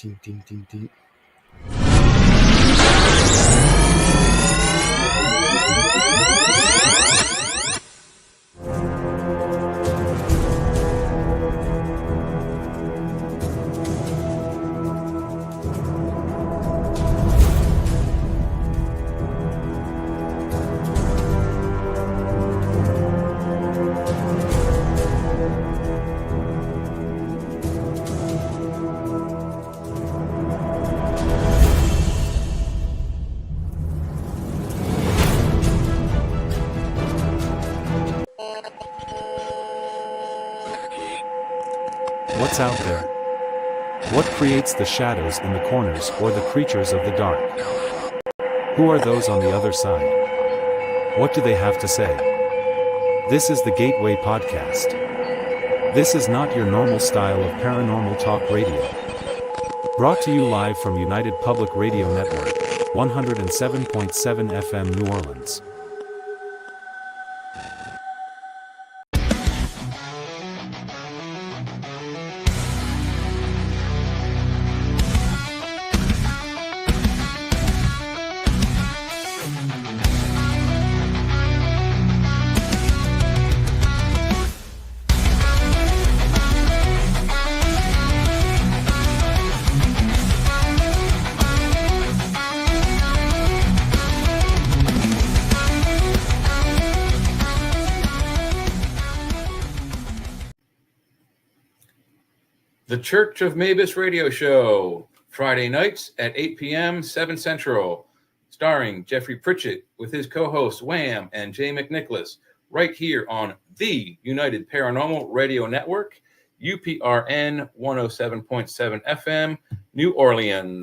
Ding, ding, ding, ding. What's out there? What creates the shadows in the corners or the creatures of the dark? Who are those on the other side? What do they have to say? This is the Gateway Podcast. This is not your normal style of paranormal talk radio. Brought to you live from United Public Radio Network, 107.7 FM New Orleans. The Church of Mavis Radio Show, Friday nights at 8 p.m., 7 Central, starring Jeffrey Pritchett with his co-hosts Wham and Jay McNicholas, right here on the United Paranormal Radio Network, UPRN 107.7 FM, New Orleans.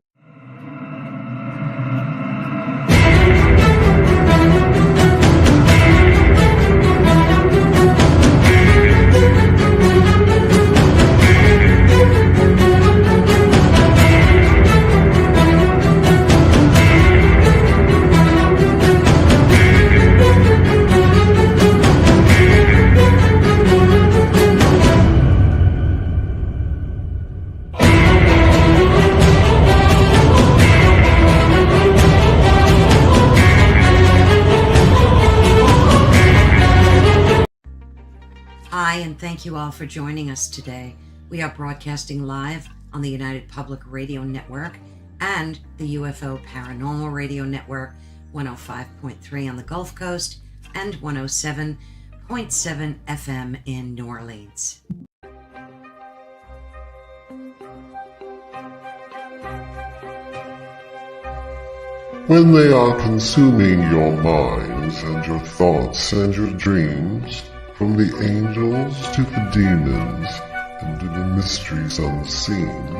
Hi, and thank you all for joining us today. We are broadcasting live on the United Public Radio Network and the UFO Paranormal Radio Network, 105.3 on the Gulf Coast and 107.7 FM in New Orleans. When they are consuming your minds and your thoughts and your dreams, from the angels to the demons and to the mysteries unseen,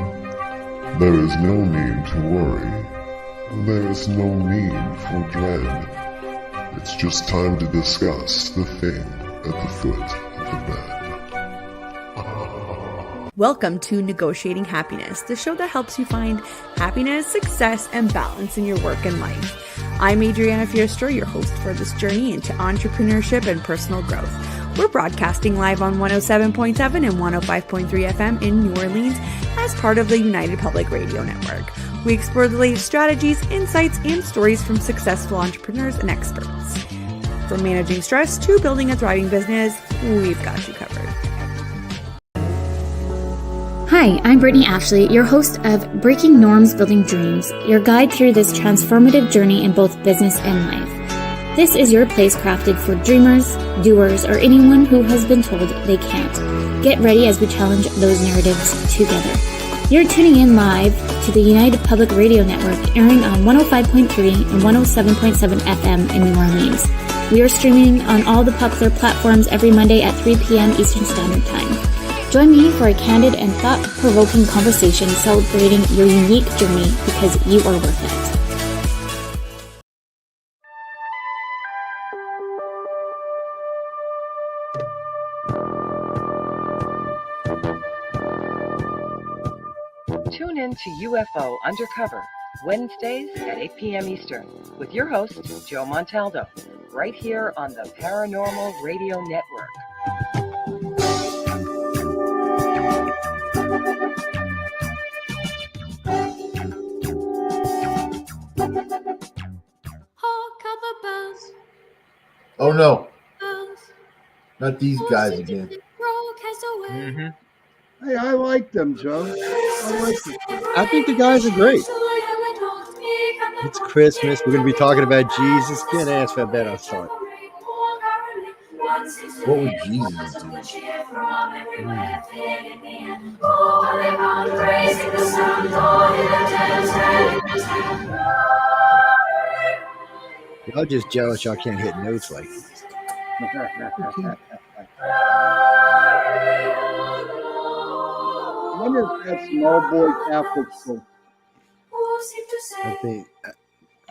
there is no need to worry. There is no need for dread. It's just time to discuss the thing at the foot of the bed. Welcome to Negotiating Happiness, the show that helps you find happiness, success, and balance in your work and life. I'm Adriana Fiestra, your host for this journey into entrepreneurship and personal growth. We're broadcasting live on 107.7 and 105.3 FM in New Orleans as part of the United Public Radio Network. We explore the latest strategies, insights, and stories from successful entrepreneurs and experts. From managing stress to building a thriving business, we've got you covered. Hi, I'm Brittany Ashley, your host of Breaking Norms, Building Dreams, your guide through this transformative journey in both business and life. This is your place crafted for dreamers, doers, or anyone who has been told they can't. Get ready as we challenge those narratives together. You're tuning in live to the United Public Radio Network, airing on 105.3 and 107.7 FM in New Orleans. We are streaming on all the popular platforms every Monday at 3 p.m. Eastern Standard Time. Join me for a candid and thought-provoking conversation celebrating your unique journey because you are worth it. Tune in to UFO Undercover, Wednesdays at 8 p.m. Eastern, with your host, Joe Montaldo, right here on the Paranormal Radio Network. Oh no, not these guys again. Mm-hmm. Hey, I like them, Joe. I like them. I think the guys are great. It's Christmas. We're going to be talking about Jesus. Can't ask for a better start. What would Jesus do? Y'all just jealous y'all can't hit notes like this. I wonder if that's an all boy Catholic school. I think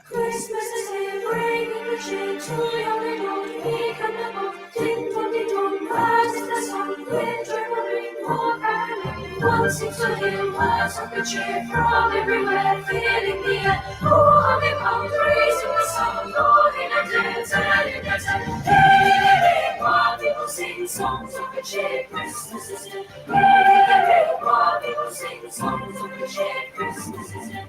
Christmas is here, bringing the shade to young and old. Peak and the boat, ding dong ding dong. First is the sun, winter will bring more caroling. One seems to hear words of good cheer from everywhere, filling the air. Oh, how they come, raising the sound, going and dance, and in their tent. Hey, hey, hey, while people sing songs of good cheer, Christmas is here. Hey, hey, hey, while people sing songs of good cheer, Christmas is here.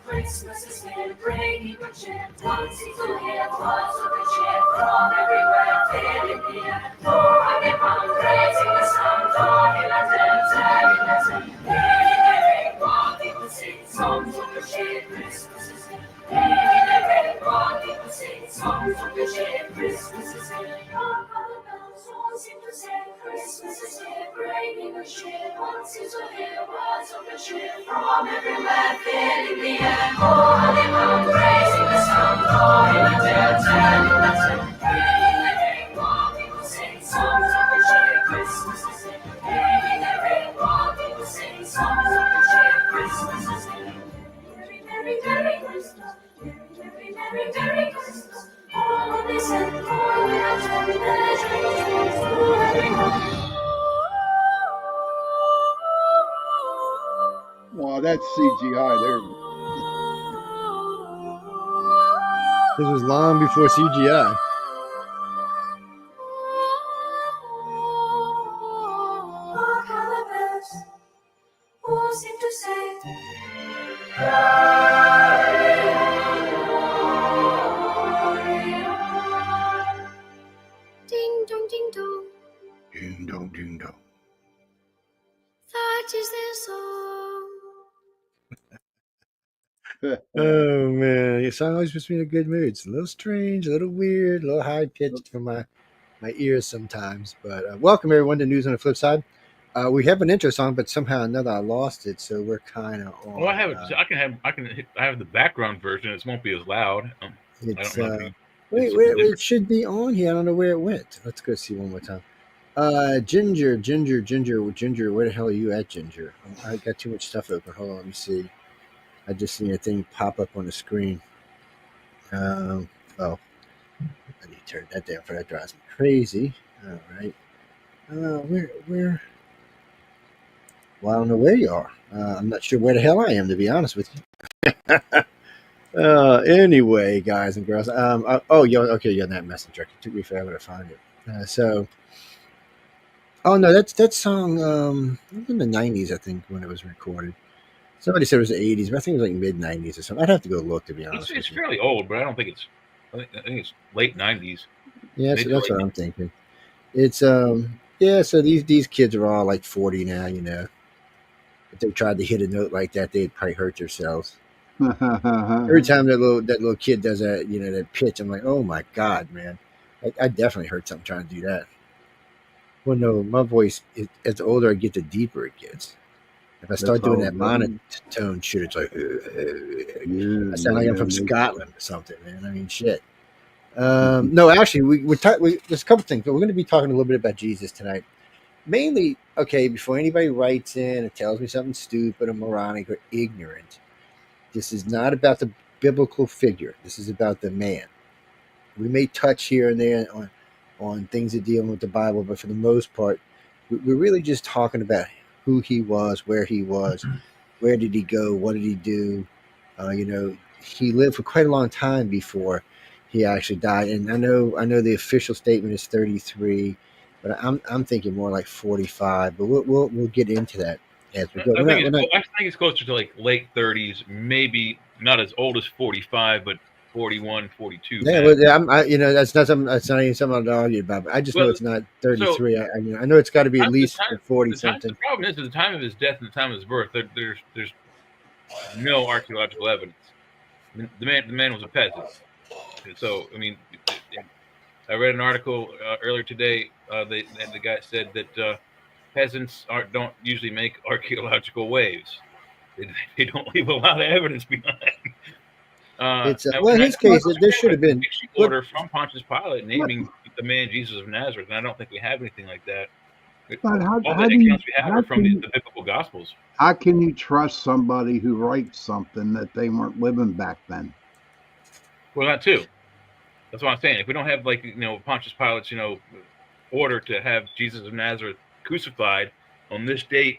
Christmas is here, bringing good cheer. One seems to hear words of good cheer from everywhere, filling the air. Oh, how they come, raising the sound, joining and dancing, hey, hey, hey, while people sing songs of good cheer. Christmas is here. Hey, hey, hey, while people sing songs of good cheer. Christmas is here. Hark how the bells all seem to say, Christmas is here, bringing good cheer. One seems to hear words of good cheer from everywhere, filling the air. Oh, how they come, raising the sound, joining and dancing, hey, hey, hey, while people sing songs of good cheer. Christmas is here. Hey, hey, hey, while people sing songs of good cheer. Christmas is here. Merry, merry, merry Christmas. Merry, merry, merry Christmas. All of this and more we have told to everyone. Wow, that's CGI there. this was long before CGI. Hark how the bells all seem to say, ding dong, ding dong. Ding dong, ding dong. That is their song. Oh man, your song always puts me in a good mood. It's a little strange, a little weird, a little high pitched for my ears sometimes. But welcome everyone to News on the Flip Side. We have an intro song, but somehow or another I lost it, so we're kind of on. Well, I have it. I have the background version. It won't be as loud. It's I don't know. wait, it should be on here. I don't know where it went. Let's go see one more time. Ginger, where the hell are you at, Ginger? I got too much stuff open. Hold on, let me see. I just seen a thing pop up on the screen. Oh, I need to turn that down for that drives me crazy. All right. Where? Well, I don't know where you are. I'm not sure where the hell I am, to be honest with you. Anyway, guys and girls. You're in that messenger. It took me forever to find it. Oh no, that song it was in the 90s, I think, when it was recorded. Somebody said it was the 80s, but I think it was like mid 90s or something. I'd have to go look, to be honest. It's fairly old, but I don't think it's. I think it's late 90s. Yeah, so that's what I'm thinking. It's So these kids are all like 40 now, you know. If they tried to hit a note like that, they'd probably hurt themselves. Every time that little kid does that, you know, that pitch, I'm like, oh my God, man. I definitely hurt something trying to do that. Well, no, my voice, as the older I get, the deeper it gets. If I start doing that monotone shit, it's like, I sound like I'm from Scotland or something, man. I mean, shit. No, actually, there's a couple things, but we're going to be talking a little bit about Jesus tonight. Mainly, okay, before anybody writes in and tells me something stupid or moronic or ignorant, this is not about the biblical figure. This is about the man. We may touch here and there on things that deal with the Bible, but for the most part, we're really just talking about who he was, where did he go, what did he do, he lived for quite a long time before he actually died. And I know the official statement is 33, but I'm thinking more like 45. But we'll get into that as we go. I think it's closer to like late 30s, maybe not as old as 45, but 41, 42. Yeah, well, yeah, that's not something. That's not even something to argue about. But I just know it's not 33. So, I know it's got to be at least 40 something. The problem is, at the time of his death and the time of his birth, there's no archaeological evidence. The man was a peasant. So, I mean, I read an article earlier today. The guy said that peasants don't usually make archaeological waves. They don't leave a lot of evidence behind. In his case, there should have been order from Pontius Pilate naming the man Jesus of Nazareth, and I don't think we have anything like that. But all the accounts we have are from the biblical Gospels. How can you trust somebody who writes something that they weren't living back then? Well, that too. That's what I'm saying. If we don't have Pontius Pilate's order to have Jesus of Nazareth crucified on this date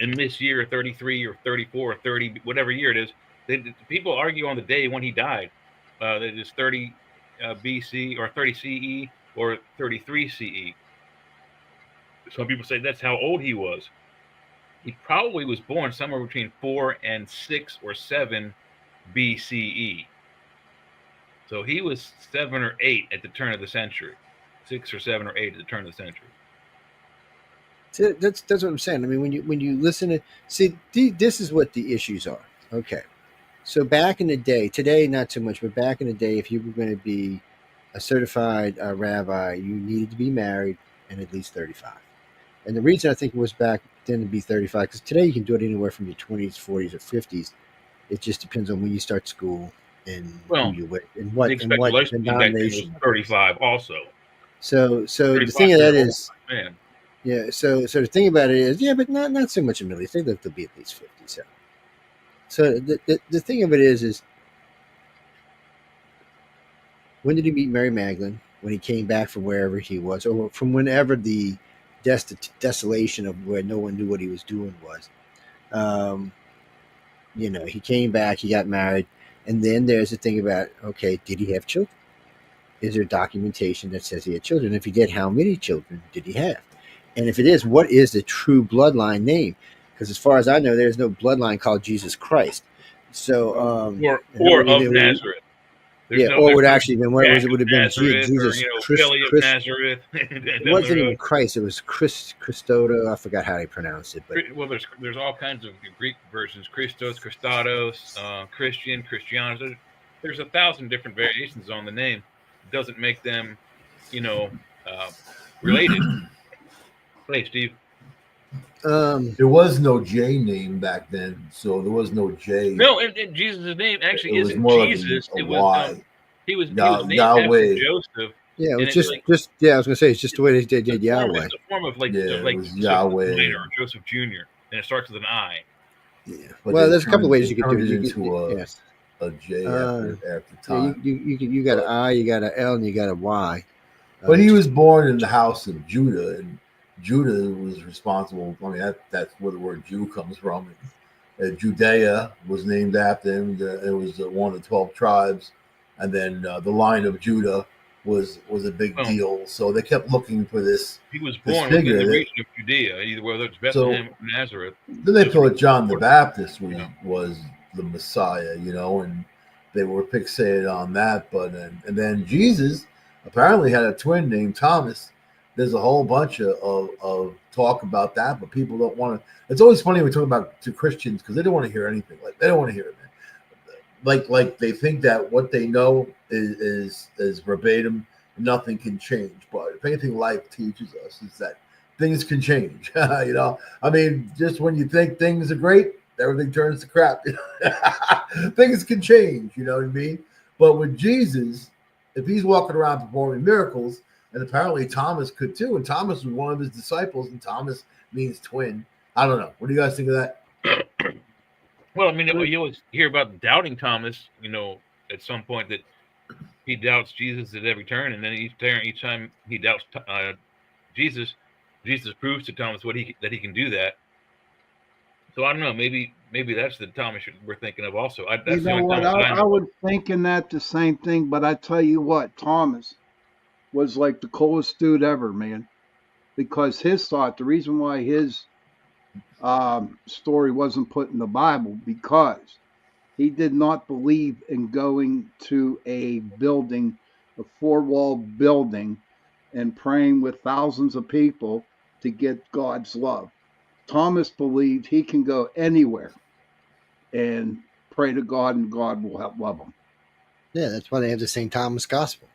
in this year, 33 or 34 or 30, whatever year it is, people argue on the day when he died. That it is 30 BC or 30 CE or 33 CE. Some people say that's how old he was. He probably was born somewhere between 4 and 6 or 7 BCE. So he was 7 or 8 at the turn of the century. 6 or 7 or 8 at the turn of the century. So that's what I'm saying. I mean, when you listen to this is what the issues are. Okay, so back in the day, today not so much, but back in the day, if you were going to be a certified rabbi, you needed to be married and at least 35. And the reason I think it was back then to be 35, because today you can do it anywhere from your 20s, 40s, or 50s. It just depends on when you start school and who you with and what denomination. 35 also. So the thing of that is, man. Yeah. So the thing about it is, yeah, but not so much in the Middle East. They live to be at least 50. So the thing of it is when did he meet Mary Magdalene? When he came back from wherever he was, or from whenever the desolation of where no one knew what he was doing was. He came back, he got married, and then there's the thing about, okay, did he have children? Is there documentation that says he had children? If he did, how many children did he have? And if it is, what is the true bloodline name? Because as far as I know, there's no bloodline called Jesus Christ. So, or of Nazareth. Or would actually been what was it? Would have been Jesus, Billy of Nazareth. It wasn't even Christ. It was Christodo. I forgot how they pronounced it. But there's all kinds of Greek versions: Christos, Christados, Christian, Christianos. There's 1,000 different variations on the name. It doesn't make them, related. Hey, Steve. There was no J name back then, so there was no J. No, and Jesus' name actually isn't Jesus. It was he was named Yahweh. after Joseph. Yeah, it was just I was gonna say it's just the way they did Yahweh. It's a form of like Yahweh or Joseph Jr. and it starts with an I. Yeah. Well, there's a couple of ways you could do it. A J after time. You got an I, you got an L, and you got a Y. But he was born in the house of Judah, and Judah was responsible. I mean, that's where the word Jew comes from. Judea was named after him. It was one of the 12 tribes, and then the line of Judah was a big deal. So they kept looking for this. He was born in the region of Judea, either whether it's Bethlehem or Nazareth. Then they thought John the Baptist was the Messiah, and they were fixated on that. But and then Jesus apparently had a twin named Thomas. There's a whole bunch of talk about that, but people don't want to. It's always funny when we talk about to Christians because they don't want to hear anything. Like they don't want to hear it, man. Like they think that what they know is verbatim. Nothing can change. But if anything, life teaches us is that things can change. I mean, just when you think things are great, everything turns to crap. Things can change. You know what I mean? But with Jesus, if he's walking around performing miracles. And apparently Thomas could too. And Thomas was one of his disciples. And Thomas means twin. I don't know. What do you guys think of that? Well, I mean, you always hear about doubting Thomas, at some point that he doubts Jesus at every turn. And then each time he doubts Jesus proves to Thomas that he can do that. So I don't know. Maybe that's the Thomas we're thinking of. Also, You that's the know only what? Thomas that I I know of. was thinking that the same thing, but I tell you what, Thomas was like the coolest dude ever, man. Because his thought, the reason why his story wasn't put in the Bible, because he did not believe in going to a building, a four-wall building, and praying with thousands of people to get God's love. Thomas believed he can go anywhere and pray to God, and God will help love him. Yeah, that's why they have the St. Thomas Gospel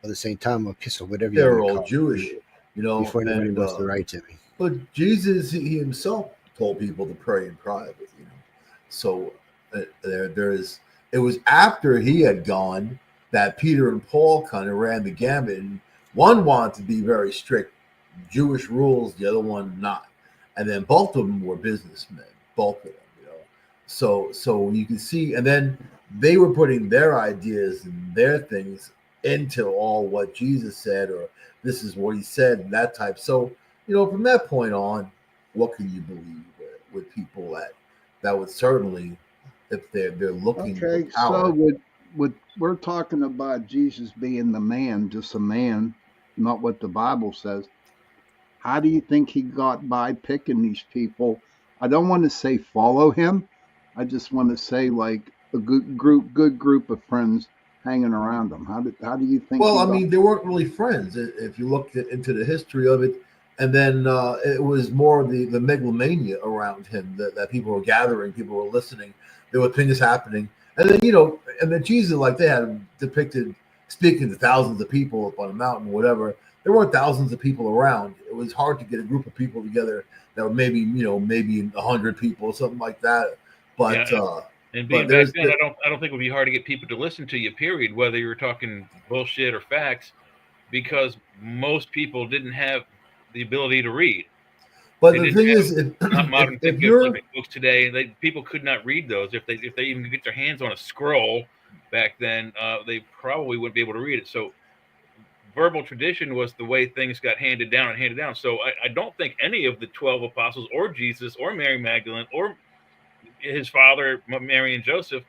or the St. Thomas Epistle, whatever you They're want to all call Jewish, it, you know, before anybody and wants to write to me. but Jesus he himself told people to pray in private, you know. So there is. It was after he had gone that Peter and Paul kind of ran the gamut. And one wanted to be very strict Jewish rules, the other one not, and then both of them were businessmen, both of them, you know. So you can see, and then they were putting their ideas and their things into all what Jesus said, or this is what he said, and that type. So you know, from that point on, what can you believe with people that would certainly, if they're looking for Okay, so power. with we're talking about Jesus being the man, just a man, not what the Bible says. How do you think he got by picking these people? I don't want to say follow him. I just want to say like a good group of friends hanging around him. How do you think Well, he I got? mean, they weren't really friends if you looked into the history of it. And then it was more the megalomania around him that people were gathering, people were listening. There were things happening. And then, you know, and then Jesus, like they had him depicted speaking to thousands of people up on a mountain, whatever. There weren't thousands of people around. It was hard to get a group of people together that were maybe, you know, maybe 100 people, something like that. But, Yeah, and but being back there's, then, I don't think it would be hard to get people to listen to you. Period. Whether you were talking bullshit or facts, because most people didn't have the ability to read. but They the didn't thing have is, not modern if flipping you're, books today. People could not read those. If they even could get their hands on a scroll back then, they probably wouldn't be able to read it. So verbal tradition was the way things got handed down and handed down. So I don't think any of the 12 apostles or Jesus or Mary Magdalene or his father, Mary and Joseph,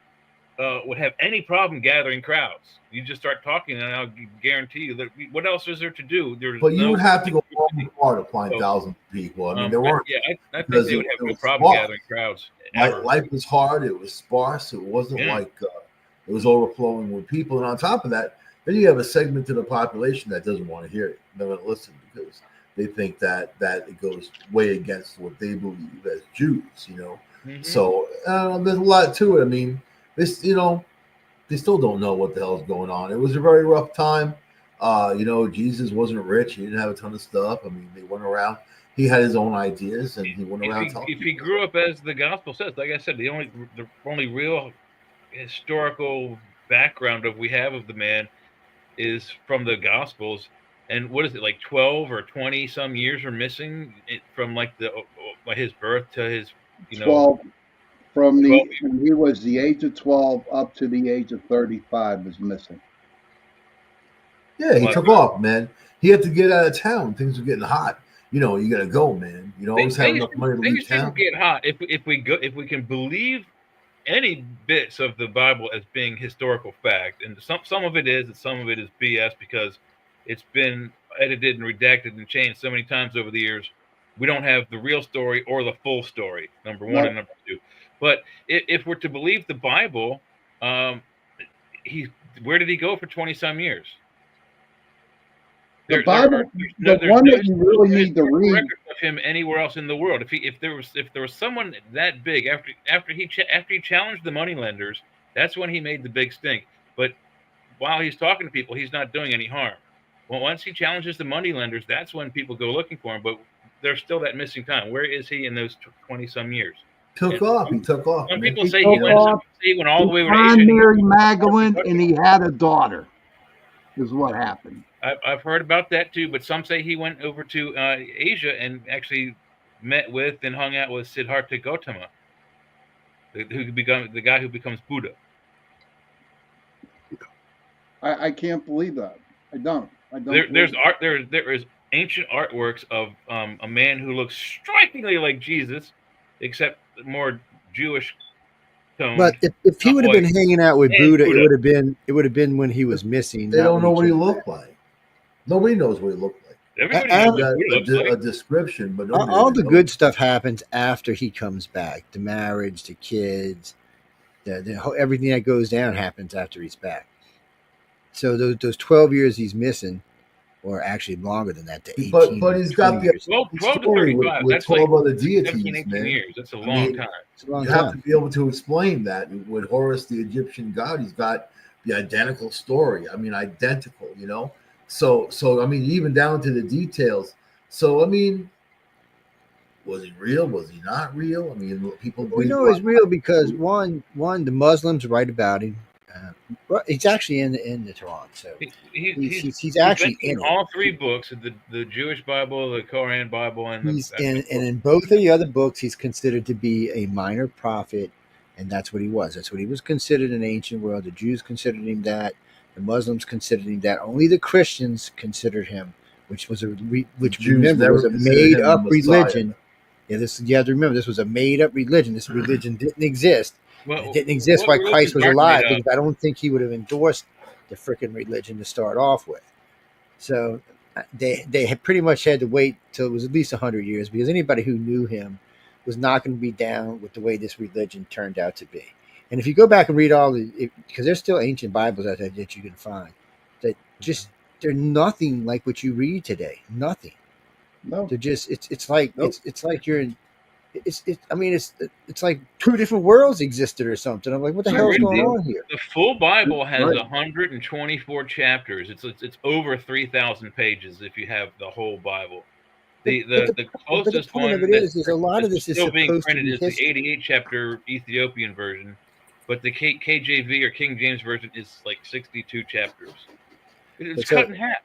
would have any problem gathering crowds. You just start talking, and I'll guarantee you that what else is there to do? There's but you no. would have to go long and far to find So, thousands of people. I mean, there weren't yeah, I think because they would have it no was problem sparse. gathering crowds ever. Life was hard. It was sparse. It wasn't Yeah. like it was overflowing with people. And on top of that, then you have a segment of the population that doesn't want to hear it. They're going to listen because they think that it goes way against what they believe as Jews. You know, Mm-hmm. so there's a lot to it. I mean, this, you know, they still don't know what the hell is going on. It was a very rough time. You know, Jesus wasn't rich. He didn't have a ton of stuff. I mean, they went around. He had his own ideas, and he went around telling If he people. grew up as the gospel says, like I said, the only real historical background we have of the man is from the gospels. And what is it, like 12 or 20 some years are missing from like his birth to his 12 from 12 the when he was the age of 12 up to the age of 35 was missing. Yeah, he took off, man. He had to get out of town. Things were getting hot. You know, you got to go, man. You don't always have enough money to leave things town. didn't get hot if we can believe any bits of the Bible as being historical fact, and some of it is, and some of it is BS because it's been edited and redacted and changed so many times over the years. We don't have the real story or the full story. Number one and number two. But if we're to believe the Bible, where did he go for 20 some years? The Bible, the one that you really need to read. Record of him anywhere else in the world. If there was someone that big after he challenged the moneylenders, that's when he made the big stink. But while he's talking to people, he's not doing any harm. Well, once he challenges the moneylenders, that's when people go looking for him. But there's still that missing time. Where is he in those 20 some years? He took off. Some Man. people say he went all the way over to He Asia. married Magdalene, and he had a daughter. Is what happened. I've heard about that too, but some say he went over to Asia and actually met with and hung out with Siddhartha Gautama, the guy who becomes Buddha. I can't believe that. I don't. There is ancient artworks of a man who looks strikingly like Jesus, except more Jewish toned. But if he would have been hanging out with And Buddha, Buddha. it would have been when he was missing. They not don't when know what he came looked like. Nobody knows what he looked like. Everybody I- knows They what got Buddha looks a like. description, but nobody all really the knows. good stuff happens after he comes back. The marriage, the kids, everything that goes down happens after he's back. So those 12 years he's missing, or actually longer than that, to 18 But or he's 20 got the years. 12 to story 35. with That's 12 like other 17, deities, 18 man. years. That's a I long mean, time. It's a long You have time. to be able to explain that. With Horus, the Egyptian god, he's got the identical story. I mean, identical, you know? So I mean, even down to the details. So, I mean, was he real? Was he not real? I mean, people We know he's real because one, the Muslims write about him. He's actually in the Quran, so he's actually in it. all three books: the Jewish Bible, the Koran Bible, and He's in both of the other books. He's considered to be a minor prophet, and that's what he was. That's what he was considered in the ancient world. The Jews considered him that. The Muslims considered him that. Only the Christians considered him, which was remember was a made up religion. Yeah, you have to remember this was a made up religion. This religion didn't exist. It didn't exist while Christ was alive, because I don't think he would have endorsed the freaking religion to start off with. So they had pretty much had to wait till it was at least 100 years, because anybody who knew him was not going to be down with the way this religion turned out to be. And if you go back and read because there's still ancient Bibles out there that you can find, that just they're nothing like what you read today. Nothing. No, they're just it's like it's like you're in. It's like two different worlds existed or something. I'm like, what the hell is going on here? The full Bible has 124 chapters. It's over 3,000 pages if you have the whole Bible. The closest one is a lot of this is still being supposed printed to be is the history. 88 chapter Ethiopian version, but the KJV or King James version is like 62 chapters. It's cut in half.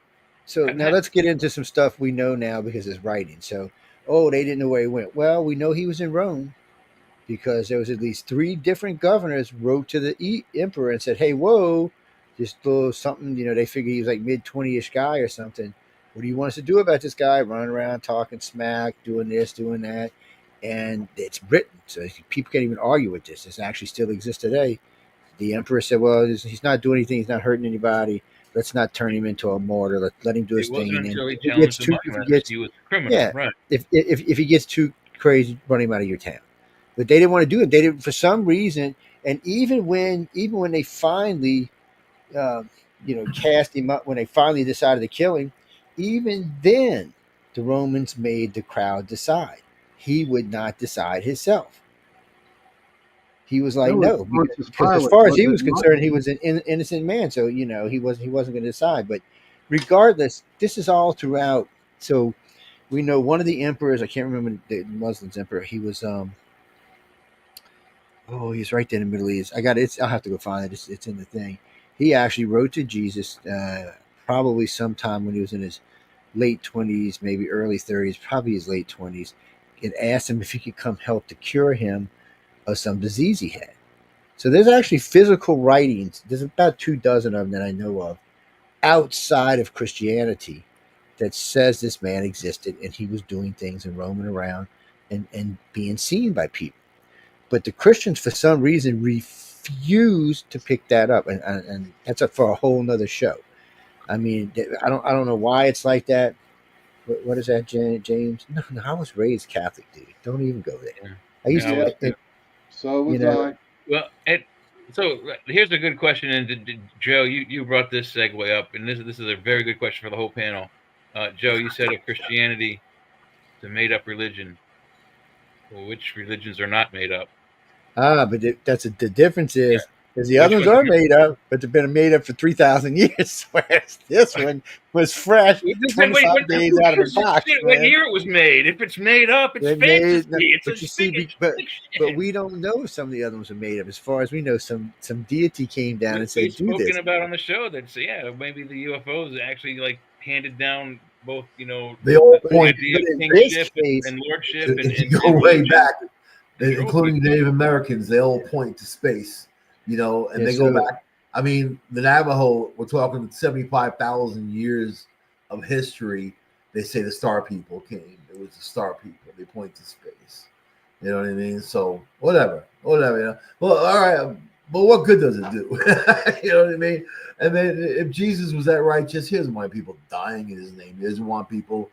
So now let's get into some stuff we know now because it's writing. So, they didn't know where he went. Well, we know he was in Rome because there was at least 3 different governors wrote to the emperor and said, hey, whoa, just little something, they figured he was like mid-20-ish guy or something. What do you want us to do about this guy running around talking smack, doing this, doing that? And it's Britain, so people can't even argue with this. This actually still exists today. The emperor said, well, he's not doing anything. He's not hurting anybody. Let's not turn him into a martyr. Let him do his thing. It wasn't until he challenged the money he was a criminal, right? If he gets too crazy, run him out of your town. But they didn't want to do it. They didn't, for some reason. And even when they finally, cast him up, when they finally decided to kill him, even then, the Romans made the crowd decide. He would not decide himself. He was like, no, because as far as he was concerned, he was an innocent man. So, he wasn't going to decide. But regardless, this is all throughout. So we know one of the emperors, I can't remember the Muslims emperor. He was, he's right there in the Middle East. I'll have to go find it. It's in the thing. He actually wrote to Jesus, probably sometime when he was in his late 20s, maybe early 30s, probably his late 20s, and asked him if he could come help to cure him of some disease he had. So there's actually physical writings. There's about 24 of them that I know of outside of Christianity that says this man existed and he was doing things and roaming around and being seen by people. But the Christians, for some reason, refuse to pick that up, and that's for a whole nother show. I mean, I don't know why it's like that. What is that, James? No, I was raised Catholic, dude. Don't even go there. I used to. So was I. Well, so here's a good question, and Joe, you brought this segue up, and this is a very good question for the whole panel. Joe, you said if Christianity is a made-up religion, well, which religions are not made up? But the difference is the other ones are made up, but they've been made up for 3,000 years, whereas this one was fresh 25 days out of the box. What year it was made? If it's made up, it's fantasy. But we don't know if some of the other ones are made up. As far as we know, some deity came down and said, "Do this." Spoken about on the show that maybe the UFOs actually like handed down both, they all point kingship and lordship and go way back, including Native Americans. They all point to space. And they go back. I mean, the Navajo, we're talking 75,000 years of history. They say the Star People came. It was the Star People. They point to space. You know what I mean? So whatever. You know? Well, all right. But what good does it do? You know what I mean? And then if Jesus was that righteous, he doesn't want people dying in his name. He doesn't want people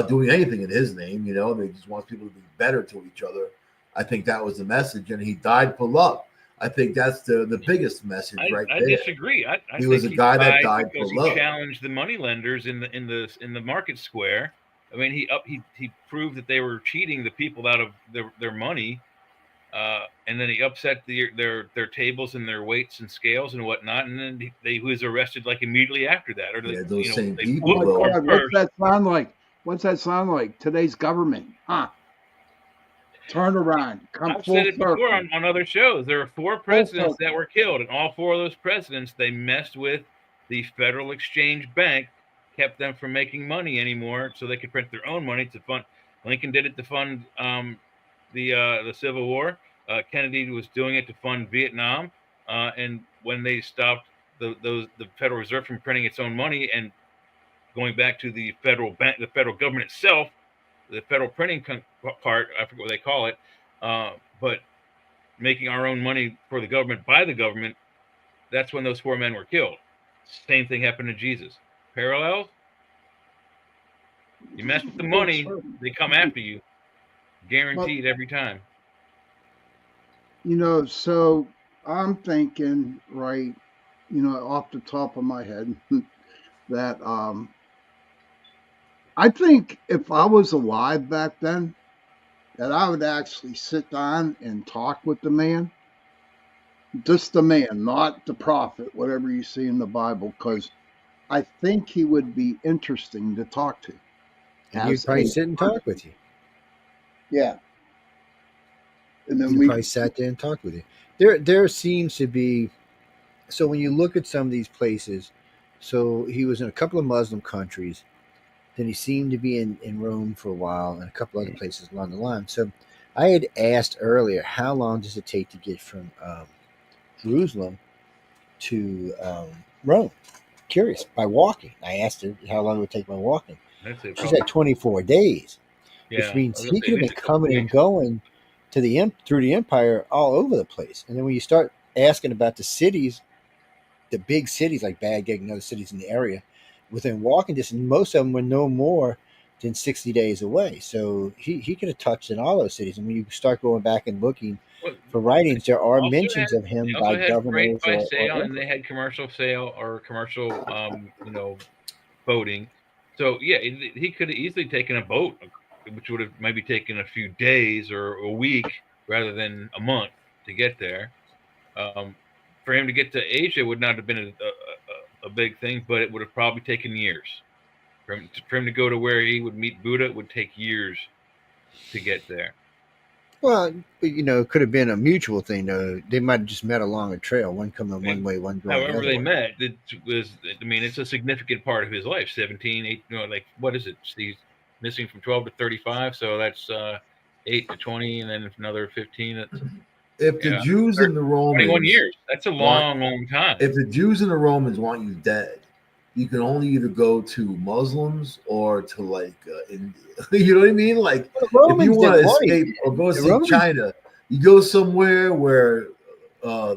doing anything in his name. You know, they just wants people to be better to each other. I think that was the message, and he died for love. I think that's the biggest message right I there. disagree. I He think was a he guy that died died for because he love. challenged the money lenders in the market square. I mean, he proved that they were cheating the people out of their money, and then he upset their tables and their weights and scales and whatnot. And then he was arrested like immediately after that, or Yeah, those same they people, Oh my looked for him God, first. what's that sound like? What's that sound like? Today's government, huh? Turn around, come I've full said it before circle. on other shows. There were 4 presidents that were killed, and all 4 of those presidents, they messed with the Federal Exchange Bank, kept them from making money anymore, so they could print their own money to fund. Lincoln did it to fund the Civil War. Kennedy was doing it to fund Vietnam, and when they stopped the Federal Reserve from printing its own money and going back to the federal bank, the federal government itself, the federal printing part, I forget what they call it, but making our own money for the government by the government, that's when those 4 men were killed. Same thing happened to Jesus. Parallels? You mess with the money, they come after you. Guaranteed every time. So I'm thinking, right, off the top of my head, that I think if I was alive back then, that I would actually sit down and talk with the man, just the man, not the prophet, whatever you see in the Bible, because I think he would be interesting to talk to. And he'd probably sit and talk with you. Yeah. And then He'd probably sat there and talked with you. There seems to be, so when you look at some of these places, so he was in a couple of Muslim countries, then he seemed to be in Rome for a while and a couple other places along the line. So I had asked earlier, how long does it take to get from Jerusalem to Rome? Curious, by walking. I asked her how long it would take by walking. She said 24 days, which means he could have been coming and going to through the empire all over the place. And then when you start asking about the cities, the big cities like Baghdad and other cities in the area, within walking distance, most of them were no more than 60 days away. So he could have touched in all those cities. And when you start going back and looking for writings, there are mentions of him by governors by or sale, and they had commercial sale or commercial, boating. So yeah, he could have easily taken a boat, which would have maybe taken a few days or a week rather than a month to get there. For him to get to Asia would not have been a big thing, but it would have probably taken years. For him to go to where he would meet Buddha, it would take years to get there. Well, it could have been a mutual thing, though. They might have just met along a trail, one coming one way, one going the However other they way. met, it was, I mean, it's a significant part of his life. 17, 8, like, what is it? He's missing from 12 to 35, so that's 8 to 20, and then another 15. That's, if the Jews and the Romans 21 years. That's a long time. If the Jews and the Romans want you dead, you can only either go to Muslims or to like India. You know what I mean? Like if you want to escape or go see China, you go somewhere where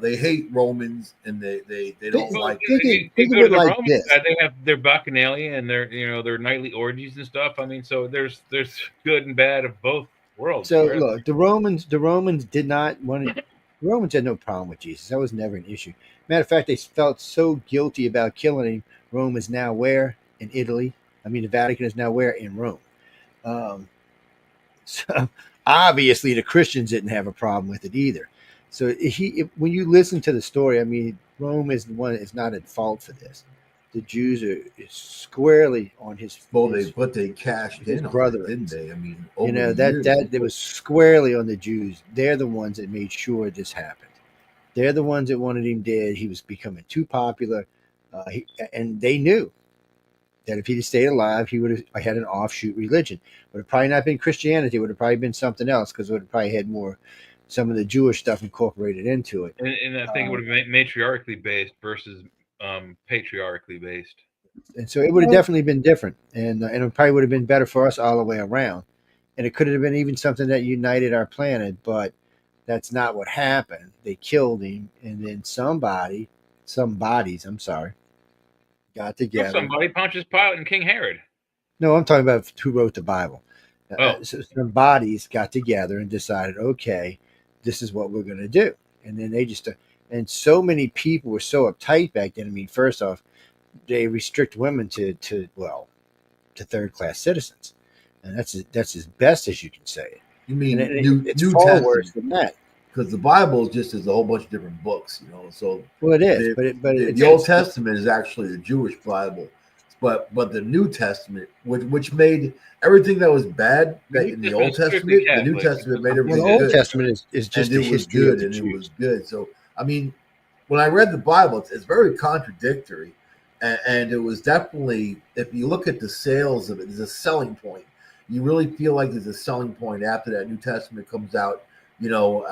they hate Romans and they don't like. Think of it like this. They have their bacchanalia and their nightly orgies and stuff. I mean, so there's good and bad of both worlds. So look, the Romans did not want to. The Romans had no problem with Jesus. That was never an issue. Matter of fact, they felt so guilty about killing him. Rome is now where? In Italy. I mean, the Vatican is now where? In Rome. So obviously the Christians didn't have a problem with it either. So when you listen to the story, I mean, Rome is the one that is not at fault for this. The Jews are squarely on his. Well, they cashed in on it, didn't they? I mean, that was squarely on the Jews. They're the ones that made sure this happened. They're the ones that wanted him dead. He was becoming too popular, and they knew that if he'd stayed alive, he would have had an offshoot religion. Would have probably not been Christianity. It would have probably been something else, because it would have probably had some of the Jewish stuff incorporated into it. And I think it would have been matriarchally based versus patriarchally based. And so it would have definitely been different, and it probably would have been better for us all the way around. and it could have been even something that united our planet, but that's not what happened. They killed him, and then some bodies, I'm sorry, got Not together. somebody, Pontius Pilate and King Herod. No, I'm talking about who wrote the Bible. Oh. So some bodies got together and decided, okay, this is what we're going to do. And then they just, and so many people were so uptight back then. I mean, first off, they restrict women to third class citizens, and that's as best as you can say it. You mean And it's New far Testament, worse than that. because the Bible just is a whole bunch of different books, you know. So Well, it is, but the Old Testament is actually the Jewish Bible, but the New Testament, which made everything that was bad in the Old Testament, the New Testament made everything the Old good. Testament is just and the it was history good, of the and Jews. it was good. So I mean, when I read the Bible, it's very contradictory, and it was definitely, if you look at the sales of it, there's a selling point. You really feel like there's a selling point after that New Testament comes out, you know,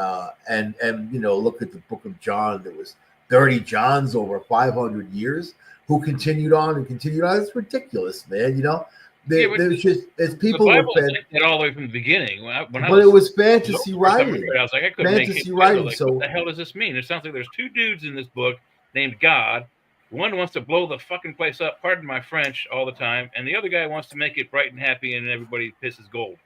and you know, look at the book of John. There was 30 Johns over 500 years who continued on and continued on. It's ridiculous, man. You know, there's just it's people The were Bible is like that all the way from the beginning. But it was fantasy writing. I was like, I couldn't make it. Fantasy writing. Like, So what the hell does this mean? It sounds like there's two dudes in this book named God. One wants to blow the fucking place up, pardon my French, all the time, and the other guy wants to make it bright and happy, and everybody pisses gold.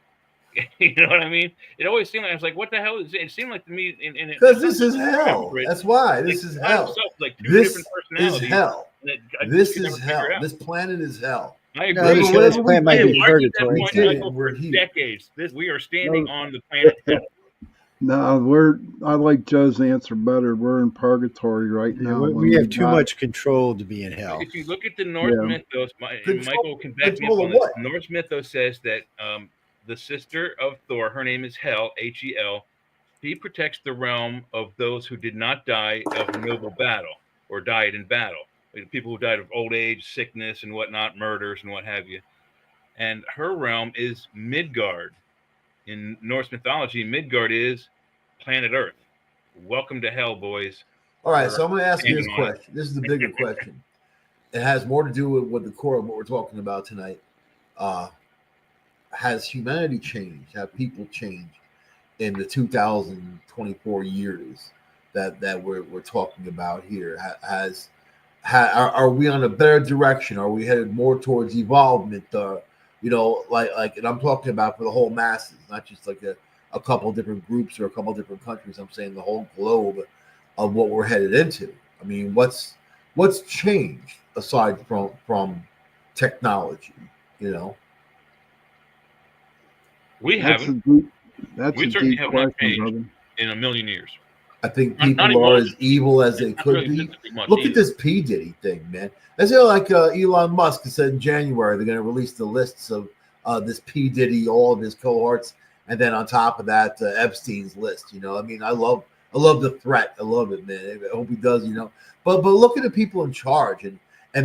You know what I mean? It always seemed like I was like, "What the hell is it?" It seemed like to me, because this is hell. That's why this is hell. Like two this different personalities. is hell. This is hell. This planet is hell. I agree. This planet might be purgatory. For decades, we are standing on the planet hell. No, I like Joe's answer better. We're in purgatory right now. We have too much control to be in hell. If you look at the Norse mythos, Michael can back me up on this. Norse mythos says that the sister of Thor, her name is Hel, Hel. She protects the realm of those who did not die of noble battle or died in battle. Like people who died of old age, sickness, and whatnot, murders and what have you. And her realm is Midgard. In Norse mythology, Midgard is planet Earth. Welcome to hell, boys. All right, so I'm going to ask you this question. This is the bigger question. It has more to do with the core of what we're talking about tonight. Has humanity changed? Have people changed in the 2024 years that we're talking about here? Are we on a better direction? Are we headed more towards evolvement? You know, like, and I'm talking about for the whole masses, not just like a couple different groups or a couple different countries. I'm saying the whole globe of what we're headed into. I mean, what's changed aside from technology? You know, we haven't. We certainly have not changed in a million years. I think people are as evil as they could be. Look at this P. Diddy thing, man. That's like Elon Musk said in January, they're going to release the lists of this P. Diddy, all of his cohorts, and then on top of that, Epstein's list. You know, I mean, I love the threat. I love it, man. I hope he does. You know, but look at the people in charge, and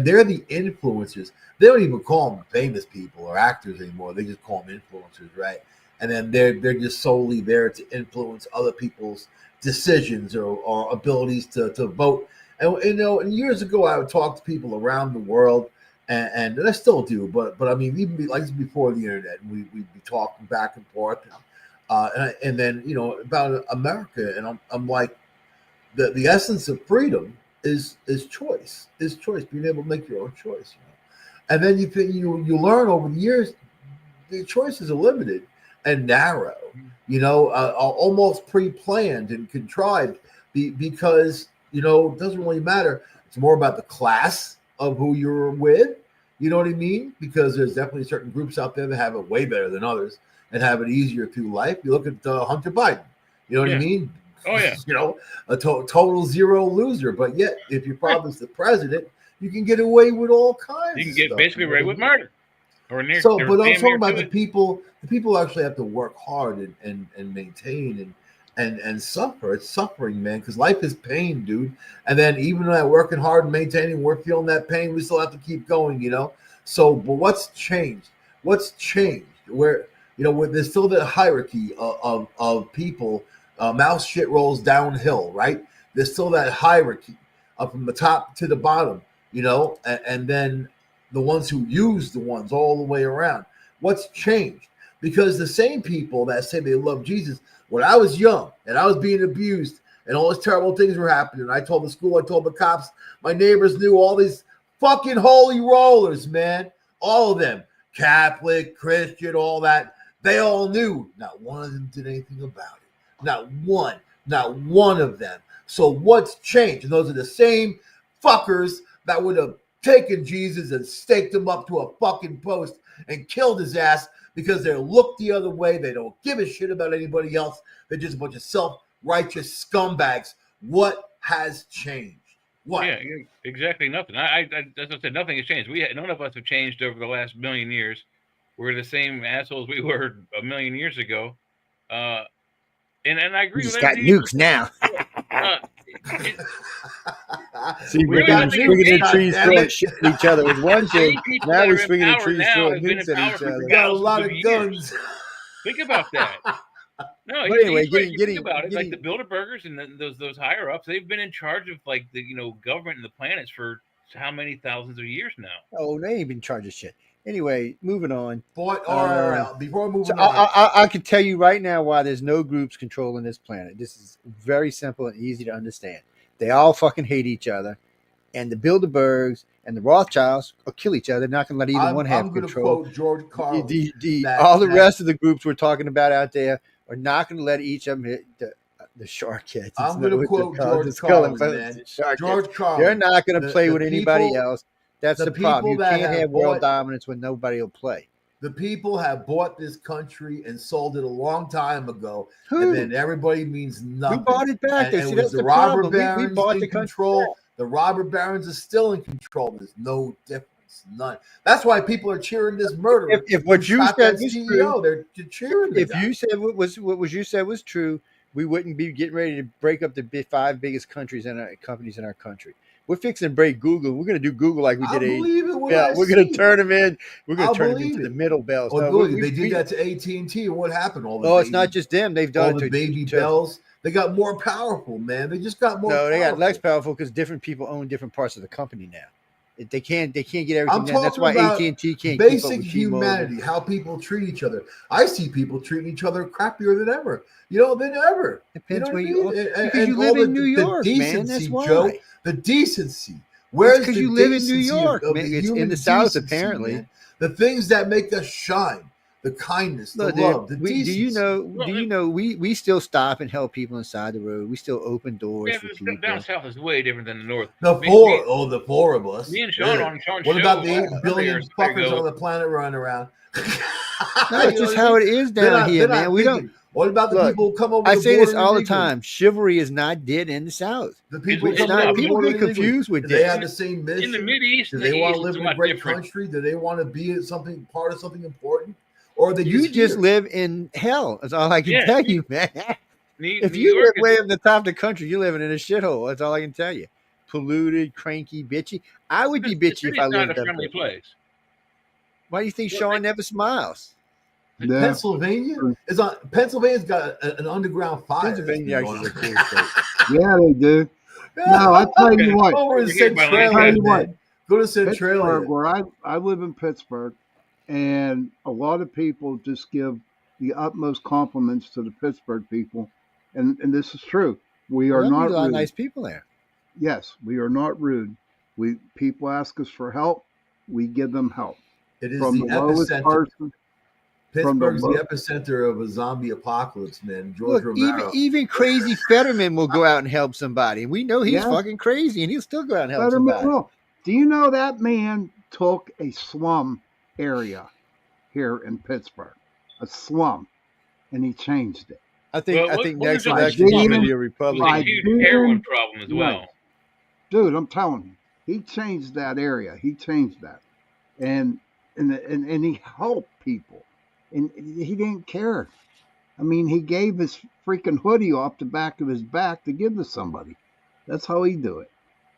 they're the influencers. They don't even call them famous people or actors anymore. They just call them influencers, right? And then they're just solely there to influence other people's decisions or abilities to vote. And you know, and years ago I would talk to people around the world, and I still do, but I mean, even like before the internet, we'd be talking back and forth, and then, you know, about America, and I'm like, the essence of freedom is choice, being able to make your own choice, you know? And then you learn over the years the choices are limited and narrow, you know, almost pre-planned and contrived, because, you know, it doesn't really matter. It's more about the class of who you're with. You know what I mean? Because there's definitely certain groups out there that have it way better than others and have it easier through life. You look at Hunter Biden. You know what I mean? Oh, yeah. You know, a total zero loser. But yet, if your father's the president, you can get away with all kinds. You can get basically away with murder. Or near, so, but I'm talking about the people. The people actually have to work hard and maintain and suffer. It's suffering, man, because life is pain, dude. And then even though working hard and maintaining, we're feeling that pain. We still have to keep going, you know. So, but what's changed? What's changed? Where, you know, where there's still the hierarchy of people. Mouse shit rolls downhill, right? There's still that hierarchy from the top to the bottom, you know, and then the ones who use the ones all the way around. What's changed? Because the same people that say they love Jesus, when I was young and I was being abused and all these terrible things were happening, I told the school, I told the cops, my neighbors knew all these fucking holy rollers, man. All of them, Catholic, Christian, all that. They all knew. Not one of them did anything about it. Not one of them. So what's changed? And those are the same fuckers that would have taken Jesus and staked him up to a fucking post and killed his ass because they look the other way. They don't give a shit about anybody else. They're just a bunch of self-righteous scumbags. What has changed? What? Yeah, exactly nothing. As I said, nothing has changed. None of us have changed over the last million years. We're the same assholes we were a million years ago. And I agree We with just got everything. nukes now. See, We're we're not swinging thinking- the trees throwing shit at each other was one thing. Same people Now that we're are in swinging the power trees now throwing have been in nukes at power each for other. Got a thousands lot of of years. guns. Think about that. No, But anyway, he's right. You getting- think about it, like getting- the Bilderbergers and those higher ups, they've been in charge of like the government and the planets for how many thousands of years now. Oh, they ain't been charged of shit. Anyway, moving on. Boy, all right. Before moving So on, I can tell you right now why there's no groups controlling this planet. This is very simple and easy to understand. They all fucking hate each other, and the Bilderbergs and the Rothschilds will kill each other. They're not going to let either one have I'm going to control. quote George Carlin. All the rest of the groups we're talking about out there are not going to let each of them hit the shark heads. I'm going to quote George Carlin, man. George Carlin. They're not going to play with anybody people- else. That's the people problem. You that can't have have world bought- dominance when nobody will play. The people have bought this country and sold it a long time ago, Who? and then everybody means nothing. We bought it back. And See, it that's was the the robber problem. We barons bought in the country control. back. The robber barons are still in control. There's no difference, none. That's why people are cheering this murderer. If what who you shot said that was CEO, true, they're cheering. The if guy. you said what was you said was true, we wouldn't be getting ready to break up the five biggest companies in our country. We're fixing to break Google. We're going to do Google like we I did. believe it when Yeah, I we're going see to turn them in. We're going I'll to turn them believe into it. the middle bells. Oh, No, good. They did that to AT&T, and what happened? All the it's not just them. They've done all it the to baby bells. They got more powerful, man. They just got more. No, they got powerful. less powerful because different people own different parts of the company now. They can't get everything I'm done. That's talking why about AT&T can't basic keep up with T-Mobile. humanity, how people treat each other. I see people treating each other crappier than ever. Than ever. Depends you know where what I you mean? are. Because you live all in New York, the man. That's decency, why. Joe. The decency. Where's because the you live in New decency York, of man. the It's in human the South, decency, apparently. man? The things that make us shine. The kindness, the Look, love, the do you decency. know? We still stop and help people inside the road. We still open doors Yeah, for but people. down south is way different than the north. The four of us. Me and Sean on Sean's What show about the 8 Sunday billion or Sunday fuckers ago. on the planet running around? No, it's just how it is down here, man. We don't. What about the Look, people who come over? I the say this border all the illegally? time. Chivalry is not dead in the South. The people It's coming not- over the people border get illegally, confused with do they this. have the same mission? In the Mideast, Do and they the want East, to live it's in a a lot great different. country? Do they want to be part of something important? Or are they You just here? live in hell. That's all I can Yeah, tell you, man. If New you York live is- way up the top of the country, you're living in a shithole. That's all I can tell you. Polluted, cranky, bitchy. I would be the bitchy if city's I not lived a up friendly there. place. Why do you think Sean never smiles? Yeah. Pennsylvania's got an underground fire. Pennsylvania that's been actually is a going cool state. Yeah, they do. No, I tell you what. Over in We're getting by Centralia, Tell you what. man. Go to Centralia. Pittsburgh, where I live in Pittsburgh, and a lot of people just give the utmost compliments to the Pittsburgh people, and this is true. We are Well, not meet a lot of rude. nice people there. Yes, we are not rude. People ask us for help, we give them help. It is From the the lowest epicenter. person. Pittsburgh's from the the epicenter of a zombie apocalypse, man. George Look, Romero. even crazy Fetterman will go out and help somebody. And we know he's Yeah. fucking crazy, and he'll still go out and help Fetterman somebody. will. Do you know that man took a slum area here in Pittsburgh, a slum, and he changed it. I think Well, next what- election he's going to Demon- be a It was Republican. a huge heroin problem as well. Dude, I'm telling you, he changed that area. He changed that, and he helped people, and he didn't care. I mean, he gave his freaking hoodie off the back of his back to give to somebody. That's how he do it.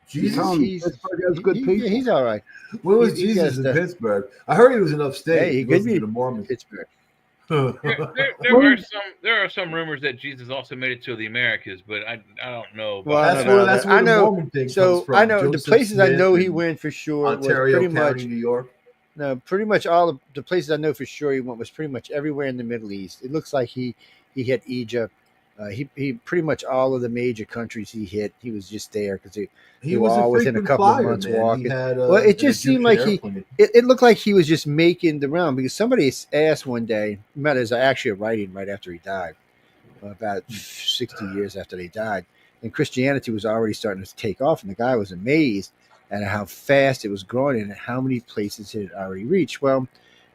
Jesus, telling me Pittsburgh has good people. He's all right. when was he Jesus has in the- Pittsburgh? I heard he was in upstate. Hey, he could listened be to the Mormons. Pittsburgh. There are some rumors that Jesus also made it to the Americas, but I don't know. Well, That's I don't know where about the that. Mormon thing So comes from. I know the Joseph places I Smith know he and went for sure Ontario was pretty County, much New York. No, pretty much all of the places I know for sure he went was pretty much everywhere in the Middle East. It looks like he hit Egypt. He pretty much all of the major countries he hit. He was just there because He were was a all within a frequent couple of flyer, months man. He walking. had Well, it an just seemed Egyptian like airplane. it looked like he was just making the round because somebody asked one day, there's actually a writing right after he died, about 60 years after they died, and Christianity was already starting to take off, and the guy was amazed at how fast it was growing and how many places it had already reached. Well,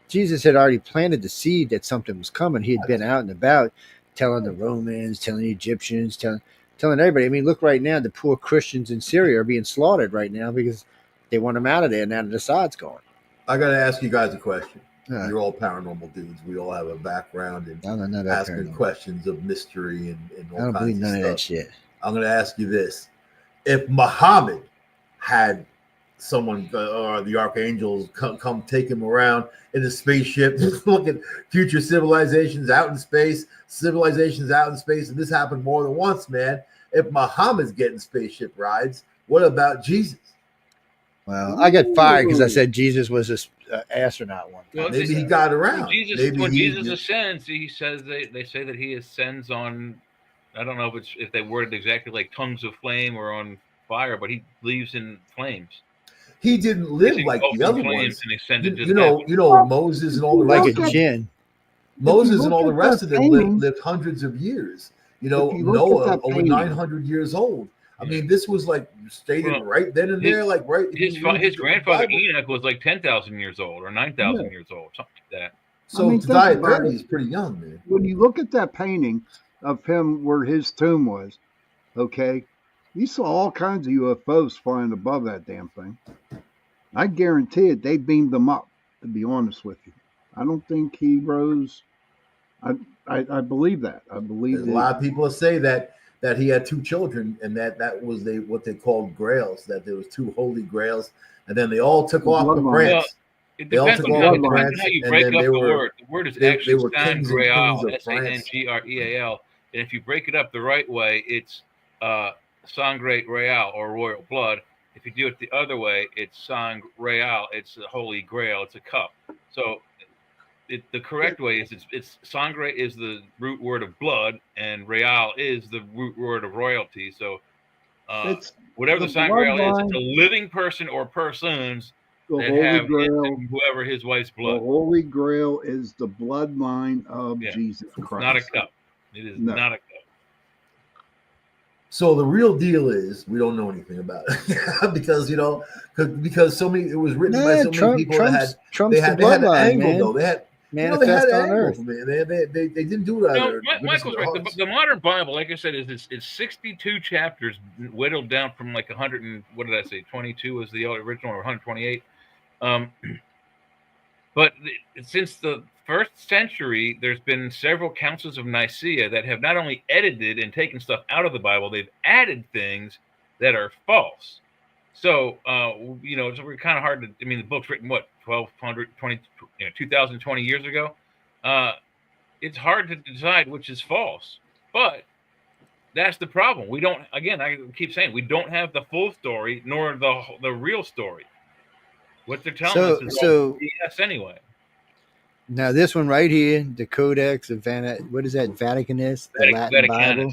Jesus had already planted the seed that something was coming. He had been out and about telling the Romans, telling the Egyptians, telling everybody. I mean, look right now, the poor Christians in Syria are being slaughtered right now because they want them out of there now that Assad's gone. I got to ask you guys a question. You're all paranormal dudes. We all have a background in asking questions of mystery and all I don't kinds believe of none stuff. of that shit. I'm going to ask you this. If Muhammad had someone or the archangels come take him around in a spaceship, look at future civilizations out in space, and this happened more than once, man. If Muhammad's getting spaceship rides, what about Jesus? Well, I got fired because I said Jesus was an astronaut one time. Well, Maybe he got around. When Jesus ascends, he says they say that he ascends on. I don't know if they worded exactly like tongues of flame or on fire, but he leaves in flames. He didn't live like the other ones. You know, Moses and all the rest of them. Moses and all the rest of them lived hundreds of years. You know, Noah over 900 years old. I mean, this was like stated right then and there, like right. His grandfather Enoch was like 10,000 years old or 9,000 years old, something like that. So to die at 30 is pretty young, man. When you look at that painting of him where his tomb was, okay, you saw all kinds of UFOs flying above that damn thing. I guarantee it, they beamed them up, to be honest with you. I don't think he rose. I believe that. I believe a lot of people say that he had two children and that was what they called grails, that there was two holy grails, and then they all took off to France. It depends on how you break up the word. The word is actually Sangreal, Sangreal. And if you break it up the right way, it's Sangre Real or royal blood. If you do it the other way, it's Sang Real. It's the Holy Grail. It's a cup. So the correct way is it's Sangre is the root word of blood, and Real is the root word of royalty. So whatever the Sangre Real is, it's a living person or persons that have whoever his wife's blood. The Holy Grail is the bloodline of Jesus Christ. It's not a cup. It is not a cup. So the real deal is we don't know anything about it because so many it was written by so many people that had an angle though. They had manifest on earth. Man. They didn't do that. Michael's right. The modern Bible, like I said, is 62 chapters whittled down from like 100 and what did I say? 22 was the original, or 128. But since the first century, there's been several councils of Nicaea that have not only edited and taken stuff out of the Bible, they've added things that are false. So, so we're kind of hard to, I mean, the book's written, 2020 years ago. It's hard to decide which is false, but that's the problem. We don't, again, I keep saying, we don't have the full story nor the real story. What they're telling us is BS anyway. Now this one right here, the Codex of what is that? Vaticanus, the Latin Bible.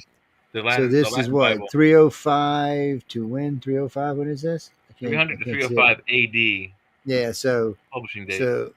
So this is what, Bible. 305 to when? 305. What is this? 300 to 305 AD. Yeah. So publishing date. So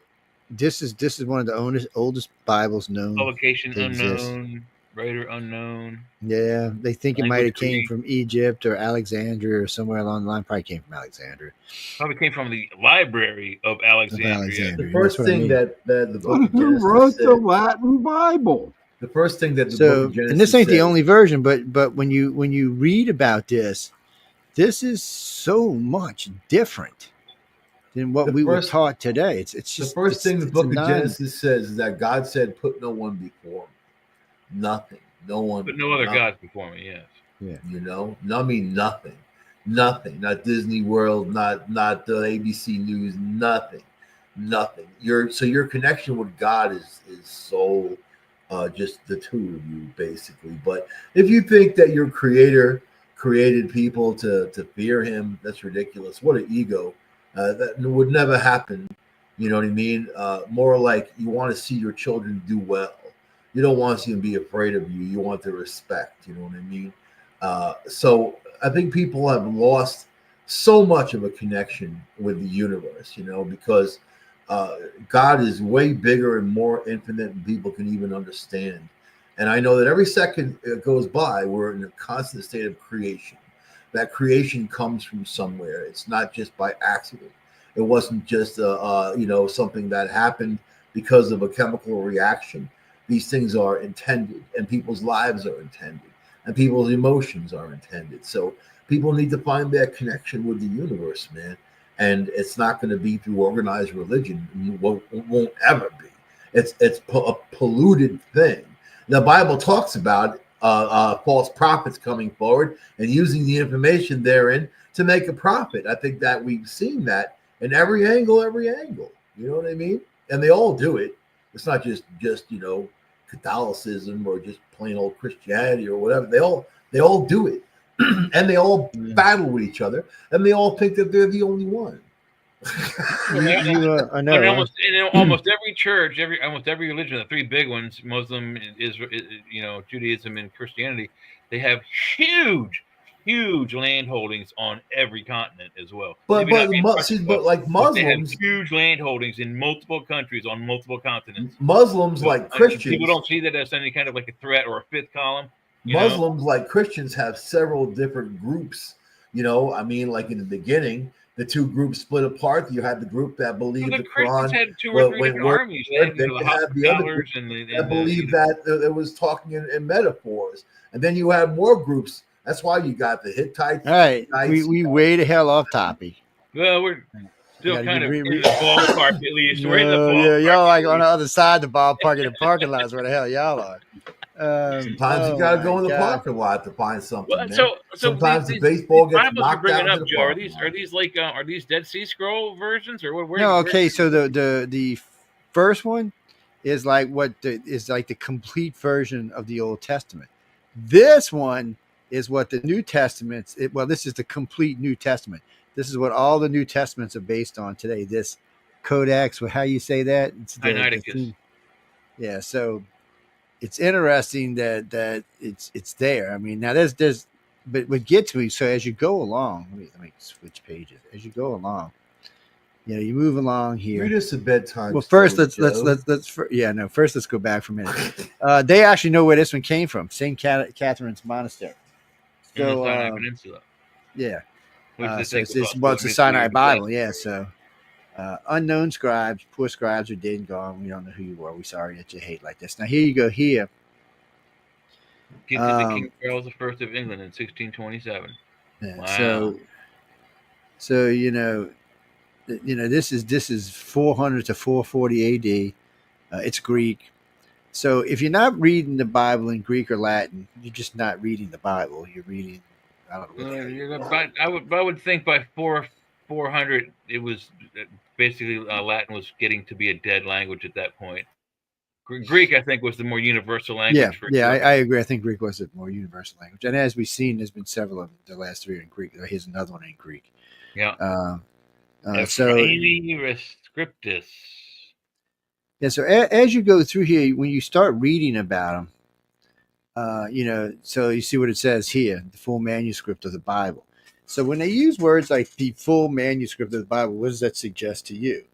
this is one of the oldest Bibles known. Publication unknown. Writer unknown. Yeah, they think it might have came from Egypt or Alexandria or somewhere along the line. Probably came from Alexandria. Probably came from the library of Alexandria. The first thing that the book of Genesis wrote the Latin Bible. The first thing that the book of Genesis and this ain't the only version, but when you read about this is so much different than what we were taught today. It's just the first thing the book of Genesis says is that God said, "Put no one before him." Nothing. No one. But no other gods before me, yes. Yeah. Nothing. Nothing. Not Disney World, not the ABC News, nothing. Your connection with God is so just the two of you, basically. But if you think that your creator created people to fear him, that's ridiculous. What an ego. That would never happen You know what I mean? More like you want to see your children do well. You don't want to see them be afraid of you. You want their respect. You know what I mean? So I think people have lost so much of a connection with the universe, because God is way bigger and more infinite than people can even understand. And I know that every second it goes by, we're in a constant state of creation. That creation comes from somewhere. It's not just by accident. It wasn't just something that happened because of a chemical reaction. These things are intended, and people's lives are intended, and people's emotions are intended. So people need to find their connection with the universe, man. And it's not going to be through organized religion. It won't ever be. It's a polluted thing. The Bible talks about false prophets coming forward and using the information therein to make a profit. I think that we've seen that in every angle. You know what I mean? And they all do it. It's not just Catholicism or just plain old Christianity or whatever. They all do it, and they all battle with each other, and they all think that they're the only one. I know. And almost every church, almost every religion, the three big ones, Muslim, Judaism, and Christianity, they have huge land holdings on every continent as well. But like Muslims, they have huge land holdings in multiple countries on multiple continents. Muslims, like Christians, people don't see that as any kind of like a threat or a fifth column. Muslims, like Christians, have several different groups. I mean, like in the beginning, the two groups split apart. You had the group that believed the Christians Quran had two or three different armies. They had the other group that believed that it was talking in metaphors. And then you had more groups. That's why you got the Hittites. All right, we way the hell off topic. Well, we're still kind of in the ballpark, at least. We're in the ballpark. Yeah, y'all like on the other side of the ballpark in the parking lots where the hell y'all are. Sometimes you got to go in the parking lot to find something. Well, man. so sometimes the baseball gets Bibles knocked bringing out. Up, Joe, are these Dead Sea Scroll versions or what? No, okay. So the first one is like the complete version of the Old Testament. This one is what the New Testament's. This is the complete New Testament. This is what all the New Testaments are based on today. This Codex, how you say that? It's Sinaiticus. Yeah. So it's interesting that it's there. I mean, now there's, but what gets me. So as you go along, let me switch pages. As you go along, you move along here. Read us a bedtime. Well, first let's first let's go back for a minute. They actually know where this one came from, St. Catherine's Monastery. So, in the Sinai Peninsula. Yeah. So it's the Sinai Bible. Yeah. So unknown scribes, poor scribes are dead and gone. We don't know who you were. We're sorry that you hate like this. Now here you go. Here. Gifted to King Charles I of England in 1627. Yeah, wow. So this is 400 to 440 AD. It's Greek. So if you're not reading the Bible in Greek or Latin, you're just not reading the Bible. You're reading. I don't know. I would think by 400 it was basically Latin was getting to be a dead language at that point. Greek, I think, was the more universal language. I agree. I think Greek was the more universal language, and as we've seen, there's been several of them. The last three are in Greek. Here's another one in Greek. Yeah. So Scriptus. Yeah. So as you go through here, when you start reading about them, so you see what it says here: the full manuscript of the Bible. So when they use words like the full manuscript of the Bible, what does that suggest to you?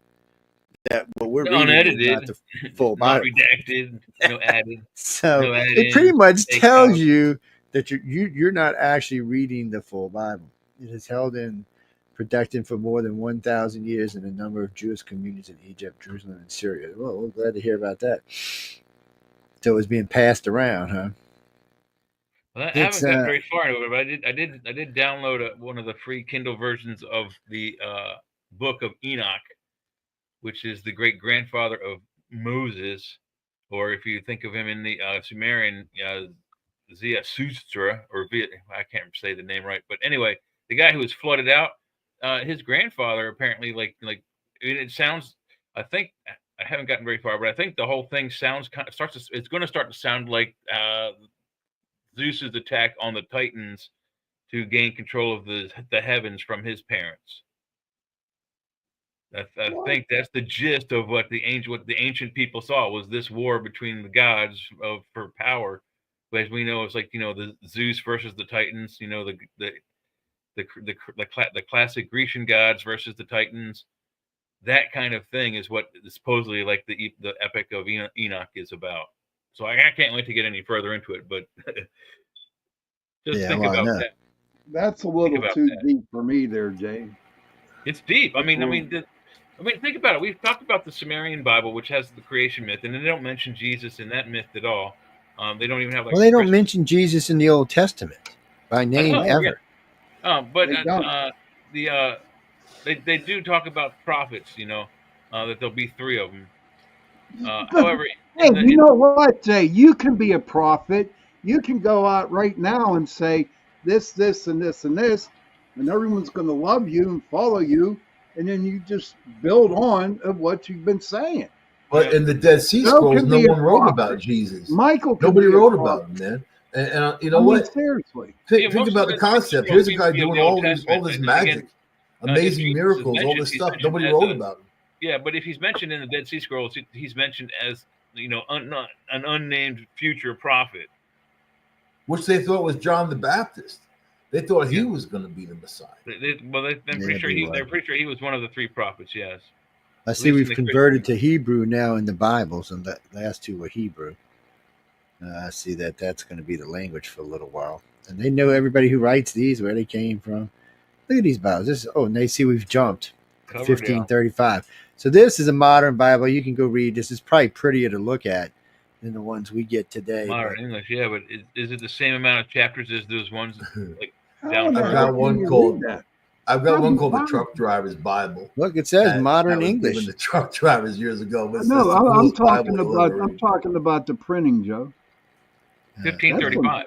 That what we're reading unedited, is not the full Bible, not redacted, no added. So no add it pretty much tells you that you're not actually reading the full Bible. It is held in production for more than 1,000 years in a number of Jewish communities in Egypt, Jerusalem, and Syria. Well, we're glad to hear about that. So it was being passed around, huh? Well, I haven't got very far into it, but I did download one of the free Kindle versions of the Book of Enoch, which is the great grandfather of Moses, or if you think of him in the Sumerian Zarathustra, or I can't say the name right, but anyway, the guy who was flooded out, his grandfather apparently it sounds. I think I haven't gotten very far, but I think the whole thing sounds it's going to start to sound like Zeus's attack on the Titans to gain control of the heavens from his parents. I think that's the gist of what the ancient people saw was this war between the gods for power. But as we know, it's like the Zeus versus the Titans. The classic Grecian gods versus the Titans. That kind of thing is what supposedly like the epic of Enoch is about. So I can't wait to get any further into it, but just think about that. That's a little too deep for me there, Jay. It's deep. I mean, think about it. We've talked about the Sumerian Bible, which has the creation myth, and they don't mention Jesus in that myth at all. They don't even have like. Well, they don't mention Jesus in the Old Testament by name ever. Yeah. But they do talk about prophets. That there'll be 3 of them. However, hey, you know what, Jay? You can be a prophet. You can go out right now and say this, and this, and this, and everyone's going to love you and follow you, and then you just build on of what you've been saying. But in the Dead Sea Scrolls, no one wrote about Jesus. Nobody wrote about him, man. And you know what? Seriously, think about the concept. Here's a guy doing all this magic, amazing miracles, all this stuff. Nobody wrote about him. Yeah, but if he's mentioned in the Dead Sea Scrolls, he's mentioned as an unnamed future prophet, which they thought was John the Baptist. They thought he was going to be the Messiah. They're pretty sure he was one of the 3 prophets. Yes. I see we've converted to Hebrew now in the Bibles, and the last 2 were Hebrew. I see that's going to be the language for a little while. And they know everybody who writes these, where they came from. Look at these Bibles. And they see we've jumped. 1535. So this is a modern Bible. You can go read. This is probably prettier to look at than the ones we get today. Modern English, yeah, but is it the same amount of chapters as those ones? Like I've got one called the Truck Driver's Bible. Look, it says modern English. Given the truck drivers years ago. No, I'm talking about the printing, Joe. 1535.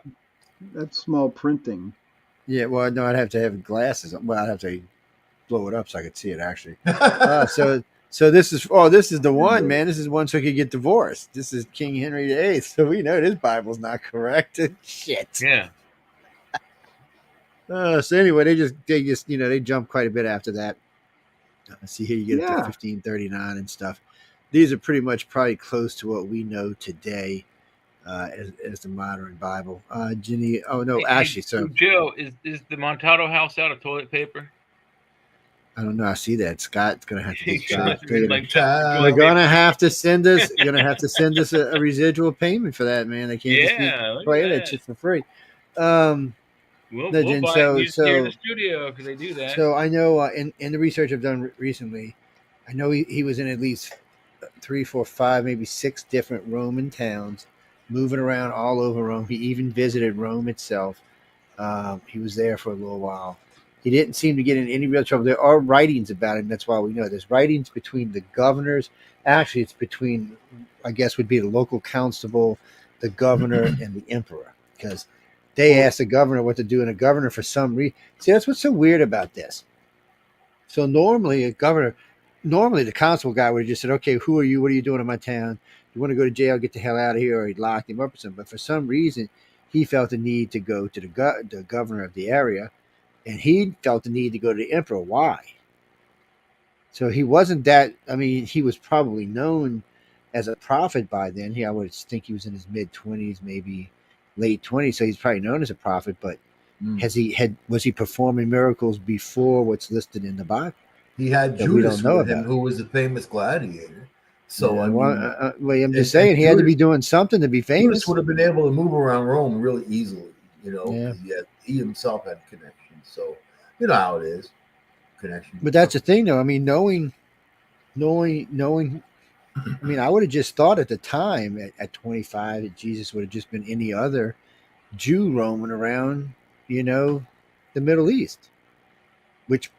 That's small printing. Yeah, well, no, I'd have to have glasses. Well, I'd have to blow it up so I could see it actually. So this is the one, man. This is one so he could get divorced. This is King Henry VIII. So we know this Bible's not correct. Shit. Yeah. So anyway, they just they jump quite a bit after that. See here, you get it to 1539 and stuff. These are pretty much probably close to what we know today as the modern Bible. Ginny, so Joe, is the Montalto house out of toilet paper? I don't know. I see that Scott's gonna have to get They're gonna have to send us. You're gonna have to send us a residual payment for that, man. They can't just play that shit for free. We'll buy it here in the studio because they do that. So I know in the research I've done recently, I know he was in at least 3, 4, 5, maybe 6 different Roman towns, moving around all over Rome. He even visited Rome itself. He was there for a little while. He didn't seem to get in any real trouble. There are writings about him. That's why we know. There's writings between the governors. Actually, it's between, I guess, would be the local constable, the governor, and the emperor. Because they asked the governor what to do, and the governor, for some reason... See, that's what's so weird about this. So normally, the constable guy would have just said, okay, who are you? What are you doing in my town? You want to go to jail? Get the hell out of here. Or he'd locked him up or something. But for some reason, he felt the need to go to the governor of the area. And he felt the need to go to the emperor. Why? So he wasn't that. I mean, he was probably known as a prophet by then. I would think he was in his mid-20s, maybe late 20s. So he's probably known as a prophet. But was he performing miracles before what's listed in the Bible? He had Judas with him, who was a famous gladiator. So I'm just saying, he had to be doing something to be famous. Judas would have been able to move around Rome really easily. He himself had connections. So you know how it is, connection. But that's the thing, though. I mean, knowing. I mean, I would have just thought at the time, at 25, that Jesus would have just been any other Jew roaming around, the Middle East. Which,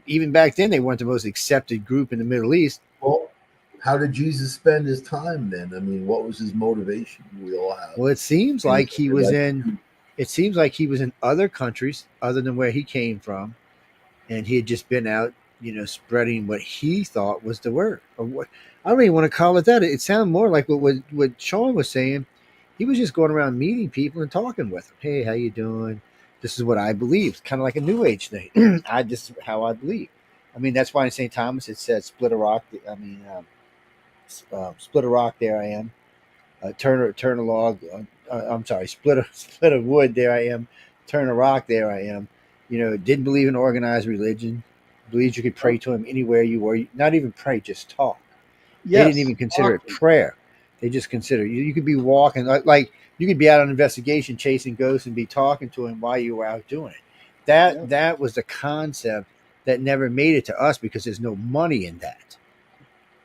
even back then, they weren't the most accepted group in the Middle East. Well, how did Jesus spend his time then? I mean, what was his motivation? We all have. Well, it seems like he was in. It seems like he was in other countries other than where he came from, and he had just been out, spreading what he thought was the word. Or what I don't even want to call it that. It sounded more like what Sean was saying. He was just going around meeting people and talking with them. Hey, how you doing? This is what I believe. It's kind of like a New Age thing. This is how I believe. I mean, that's why in St. Thomas it said, "Split a rock." Split a rock. There I am. Turn a log. I'm sorry. Split a wood. There I am. Turn a rock. There I am. Didn't believe in organized religion. Believes you could pray to him anywhere you were. Not even pray, just talk. They didn't even consider it prayer. They just consider you could be walking like you could be out on investigation chasing ghosts and be talking to him while you were out doing it. That was the concept that never made it to us because there's no money in that.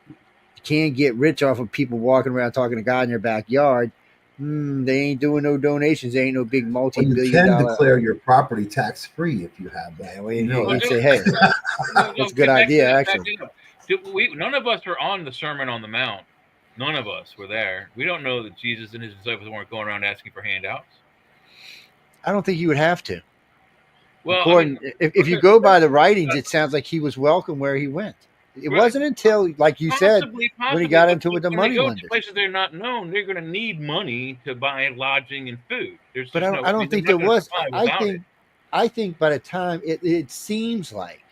You can't get rich off of people walking around talking to God in their backyard. They ain't doing no donations. They ain't no big multi-billion dollar. You can declare dollar. your property tax free if you have that. Yeah, well, you'd say, hey, that's a good idea, actually. None of us are on the Sermon on the Mount. None of us were there. We don't know that Jesus and his disciples weren't going around asking for handouts. I don't think you would have to. Well, if you go by the writings, it sounds like he was welcome where he went. It wasn't until, like you said, when he got into it with the money lenders. When they go to places they're not known, they're going to need money to buy lodging and food. But I don't think there was. I think by the time it seems like,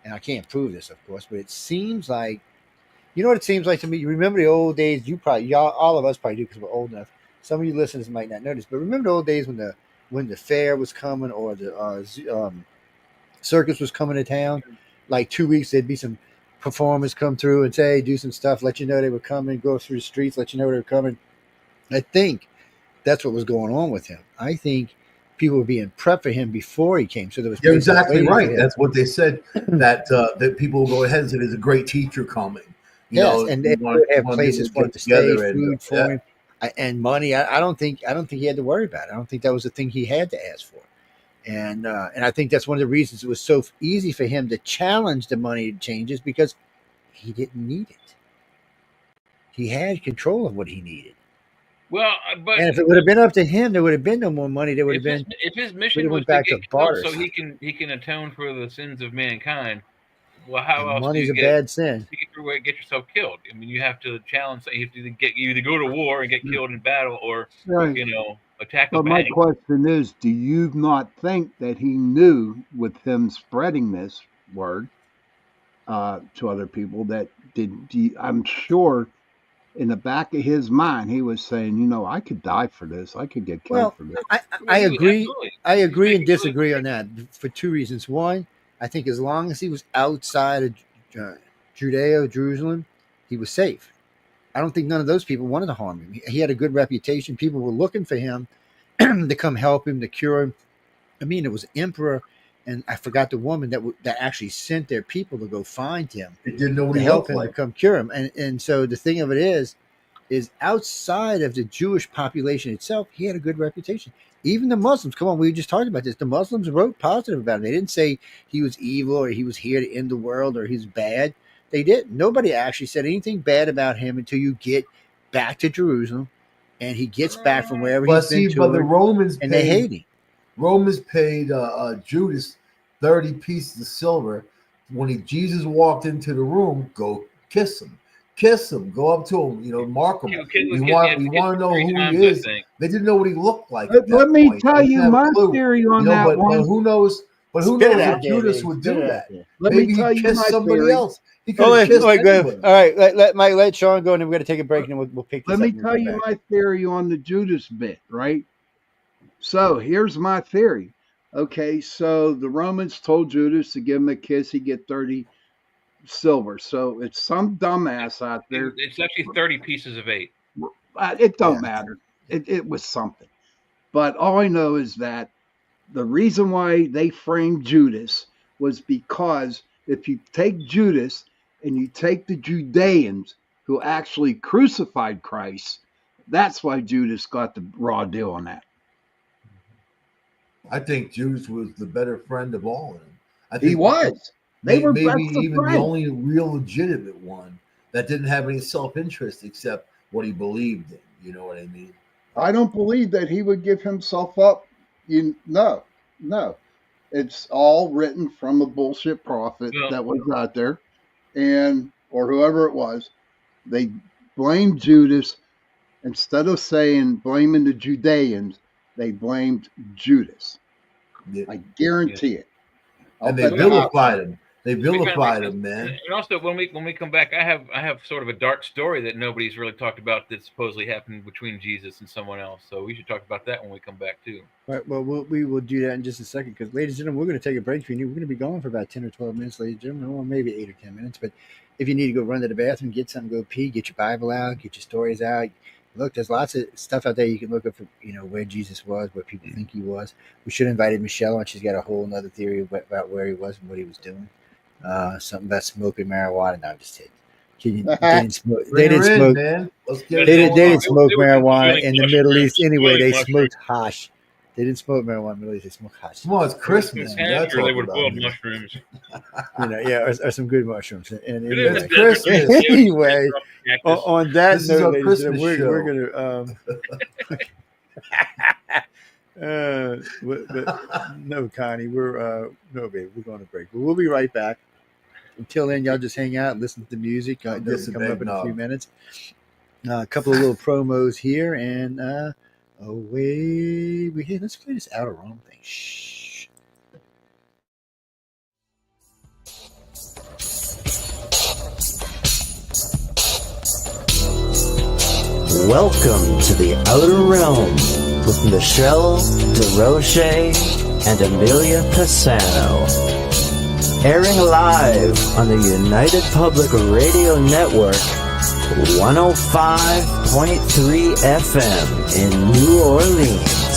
and I can't prove this, of course, but it seems like, you know what it seems like to me? You remember the old days? All of us probably do because we're old enough. Some of you listeners might not know this, but remember the old days when the fair was coming or the circus was coming to town? Like 2 weeks, there'd be some performers come through and say, do some stuff, let you know they were coming, go through the streets, let you know they were coming. I think that's what was going on with him. I think people were being prepped for him before he came. So there was You're exactly right. That's what they said, that people will go ahead and say there's a great teacher coming. And they would have places for him to stay, food for him, and money. I don't think he had to worry about it. I don't think that was the thing he had to ask for. And I think that's one of the reasons it was so easy for him to challenge the money changes, because he didn't need it. He had control of what he needed. Well, but and if it would have been up to him, there would have been no more money. There would have been. If his mission was to get killed so he can atone for the sins of mankind. Well, how else? Money's a bad sin. You get yourself killed. I mean, you have to challenge. You have to either go to war and get killed in battle, or attack. But my question is, do you not think that he knew, with him spreading this word to other people, that I'm sure in the back of his mind he was saying, I could die for this. I could get killed for this. I agree. I agree and disagree on that for two reasons. One, I think as long as he was outside of Judea, Jerusalem, he was safe. I don't think none of those people wanted to harm him. He had a good reputation. People were looking for him to come help him, to cure him. I mean, it was emperor, and I forgot the woman that actually sent their people to go find him. They didn't know what he looked like. To come cure him. And so the thing of it is outside of the Jewish population itself, he had a good reputation. Even the Muslims, come on, we just talked about this. The Muslims wrote positive about him. They didn't say he was evil or he was here to end the world or he's bad. They didn't. Nobody actually said anything bad about him until you get back to Jerusalem, and he gets back from wherever he's been to. But the Romans they hate him. Romans paid Judas 30 pieces of silver. When Jesus walked into the room, go kiss him. Go up to him, mark him. We want to know who he is. They didn't know what he looked like. Let me tell you my theory on that one. But who knows? But who knows if Judas would do that? Maybe he kissed somebody else. All right, let Sean go, and then we're going to take a break, and then we'll pick this up. Let me tell you my theory on the Judas bit, right? So here's my theory. Okay, so the Romans told Judas to give him a kiss, he'd get 30 silver. So it's some dumbass out there. It's actually 30 pieces of 8. It don't matter. It was something. But all I know is that the reason why they framed Judas was because if you take Judas and you take the Judeans who actually crucified Christ, that's why Judas got the raw deal on that. I think Judas was the better friend of all of them. I think he was. They were maybe even the only real legitimate one that didn't have any self-interest except what he believed in. You know what I mean? I don't believe that he would give himself up. No. It's all written from a bullshit prophet that was out there, or whoever it was. They blamed Judas. Instead of blaming the Judeans, they blamed Judas. Yeah. I guarantee it. And they vilified him. They vilified him, man. And also, when we come back, I have sort of a dark story that nobody's really talked about that supposedly happened between Jesus and someone else. So we should talk about that when we come back too. All right. Well, we will do that in just a second because, ladies and gentlemen, we're going to take a break. If you need, we're going to be gone for about 10 or 12 minutes, ladies and gentlemen, or maybe 8 or 10 minutes. But if you need to go run to the bathroom, get something, go pee, get your Bible out, get your stories out. Look, there's lots of stuff out there you can look up for, where Jesus was, where people think he was. We should have invited Michelle on. She's got a whole other theory about where he was and what he was doing. Something about smoking marijuana. No, I'm just kidding. They didn't smoke. They didn't smoke. They didn't smoke marijuana in the Middle East anyway. They smoked hash. They didn't smoke marijuana in the Middle East. They smoked hash. Well, it's Christmas. That's they would boil mushrooms. Or some good mushrooms. And it's Christmas. Anyway, on that this note, ladies, we're going to. No, Connie, no, babe, we're going to break. But we'll be right back. Until then, y'all just hang out and listen to the music. This will come up in a few minutes. A couple of little promos here, and away we head. Let's play this Out of Rome thing. Shh. Welcome to the Outer Realm with Michelle DeRoche and Amelia Pisano. Airing live on the United Public Radio Network, 105.3 FM in New Orleans.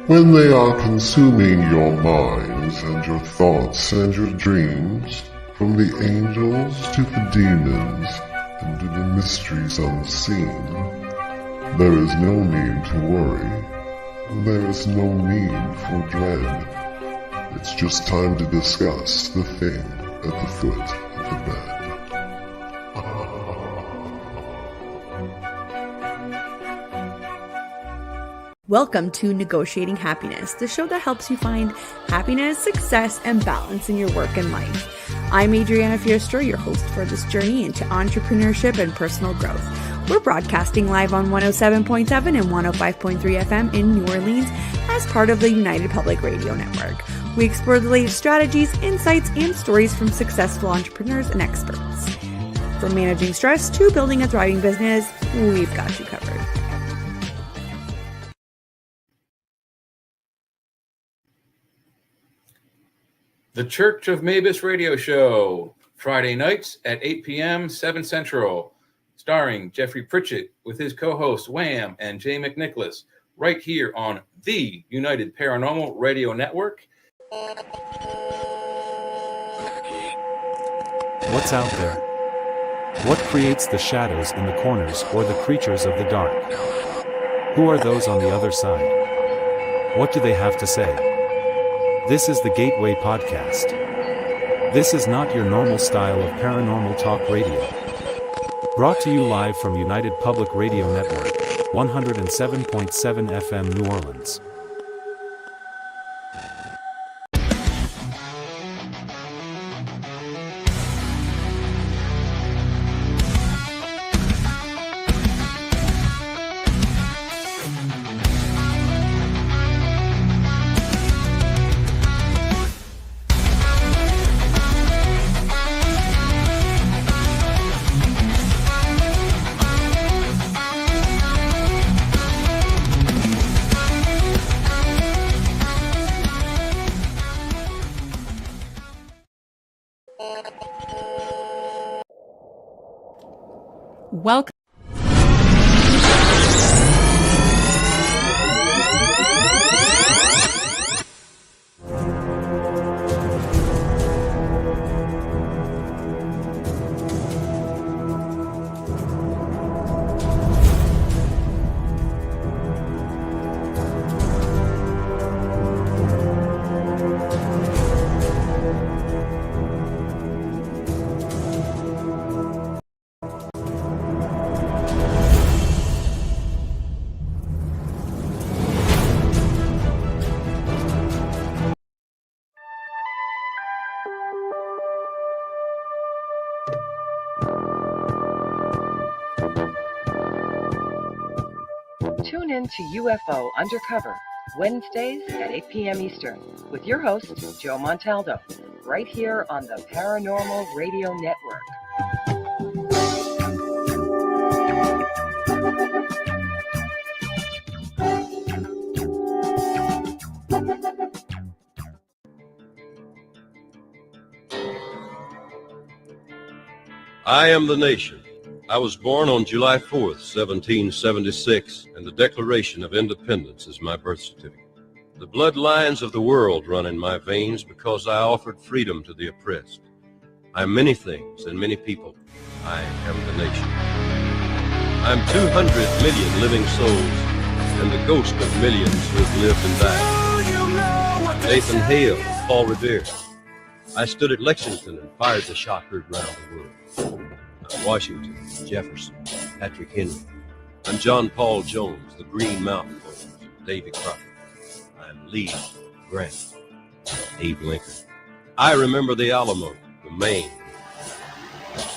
When they are consuming your minds and your thoughts and your dreams, from the angels to the demons and to the mysteries unseen, there is no need to worry. There is no need for dread. It's just time to discuss the thing at the foot of the bed. Welcome to Negotiating Happiness, the show that helps you find happiness, success, and balance in your work and life. I'm Adriana Fiestro, your host for this journey into entrepreneurship and personal growth. We're broadcasting live on 107.7 and 105.3 FM in New Orleans as part of the United Public Radio Network. We explore the latest strategies, insights, and stories from successful entrepreneurs and experts. From managing stress to building a thriving business, we've got you covered. The Church of Mavis Radio Show, Friday nights at 8 p.m., 7 Central, starring Jeffrey Pritchett with his co-hosts Wham and Jay McNicholas, right here on the United Paranormal Radio Network. What's out there? What creates the shadows in the corners or the creatures of the dark? Who are those on the other side? What do they have to say? This is the Gateway Podcast. This is not your normal style of paranormal talk radio. Brought to you live from United Public Radio Network, 107.7 FM New Orleans. Welcome. Tune in to UFO Undercover, Wednesdays at 8 p.m. Eastern, with your host, Joe Montaldo, right here on the Paranormal Radio Network. I am the nation. I was born on July 4th, 1776, and the Declaration of Independence is my birth certificate. The bloodlines of the world run in my veins because I offered freedom to the oppressed. I am many things and many people. I am the nation. I'm 200 million living souls and the ghost of millions who have lived and died. Nathan Hale, Paul Revere. I stood at Lexington and fired the shot heard round the world. I'm Washington, Jefferson, Patrick Henry. I'm John Paul Jones, the Green Mountain Boys, Davy Crockett. I'm Lee Grant, Abe Lincoln. I remember the Alamo, the Maine.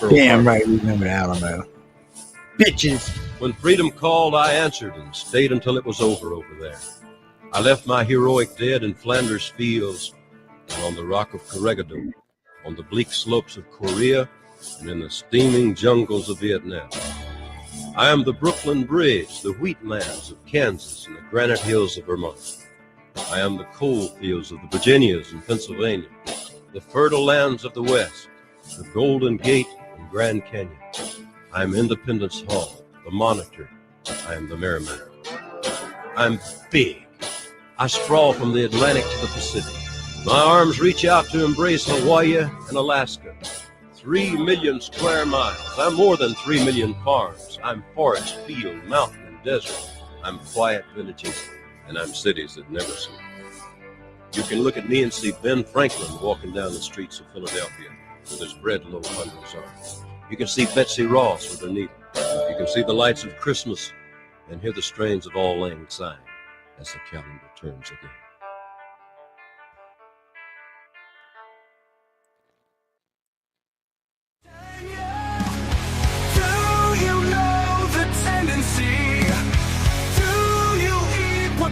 Damn right, we remember the Alamo. Bitches. When freedom called, I answered and stayed until it was over there. I left my heroic dead in Flanders fields and on the rock of Corregidor, on the bleak slopes of Korea, and in the steaming jungles of Vietnam. I am the Brooklyn Bridge, the wheatlands of Kansas, and the granite hills of Vermont. I am the coal fields of the Virginias and Pennsylvania, the fertile lands of the West, the Golden Gate and Grand Canyon. I am Independence Hall, the Monitor. I am the Merrimack. I'm big. I sprawl from the Atlantic to the Pacific. My arms reach out to embrace Hawaii and Alaska. 3 million square miles. I'm more than 3 million farms. I'm forest, field, mountain, and desert. I'm quiet villages, and I'm cities that never sleep. You can look at me and see Ben Franklin walking down the streets of Philadelphia with his bread loaf under his arm. You can see Betsy Ross with her needle. You can see the lights of Christmas and hear the strains of Auld Lang Syne as the calendar turns again.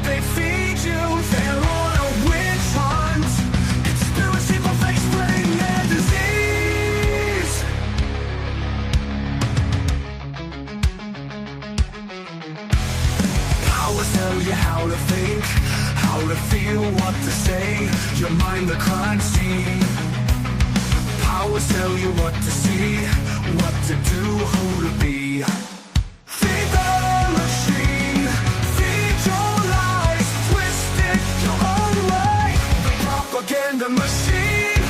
They feed you, they're on a witch hunt. Conspiracy for fake spreading their disease. Powers tell you how to think, how to feel, what to say. Your mind the crime scene. Powers tell you what to see, what to do, who to be. Feed the machine, feed your lies, twist it your own way. The propaganda machine,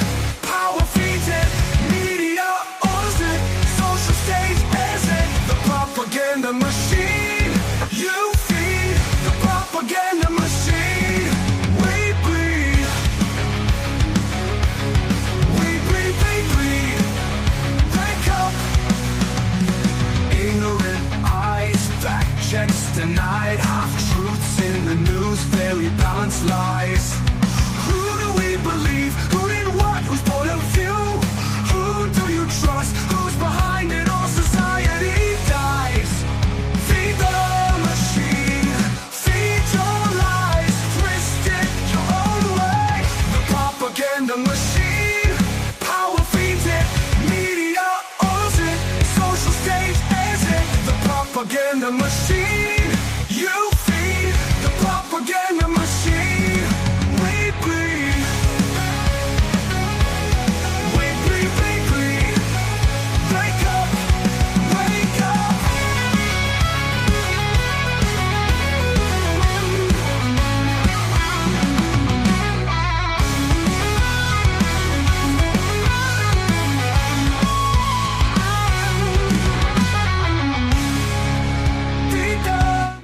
power feeds it, media owns it, social stage is it. The propaganda machine, you feed the propaganda machine. We bleed, they bleed. Wake up, ignorant eyes, fact checks denied, half truths in the news, very balanced lies. Who do we believe? Who did what? Whose point of view? Who do you trust? Who's behind it all? Society dies. Feed the machine, feed your lies, twist it your own way. The propaganda machine, power feeds it, media owns it, social stage is it. The propaganda machine, you feed the propaganda machine. We bleed, we bleed. Wake up, wake up. Feed the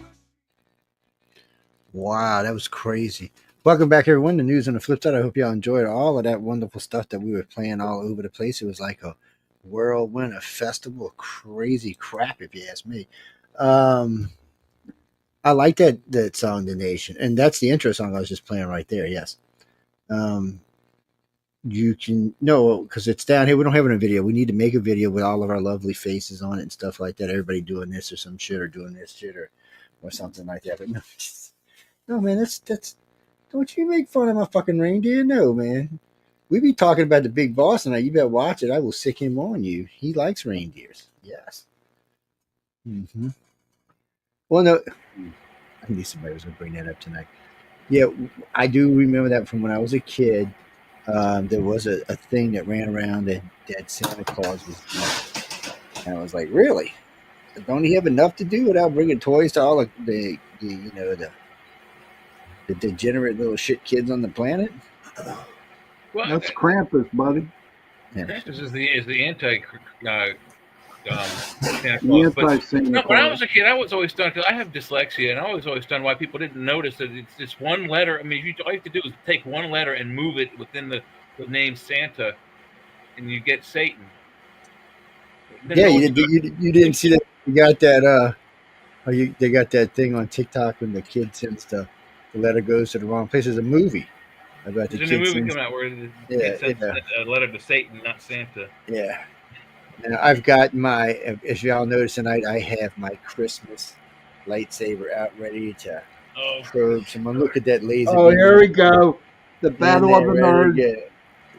Wow, that was crazy. Welcome back, everyone, to News on the Flipside. I hope y'all enjoyed all of that wonderful stuff that we were playing all over the place. It was like a whirlwind, a festival of crazy crap, if you ask me. I like that song, The Nation, and that's the intro song I was just playing right there, yes. You can, no, because it's down here. We don't have it in a video. We need to make a video with all of our lovely faces on it and stuff like that. Everybody doing this or some shit or doing this shit or or something like that. But no, no, man, that's. Don't you make fun of my fucking reindeer? No, man. We be talking about the big boss tonight. You better watch it. I will sick him on you. He likes reindeers. Yes. Mm-hmm. Well, no, I knew somebody was going to bring that up tonight. Yeah, I do remember that from when I was a kid. There was a thing that ran around that Santa Claus was doing. And I was like, really? Don't he have enough to do without bringing toys to all the degenerate little shit kids on the planet? Well, That's Krampus, buddy. Krampus is the anti Santa The Claus. But anti-Santa no, when I Claus. was a kid, I was always stunned because I have dyslexia, and I was always stunned why people didn't notice that it's just one letter. I mean, all you have to do is take one letter and move it within the name Santa, and you get Satan. Yeah, you didn't see that. You got that. They got that thing on TikTok when the kid sends the letter goes to the wrong place. There's a movie about the There's kid a new movie sends. coming out where it sends a letter to Satan, not Santa. Yeah. And I've got my, as y'all notice tonight, I have my Christmas lightsaber out ready to probe. Someone look at that laser. Oh, here we go. The battle of the nerds.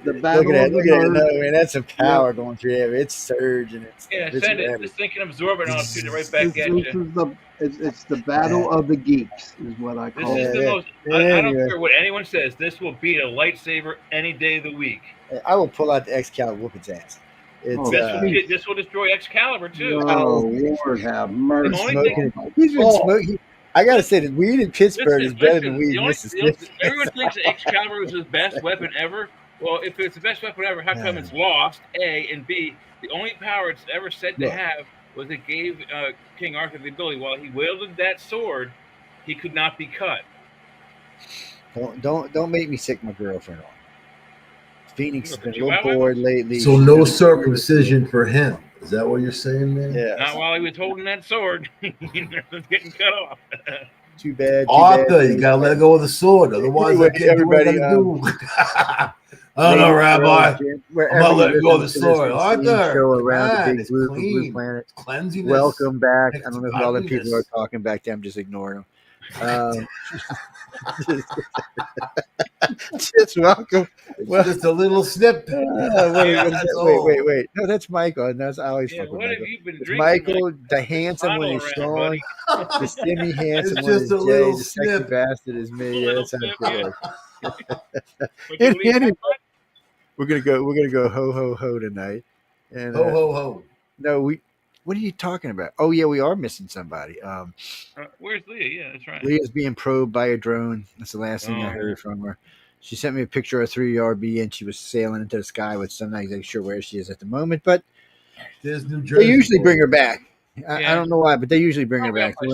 The battle of the nerds. No, man, that's some power going through there. It's surging. Send it. This thing can absorb it, and I'll shoot it right back at you. It's the battle of the geeks, is what I call This it. is the most. I don't care what anyone says. This will beat a lightsaber any day of the week. I will pull out the Excalibur, whoop its ass. This will destroy Excalibur too. Oh, Lord have mercy. He's been smoking. I gotta say, the weed in Pittsburgh is better than weed in Mississippi. Everyone thinks that Excalibur is his best weapon ever. Well, if it's the best weapon ever, how come it's lost? A, and B, the only power it's ever said to have was it gave King Arthur the ability, while he wielded that sword, he could not be cut. Don't make me sick my girlfriend on. Phoenix has been a little bored lately. So no circumcision for him. Is that what you're saying, man? Yeah. Not while he was holding that sword. He was getting cut off. Too bad. Arthur, you gotta let go of the sword, otherwise everybody do. Oh no, Rabbi! I'm not letting go of the sword. Arthur, show around man, the big it's blue, clean. blue planet. Cleansiness. Welcome back. It's I don't know who all the people are talking back there. I'm just ignoring them. Just welcome. Well, just a little snip. Wait. No, that's Michael. I always fuck with what have Michael. you been It's drinking? Michael, the handsome one is Sean. The semi handsome one is Jay. The sexy bastard is me. Yeah, that's how it goes. Anyway, we're gonna go ho ho ho tonight. And ho ho ho. No, what are you talking about? Oh yeah, we are missing somebody. Where's Leah? Yeah, that's right. Leah's being probed by a drone. That's the last thing I heard from her. She sent me a picture of a 3RB and she was sailing into the sky with I'm not exactly sure where she is at the moment, but there's New Jersey. They usually bring her back. I don't know why, but they usually bring her back. So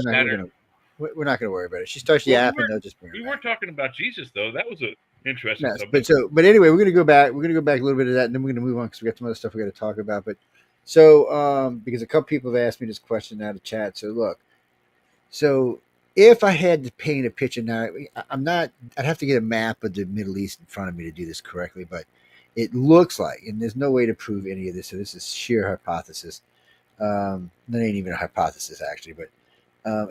we're not gonna worry about it. She starts yapping, they'll just bring her back. We weren't talking about Jesus though. That was a interesting subject. But anyway, we're gonna go back. We're gonna go back a little bit of that, and then we're gonna move on because we got some other stuff we got to talk about. But because a couple people have asked me this question out of chat. So look, if I had to paint a picture now, I'd have to get a map of the Middle East in front of me to do this correctly, but it looks like, and there's no way to prove any of this, so this is sheer hypothesis. That ain't even a hypothesis actually, but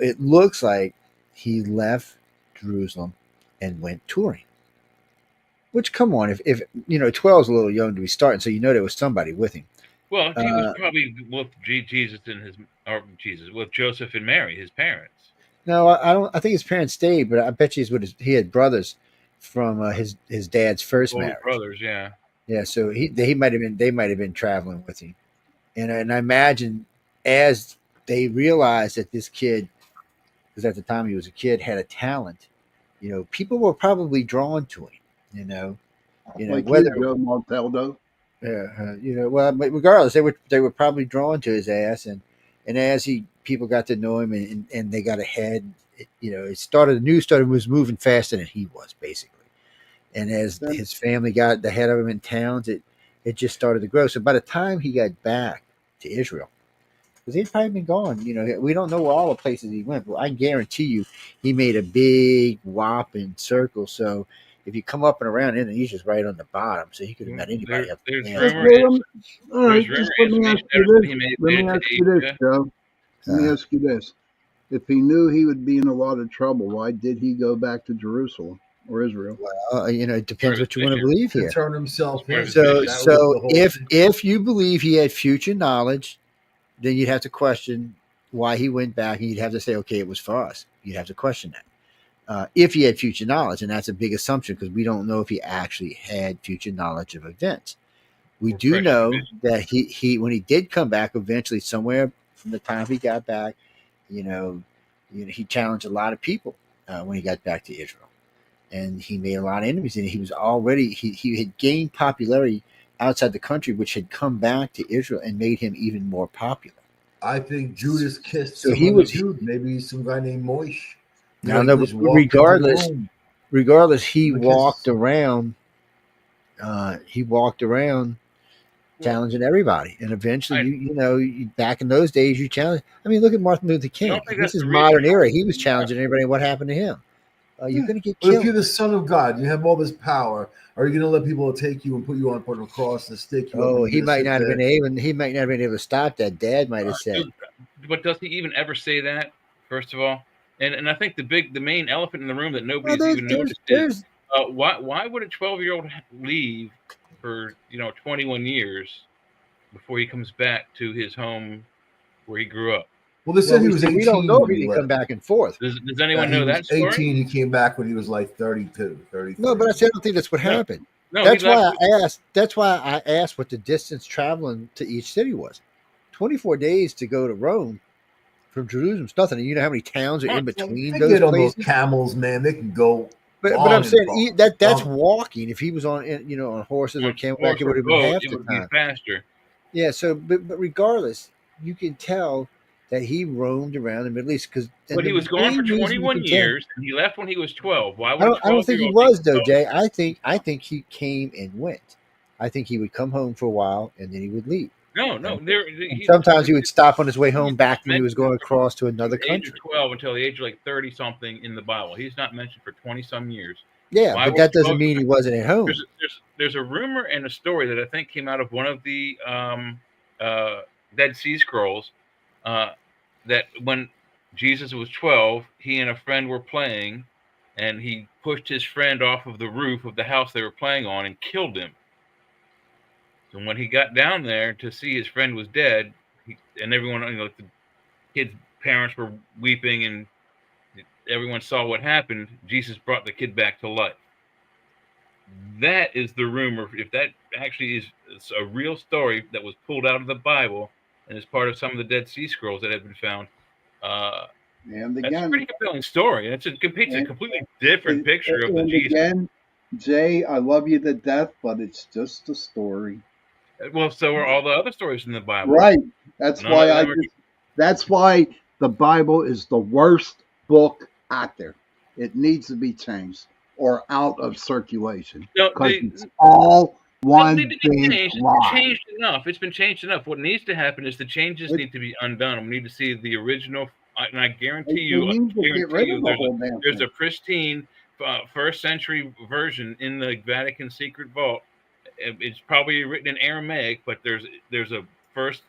it looks like he left Jerusalem and went touring. Which, come on, if 12 is a little young to be starting, so there was somebody with him. Well, he was probably with with Joseph and Mary, his parents. No, I don't. I think his parents stayed, but I bet you he had brothers from his dad's first marriage. Brothers, yeah. Yeah, so they might have been traveling with him, and I imagine as they realized that this kid, because at the time he was a kid, had a talent, people were probably drawn to him. Like whether Joe Montaldo. Yeah, well, but regardless, they were probably drawn to his ass, and as people got to know him and they got ahead, the news was moving faster than he was basically, and as his family got ahead of him in towns, it just started to grow. So by the time he got back to Israel, because he'd probably been gone, we don't know all the places he went, but I guarantee you he made a big whopping circle. So if you come up and around, Indonesia's right on the bottom, so he could have met anybody up there. All right, just let me ask you this, Joe. Let me ask you this. If he knew he would be in a lot of trouble, why did he go back to Jerusalem or Israel? It depends what you want to believe To here. turn himself in. So, That was the whole thing. if you believe he had future knowledge, then you'd have to question why he went back, and you'd have to say, okay, it was for us. You'd have to question that. If he had future knowledge, and that's a big assumption because we don't know if he actually had future knowledge of events. We do know that he when he did come back eventually, somewhere from the time he got back, he challenged a lot of people when he got back to Israel, and he made a lot of enemies. And he was already he had gained popularity outside the country, which had come back to Israel and made him even more popular. I think Judas kissed So some he other was dude. Maybe some guy named Moish. now. No, but regardless, he The walked kiss. around. He walked around challenging everybody, and eventually, back in those days, you challenge. I mean, look at Martin Luther King. This is modern era. He was challenging everybody. What happened to him? You're going to get But if killed. you're the son of God, you have all this power. Are you going to let people take you and put you on a cross and stick you? Oh, up he might not have been able. He might not have been able to stop that. Dad might have said. But does he even ever say that? First of all, and I think the main elephant in the room that nobody's even noticed is why would a 12-year-old leave for 21 years before he comes back to his home where he grew up? Well, they said he was 18. We don't know if he can come back and forth. Does anyone know that story? 18. He came back when he was like 32, 33. No, but I don't think that's what happened. No, that's why I asked. That's why I asked what the distance traveling to each city was. 24 days to go to Rome from Jerusalem's nothing. And you know how many towns are in between they those get on places? those camels, man. They can go. But I'm saying that's walking. If he was on on horses or camelback, it would have been half the time. Be faster. Yeah. So, but regardless, you can tell that he roamed around the Middle East But he was gone for 21 years, and he left when he was 12. Why would I don't think he was though, Jay. I think he came and went. I think he would come home for a while and then he would leave. No. Sometimes he would stop on his way home back when he was going across to another country. Age of 12 until the age of like 30 something in the Bible. He's not mentioned for 20 some years. Yeah, but that doesn't mean he wasn't at home. There's a rumor and a story that I think came out of one of the Dead Sea Scrolls that when Jesus was 12, he and a friend were playing, and he pushed his friend off of the roof of the house they were playing on and killed him. So when he got down there to see his friend was dead, and everyone, the kid's parents were weeping, and everyone saw what happened, Jesus brought the kid back to life. That is the rumor. If that actually is a real story that was pulled out of the Bible and is part of some of the Dead Sea Scrolls that have been found, that's a pretty compelling story. It's a completely different picture of the Jesus. Again, Jay, I love you to death, but it's just a story. Well, so are all the other stories in the Bible. Right. That's why that's why the Bible is the worst book out there. It needs to be changed or out of circulation. Because it's all one big lie. It's been changed enough. What needs to happen is the changes need to be undone. We need to see the original, and I guarantee you, there's a pristine first century version in the Vatican secret vault. It's probably written in Aramaic, but there's a first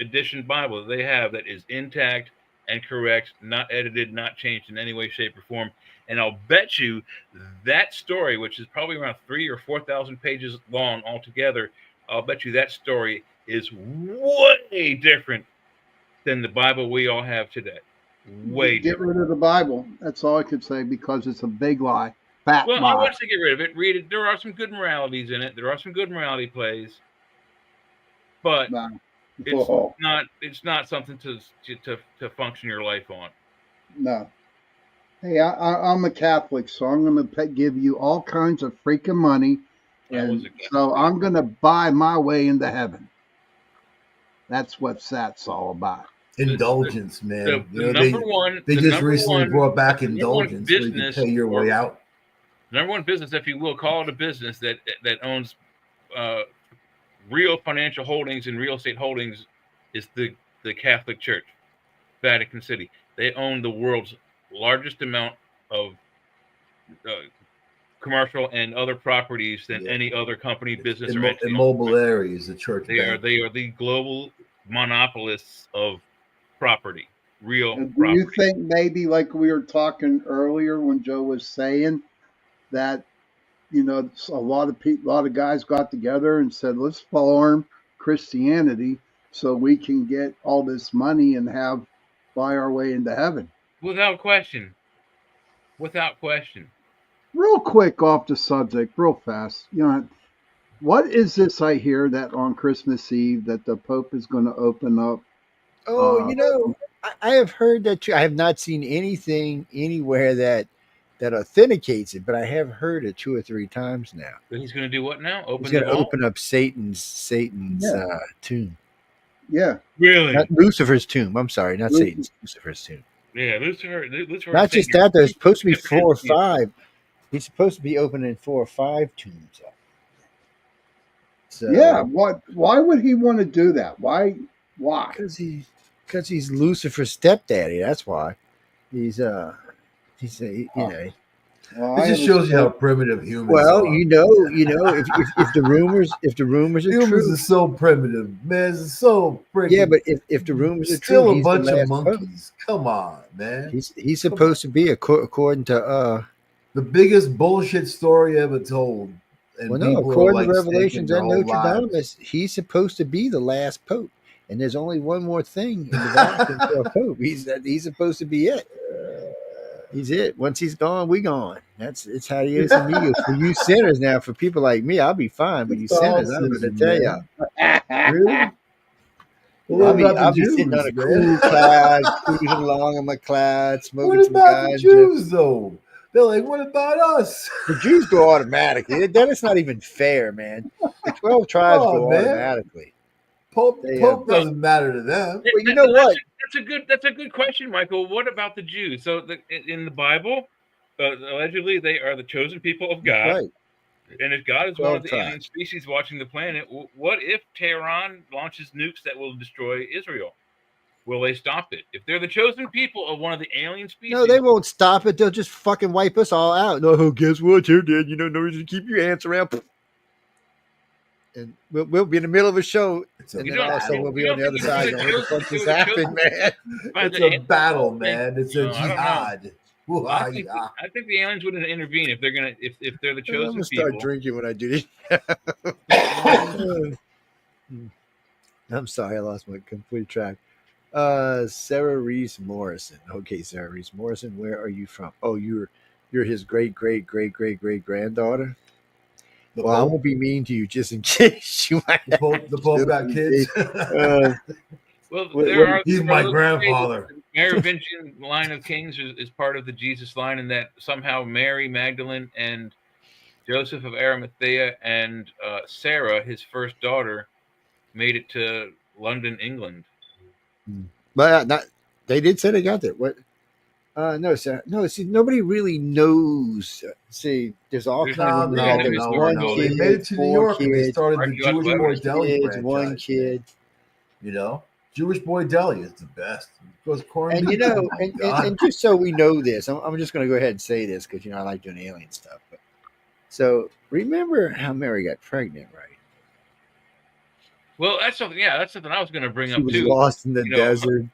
edition Bible that they have that is intact and correct, not edited, not changed in any way, shape, or form. And I'll bet you that story, which is probably around 3,000 or 4,000 pages long altogether, I'll bet you that story is way different than the Bible we all have today. Get rid of the Bible. That's all I could say, because it's a big lie. Fat lie. I want to get rid of it. Read it. There are some good moralities in it. There are some good morality plays, but it's not something to function your life on. No. Hey, I'm a Catholic, so I'm going to give you all kinds of freaking money, and so I'm going to buy my way into heaven. That's what that's all about. Indulgence, man. They just recently brought back indulgence where you can pay your way out. Number one business, if you will, call it a business that owns real financial holdings and real estate holdings, is the Catholic Church, Vatican City. They own the world's largest amount of commercial and other properties than any other company, business, or entity. Immobile areas, the church. They are the global monopolists of property. real And do property. you think maybe, like we were talking earlier when Joe was saying that, you know, a lot of guys got together and said, let's farm Christianity so we can get all this money and buy our way into heaven? Without question. Without question. Real quick off the subject, real fast. You know, what is this I hear that on Christmas Eve that the Pope is going to open up? Oh, you know, I have heard that too. I have not seen anything anywhere that authenticates it, but I have heard it 2 or 3 times now. But he's going to do what now? Open He's the going to vault? open up Satan's Yeah. tomb. Yeah. Really? Not Lucifer's tomb. I'm sorry, not Satan's. Lucifer's tomb. Yeah, Lucifer. Not just that. There's supposed to be 4 or 5. He's supposed to be opening 4 or 5 tombs up. So, yeah. Why would he want to do that? Why? Because he's Lucifer's stepdaddy. That's why. He's you know. It just shows you how primitive humans Well, are. you know, if the rumors are humans true, are so primitive, man. It's so freaking. yeah, but if the rumors are still true, a he's bunch the of last monkeys. Come on, man. He's supposed to be according to the biggest bullshit story ever told. And well, no, people are, according like, to staking Revelations their and whole Notre lives. Dame, he's supposed to be the last pope, and there's only one more thing in the Vatican for a pope. He's supposed to be it. He's it. Once he's gone, we gone. It's how he is amigos. For you sinners now, for people like me, I'll be fine. But you sinners, I'm going to tell y'all. Really? Well, I'll be sitting on a cool cloud, cruising along on my cloud, smoking What some about the ganja. Jews, though? They're like, what about us? The Jews go automatically. Then it's not even fair, man. The 12 tribes Oh, go man. automatically. Pope doesn't matter to them. Well, you know what? That's a good question, Michael. What about the Jews? So in the Bible, allegedly they are the chosen people of God. Right. And if God is one of the 12 alien species watching the planet, what if Tehran launches nukes that will destroy Israel? Will they stop it? If they're the chosen people of one of the alien species, No, they won't stop it. They'll just fucking wipe us all out. No, guess what? You're dead. You know, no reason to keep your ants around. And we'll be in the middle of a show, and then all of a sudden we'll be on the other side. Going, what the fuck just happened, man? It's a battle, man. It's a I don't know. jihad. I think the aliens wouldn't intervene if they're gonna if they're the I'm chosen gonna start people. drinking when I do this. I'm sorry, I lost my complete track. Sarah Reese Morrison. Okay, Sarah Reese Morrison, where are you from? Oh, you're his great granddaughter. Well, I won't be mean to you just in case you might. The Pope got kids. Well, he's my grandfather. The Merovingian line of kings is part of the Jesus line, in that somehow Mary Magdalene and Joseph of Arimathea and Sarah, his first daughter, made it to London, England. But they did say they got there. What? No, sir. No, see, nobody really knows. See, there's all kinds of one kid, they made it to New York and they started the Jewish Boy Deli franchise. One kid. You know, Jewish Boy Deli is the best. And you know, and just so we know this, I'm just going to go ahead and say this because, you know, I like doing alien stuff. But, so remember how Mary got pregnant, right? Well, that's something. Yeah, that's something I was going to bring up too. She was lost in the desert.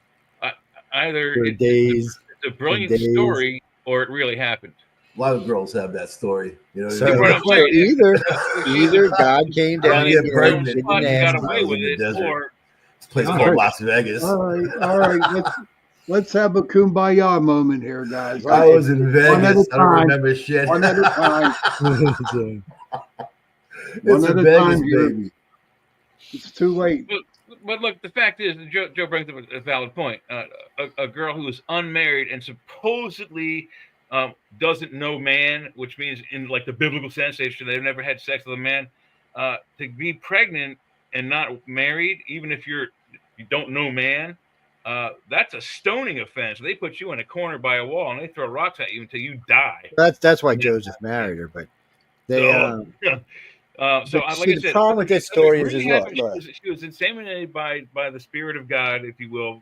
Either for days. It's a brilliant story, or it really happened. A lot of girls have that story. You know, so either God came down and get pregnant and got away with it, or this place called Las Vegas. All right. Let's have a kumbaya moment here, guys. I was in Vegas. I don't remember shit. One at a time. It's a Vegas, baby. It's too late. But look, the fact is, Joe brings up a valid point. A girl who is unmarried and supposedly doesn't know man, which means in like the biblical sense, they've never had sex with a man, to be pregnant and not married, even if you don't know man, that's a stoning offense. They put you in a corner by a wall and they throw rocks at you until you die. That's why Joseph married her, but they. So, like I said, the problem with that story is she was inseminated by the Spirit of God, if you will.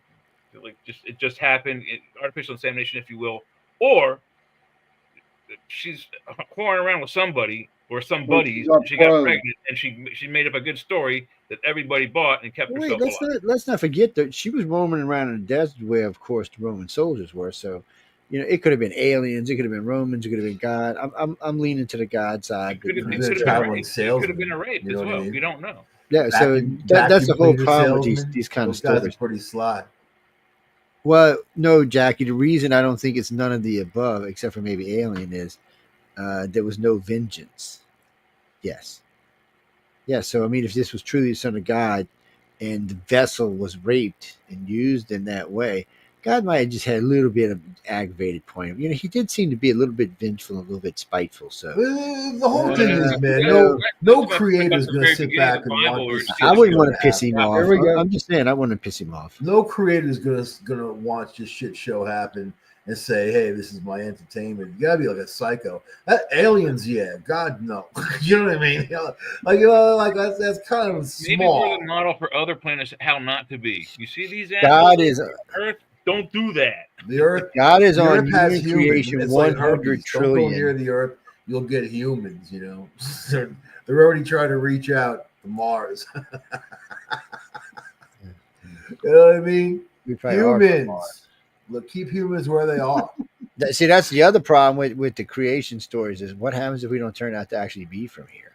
Like it just happened, artificial insemination, if you will, or she's whoring around with somebody or some Well, buddies. she's She got uploaded. pregnant, and she made up a good story that everybody bought and kept Wait, herself alive. let's not forget that she was roaming around in the desert where, of course, the Roman soldiers were. So, it could have been aliens, it could have been Romans, it could have been God. I'm leaning to the God side, It but could have Could been, have been a traveling it could have been a salesman. rape You as know what I well. mean? We don't know. yeah. So that's Vacuum the whole cleaner problem with salesman. these kind of Those guys stories. are pretty sly. Well, no, Jackie. The reason I don't think it's none of the above, except for maybe alien, is there was no vengeance. Yes. Yeah, so I mean, if this was truly the Son of God and the vessel was raped and used in that way, God might have just had a little bit of aggravated point. He did seem to be a little bit vengeful, a little bit spiteful. So The whole thing is, man, no, no creator is going to sit back and want this I shit wouldn't show want to to piss him happen. off. Here we go. I'm just saying, I wouldn't piss him off. No creator is gonna watch this shit show happen and say, "Hey, this is my entertainment." You gotta be like a psycho. Aliens, yeah. God, no. You know what I mean? Like that's kind of Maybe small. we're the model for other planets how not to be. You see these God animals? is Earth. Don't do that. The Earth. God is the on Earth has human humans. creation It's like 100 herpes. Don't go near trillion. the Earth. You'll get humans. They're already trying to reach out to Mars. You know what I mean? We probably are from Mars. Humans. Look, keep humans where they are. See, that's the other problem with the creation stories is what happens if we don't turn out to actually be from here?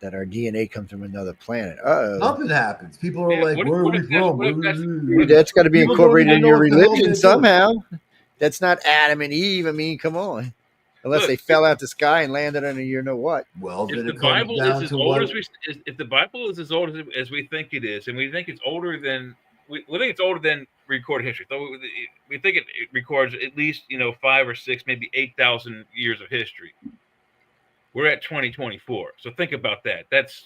That our DNA comes from another planet. Nothing happens. People are like, "Where are we from?" That's got to be People don't incorporated even in know your what the hell religion they're somehow. That's not Adam and Eve. I mean, come on. Unless they fell out the sky and landed on a you know what. Well, If then the it comes Bible down is as to old what. as if the Bible is as old as we think it is, and we think it's older than we think it's older than recorded history. So we think it records at least 5 or 6, maybe 8,000 years of history. We're at 2024, so think about that. That's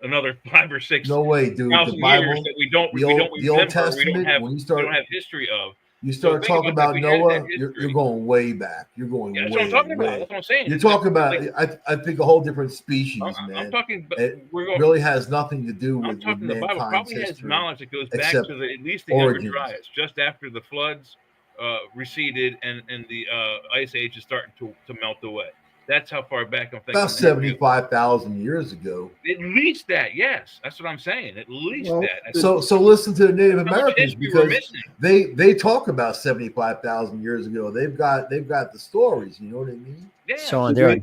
another 5 or 6 No way, dude. The thousand Bible, years that we don't the Old remember. Testament. When you start, we don't have history of. you So start think talking about about that. We had that Noah. You're history. going way back. You're going Yeah, that's way, what I'm talking way. about. That's what I'm saying. You're It's talking like- about. I think a whole different species, I'm man. talking. It We're going. really has nothing to do I'm with talking. The Bible mankind's probably has history. knowledge that goes back except to at least the Younger origins. Dryas, just after the floods receded and the ice age is starting to melt away. That's how far back I'm thinking. About 75,000 years ago. At least that, yes. That's what I'm saying. At least that. So listen to the Native How much Americans history we're because missing. they talk about 75,000 years ago. They've got the stories. You know what I mean? Yeah. So they're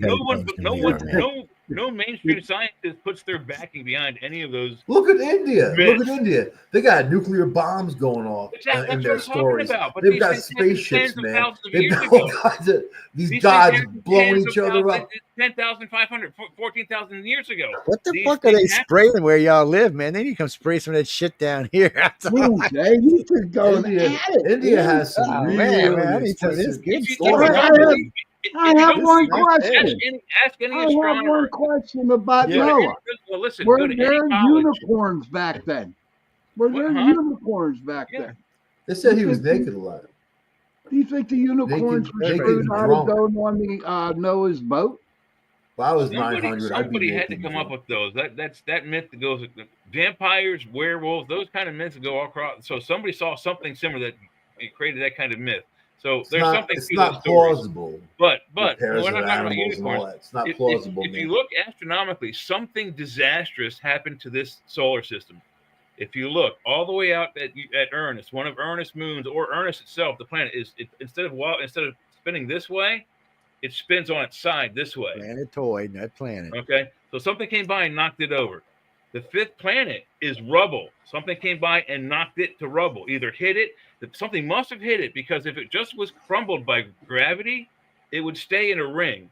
No mainstream scientist puts their backing behind any of those. Look at India. myths. Look at India. They got nuclear bombs going off Exactly. in That's their what I'm stories. talking about. But They've these got things happened spaceships, tens of man. thousands of They've years got ago. all kinds of these These gods things happened blowing tens each of other thousands- up. 10,500, 14,000 years ago. What the These fuck are they things happened. spraying where y'all live, man? They need to come spray some of that shit down here. That's all Ooh, I- Jay, you just going India, at it. India has some Oh, really man, I need some of this explicit good If you stuff. don't I believe- if I you have don't one believe- question. Ask any I have one astronomer. question about Go to Noah. any- well, listen. Were Go to there any college. unicorns back then? Were What, there huh? unicorns back Yeah. then? They said he You was think naked a lot. Do you think the unicorns were naked screwed and out of drunk. going on the Noah's boat? If I was 900, I'd be Somebody had to naked. come up with those. That myth that goes vampires, werewolves, those kind of myths go all across. So somebody saw something similar that created that kind of myth. So there's something It's to not those stories. plausible. But with pairs we're not of talking about animals and all unicorns. that. It's not If plausible. you man. look astronomically, something disastrous happened to this solar system. If you look all the way out at Uranus, one of Uranus' moons, or Uranus itself, the planet instead of spinning this way, it spins on its side this way. Planetoid, not planet. Okay, so something came by and knocked it over. The fifth planet is rubble. Something came by and knocked it to rubble. Either hit it, something must have hit it, because if it just was crumbled by gravity, it would stay in a ring.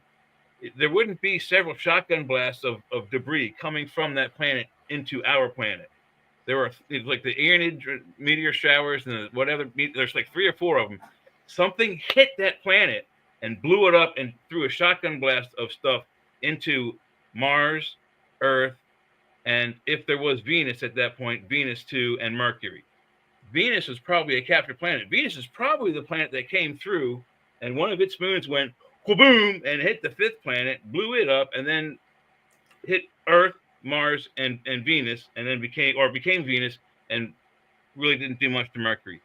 There wouldn't be several shotgun blasts of debris coming from that planet into our planet. There were like the Eonid meteor showers and whatever. There's like 3 or 4 of them. Something hit that planet and blew it up and threw a shotgun blast of stuff into Mars, Earth, and if there was Venus at that point, Venus too, and Mercury. Venus was probably a captured planet. Venus is probably the planet that came through, and one of its moons went boom and hit the fifth planet, blew it up, and then hit Earth, Mars, and Venus, and then became Venus, and really didn't do much to Mercury.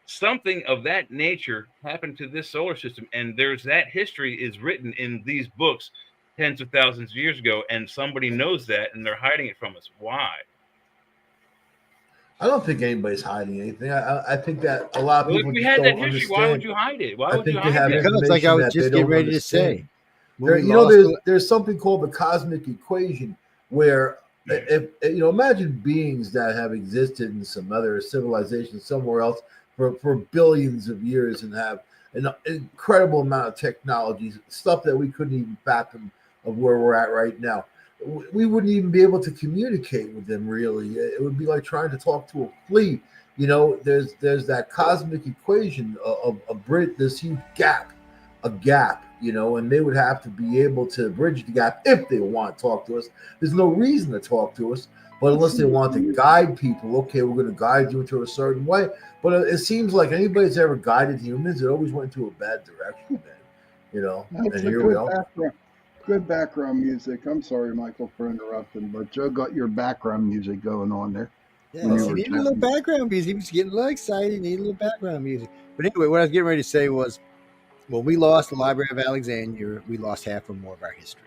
something of that nature happened to this solar system, and there's that history is written in these books tens of thousands of years ago, and somebody knows that, and they're hiding it from us. Why? I don't think anybody's hiding anything. I think that a lot of Well, if people we just had that don't history, why would understand. you hide it? Why I would you think they hide have that? Because, like I information was that they just don't getting ready to say, understand. when we You know, lost there's something called the cosmic equation, where if imagine beings that have existed in some other civilization somewhere else for billions of years and have an incredible amount of technologies, stuff that we couldn't even fathom of where we're at right now. We wouldn't even be able to communicate with them. Really, it would be like trying to talk to a flea. There's that cosmic equation of a bridge, this huge gap, a gap, and they would have to be able to bridge the gap if they want to talk to us. There's no reason to talk to us, but unless they want to guide people, okay, we're going to guide you into a certain way. But it seems like anybody that's ever guided humans, it always went to a bad direction, man. That's And a here we are. good background music. I'm sorry, Michael, for interrupting, but Joe got your background music going on there. Yeah, when you he were needed a little chatting. background music. He was getting a little excited. He needed a little background music. But anyway, what I was getting ready to say was, when we lost the Library of Alexandria, we lost half or more of our history.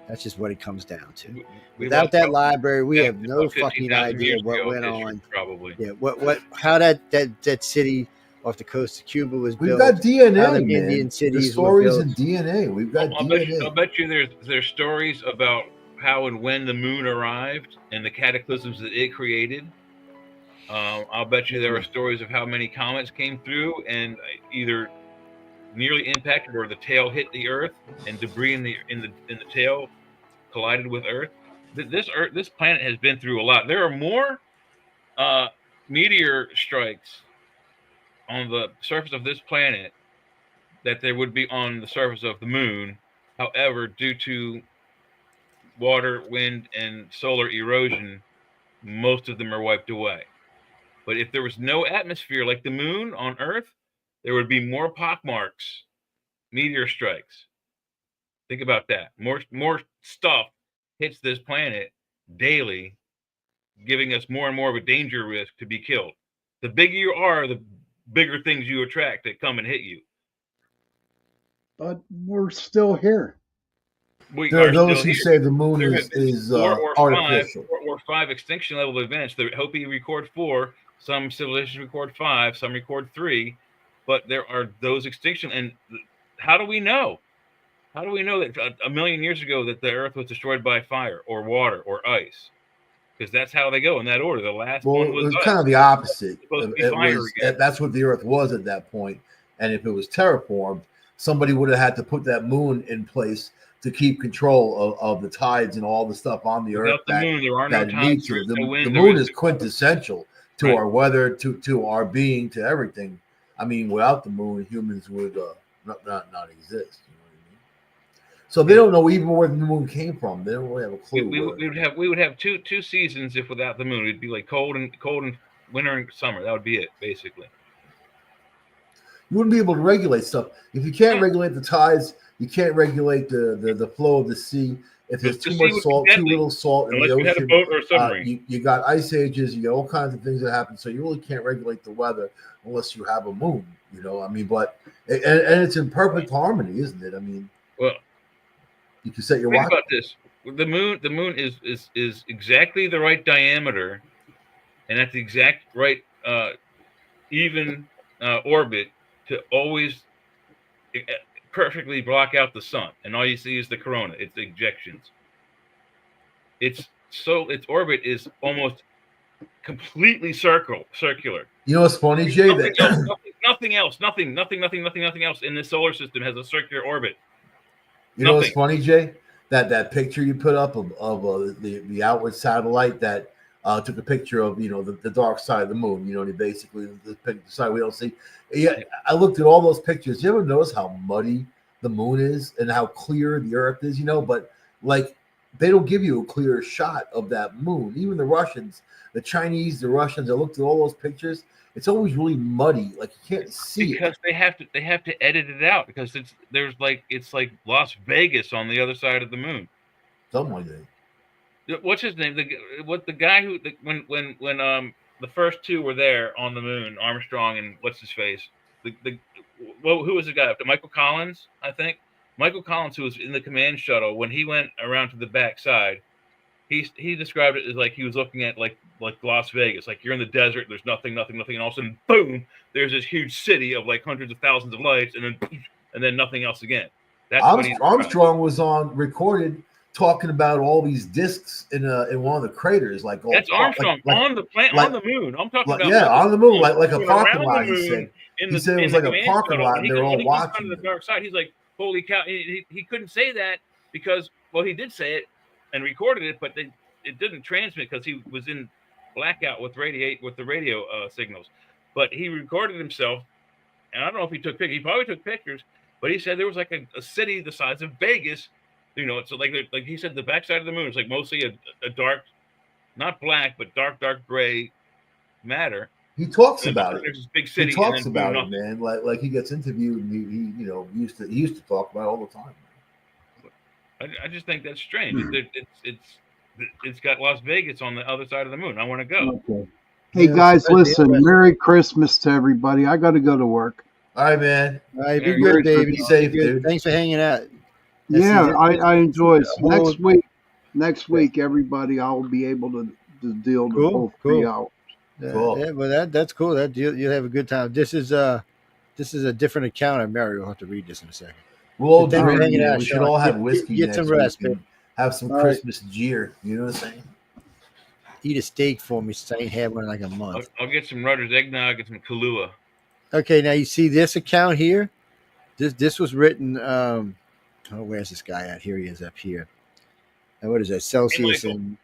That's just what it comes down to. Without that library, we have no fucking idea what went on. Probably. Yeah, how that city off the coast of Cuba was We've built. got DNA, how the man. Indian The cities stories were in built. DNA. We've got DNA. I'll bet you there's stories about how and when the moon arrived and the cataclysms that it created. I'll bet you there are stories of how many comets came through and either nearly impacted or the tail hit the Earth and debris in the tail collided with Earth. This planet has been through a lot. There are more meteor strikes on the surface of this planet that there would be on the surface of the moon. However, due to water, wind, and solar erosion, most of them are wiped away. But if there was no atmosphere like the moon on Earth, there would be more pockmarks, meteor strikes. Think about that. More stuff hits this planet daily, giving us more and more of a danger risk to be killed. The bigger you are, the bigger things you attract that come and hit you. But we're still here. There are those who say the moon is artificial. Four or five extinction level events. The Hopi record 4, some civilizations record 5, some record 3, but there are those extinction. And how do we know? How do we know that a million years ago that the Earth was destroyed by fire or water or ice? Because that's how they go in that order. The last one was kind of the opposite. It that's what the Earth was at that point. And if it was terraformed, somebody would have had to put that moon in place to keep control of the tides and all the stuff on the Earth. The moon, there are no tides, there is no wind. The moon is quintessential to our weather, to our being, to everything. I mean, without the moon, humans would not exist. So they don't know even where the moon came from. They don't really have a clue. We would have two seasons if without the moon. It'd be like cold and winter and summer. That would be it, basically. You wouldn't be able to regulate stuff if you can't regulate the tides. You can't regulate the flow of the sea. If there's too much salt, too little salt in the ocean, you had a boat or a submarine. You got ice ages. You got all kinds of things that happen. So you really can't regulate the weather unless you have a moon. I mean, but and it's in perfect harmony, isn't it? I mean, well. You can set your watch. Think about this. The moon is exactly the right diameter, and at the exact right even orbit to always perfectly block out the sun, and all you see is the corona. It's the ejections. Its orbit is almost completely circular. You know what's funny, Jay? Nothing else in this solar system has a circular orbit. You know what's funny, Jay? That picture you put up of the outward satellite that took a picture of the dark side of the moon. Basically the side we don't see. Yeah, I looked at all those pictures. You ever notice how muddy the moon is and how clear the Earth is? But like they don't give you a clear shot of that moon. Even the Russians, the Chinese, the Russians. I looked at all those pictures. It's always really muddy, like you can't see because they have to edit it out because it's like Las Vegas on the other side of the moon. Something like that. What's his name? The guy who when the first two were there on the moon, Armstrong and what's his face? Who was the guy? Michael Collins, I think. Michael Collins, who was in the command shuttle, when he went around to the back side, he described it as like he was looking at like Las Vegas, like you're in the desert, there's nothing, and all of a sudden, boom, there's this huge city of like hundreds of thousands of lights, and then nothing else again. That's what Armstrong was recorded talking about all these discs in one of the craters, like that's Armstrong on the planet, on the moon. I'm talking about on the moon, like a parking lot. He said it was like a parking lot, and they're all watching. The dark side, he's like, "Holy cow!" He couldn't say that because, well, he did say it and recorded it, but it didn't transmit because he was in blackout with the radio signals. But he recorded himself, and I don't know if he took pictures. He probably took pictures, but he said there was like a city the size of Vegas. It's like he said, the backside of the moon is like mostly a dark, not black, but dark gray matter. He talks about it. There's this big city. He talks about it, man. Like he gets interviewed, and he used to talk about it all the time. I just think that's strange. It's got Las Vegas on the other side of the moon. I want to go. Okay. Hey guys, listen. Merry Christmas to everybody. I got to go to work. All right, man. All right, be good, baby. Be safe, dude. Thanks for hanging out. Yeah, I enjoy it. Next week, everybody, I'll be able to deal the whole 3 hours. Cool. Yeah, well, that's cool. You'll have a good time. This is a different account of Mary. We'll have to read this in a second. We'll all drink. We should all have whiskey. Get some rest, man. Have some Christmas cheer. You know what I'm saying? Eat a steak for me since I ain't had one in like a month. I'll get some Rutter's eggnog and some Kahlua. Okay, now you see this account here. This was written. Where's this guy at? Here he is up here. And what is that? Celsius and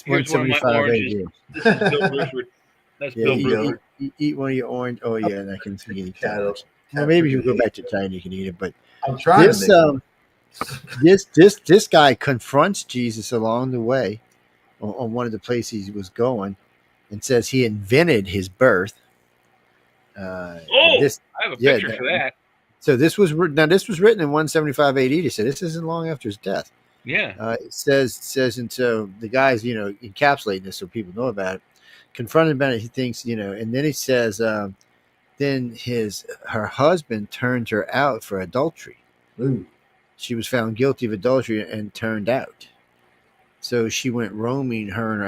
175. That's Bill Brewer. Eat one of your orange. Oh yeah, and I can see any cattle. Well, maybe you go back to China, you can eat it. But I'm trying this guy confronts Jesus along the way on one of the places he was going, and says he invented his birth. I have a picture for that. So this was written in 175 AD. He said this isn't long after his death. Yeah. It says, and so the guys, encapsulating this so people know about it. Confronted about it, he thinks, and then he says, then her husband turned her out for adultery. Ooh. She was found guilty of adultery and turned out. So she went roaming with her and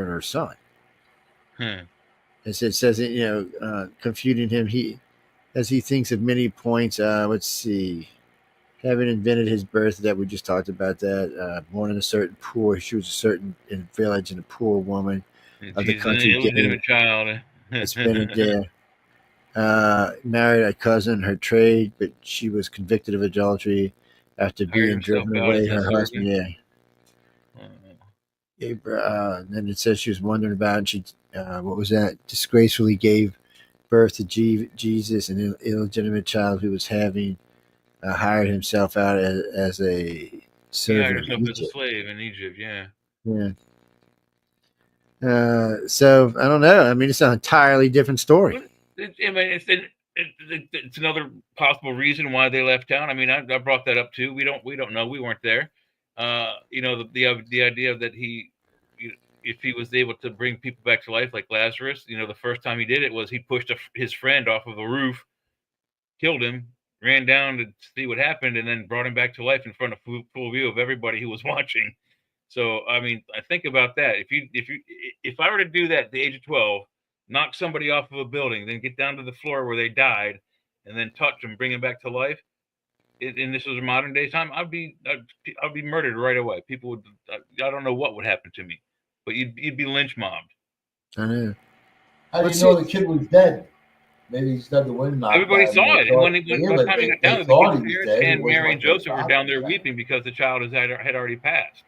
her son. And so it says, confuting him, as he thinks of many points. Let's see. Having invented his birth, that we just talked about that. Born in a certain poor, she was a certain village and a poor woman of the country. An illegitimate child. It's been there. Married a cousin, her trade, but she was convicted of adultery after being driven away. Her husband, then it says she was wondering about, and she, what was that? Disgracefully gave birth to Jesus, an illegitimate child who was having hired himself out as a servant. He hired himself as a slave in Egypt, yeah. So I don't know. I mean, it's an entirely different story. It's another possible reason why they left town. I mean, I brought that up too. We don't know. We weren't there. The idea that if he was able to bring people back to life like Lazarus, the first time he did it was he pushed his friend off of a roof, killed him, ran down to see what happened, and then brought him back to life in front of full view of everybody who was watching. So, I mean, I think about that. If I were to do that at the age of 12, knock somebody off of a building, then get down to the floor where they died, and then touch them, bring them back to life, and this was a modern day time, I'd be murdered right away. People would, I don't know what would happen to me, but you'd be lynch mobbed. I know. How do you know the kid was dead? Maybe he's had the wind knocked out. Everybody saw it. And when by the time he got down, the kid's and Mary and Joseph were down there weeping because the child had already passed.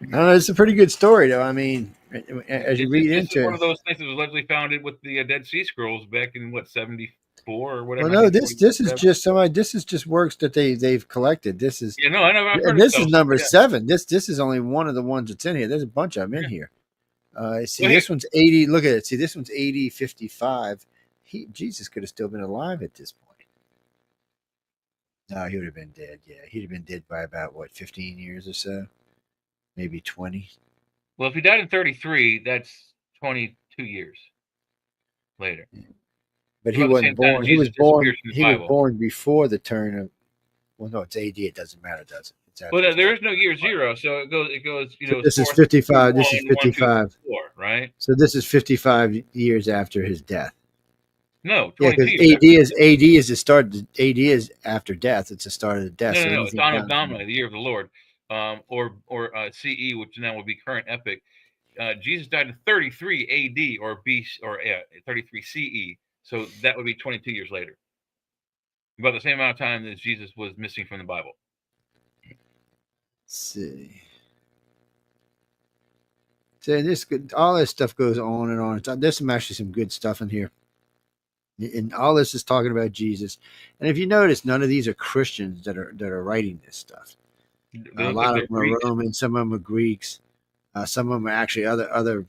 I don't know. It's a pretty good story, though. I mean, as you read into it, one of those things that was allegedly founded with the Dead Sea Scrolls back in 74 or whatever. Well, no, this is just somebody. This is just works that they've collected. This is I know. I've heard this is number 7. This is only one of the ones that's in here. There's a bunch of them in here. This one's 80. Look at it. See, this one's 80, 55. Jesus could have still been alive at this point. No, he would have been dead. Yeah, he'd have been dead by about 15 years or so, maybe 20. Well, if he died in 33, that's 22 2 years later. But About he the wasn't same time born. He Jesus was born. disappears from the He was Bible. born before the turn of. Well, no, it's AD. It doesn't matter, does it? It's after. Well, there is no year 0, so it goes. So this is 4, 55. 2, This is 1, 1, 2, 55. 4, right? So this is 55 years after his death. No, Yeah, 22 because years. AD is the start. AD is after death. It's the start of the death. No, So it's anything Anno down. Domini, the year of the Lord, or CE, which now will be current epic. Jesus died in 33 AD or B or 33 CE, so that would be 22 years later. About the same amount of time that Jesus was missing from the Bible. Let's see. So all this stuff goes on and on. There's actually some good stuff in here. And all this is talking about Jesus. And if you notice, none of these are Christians that are writing this stuff. A lot of them are Romans, some of them are Greeks, some of them are actually other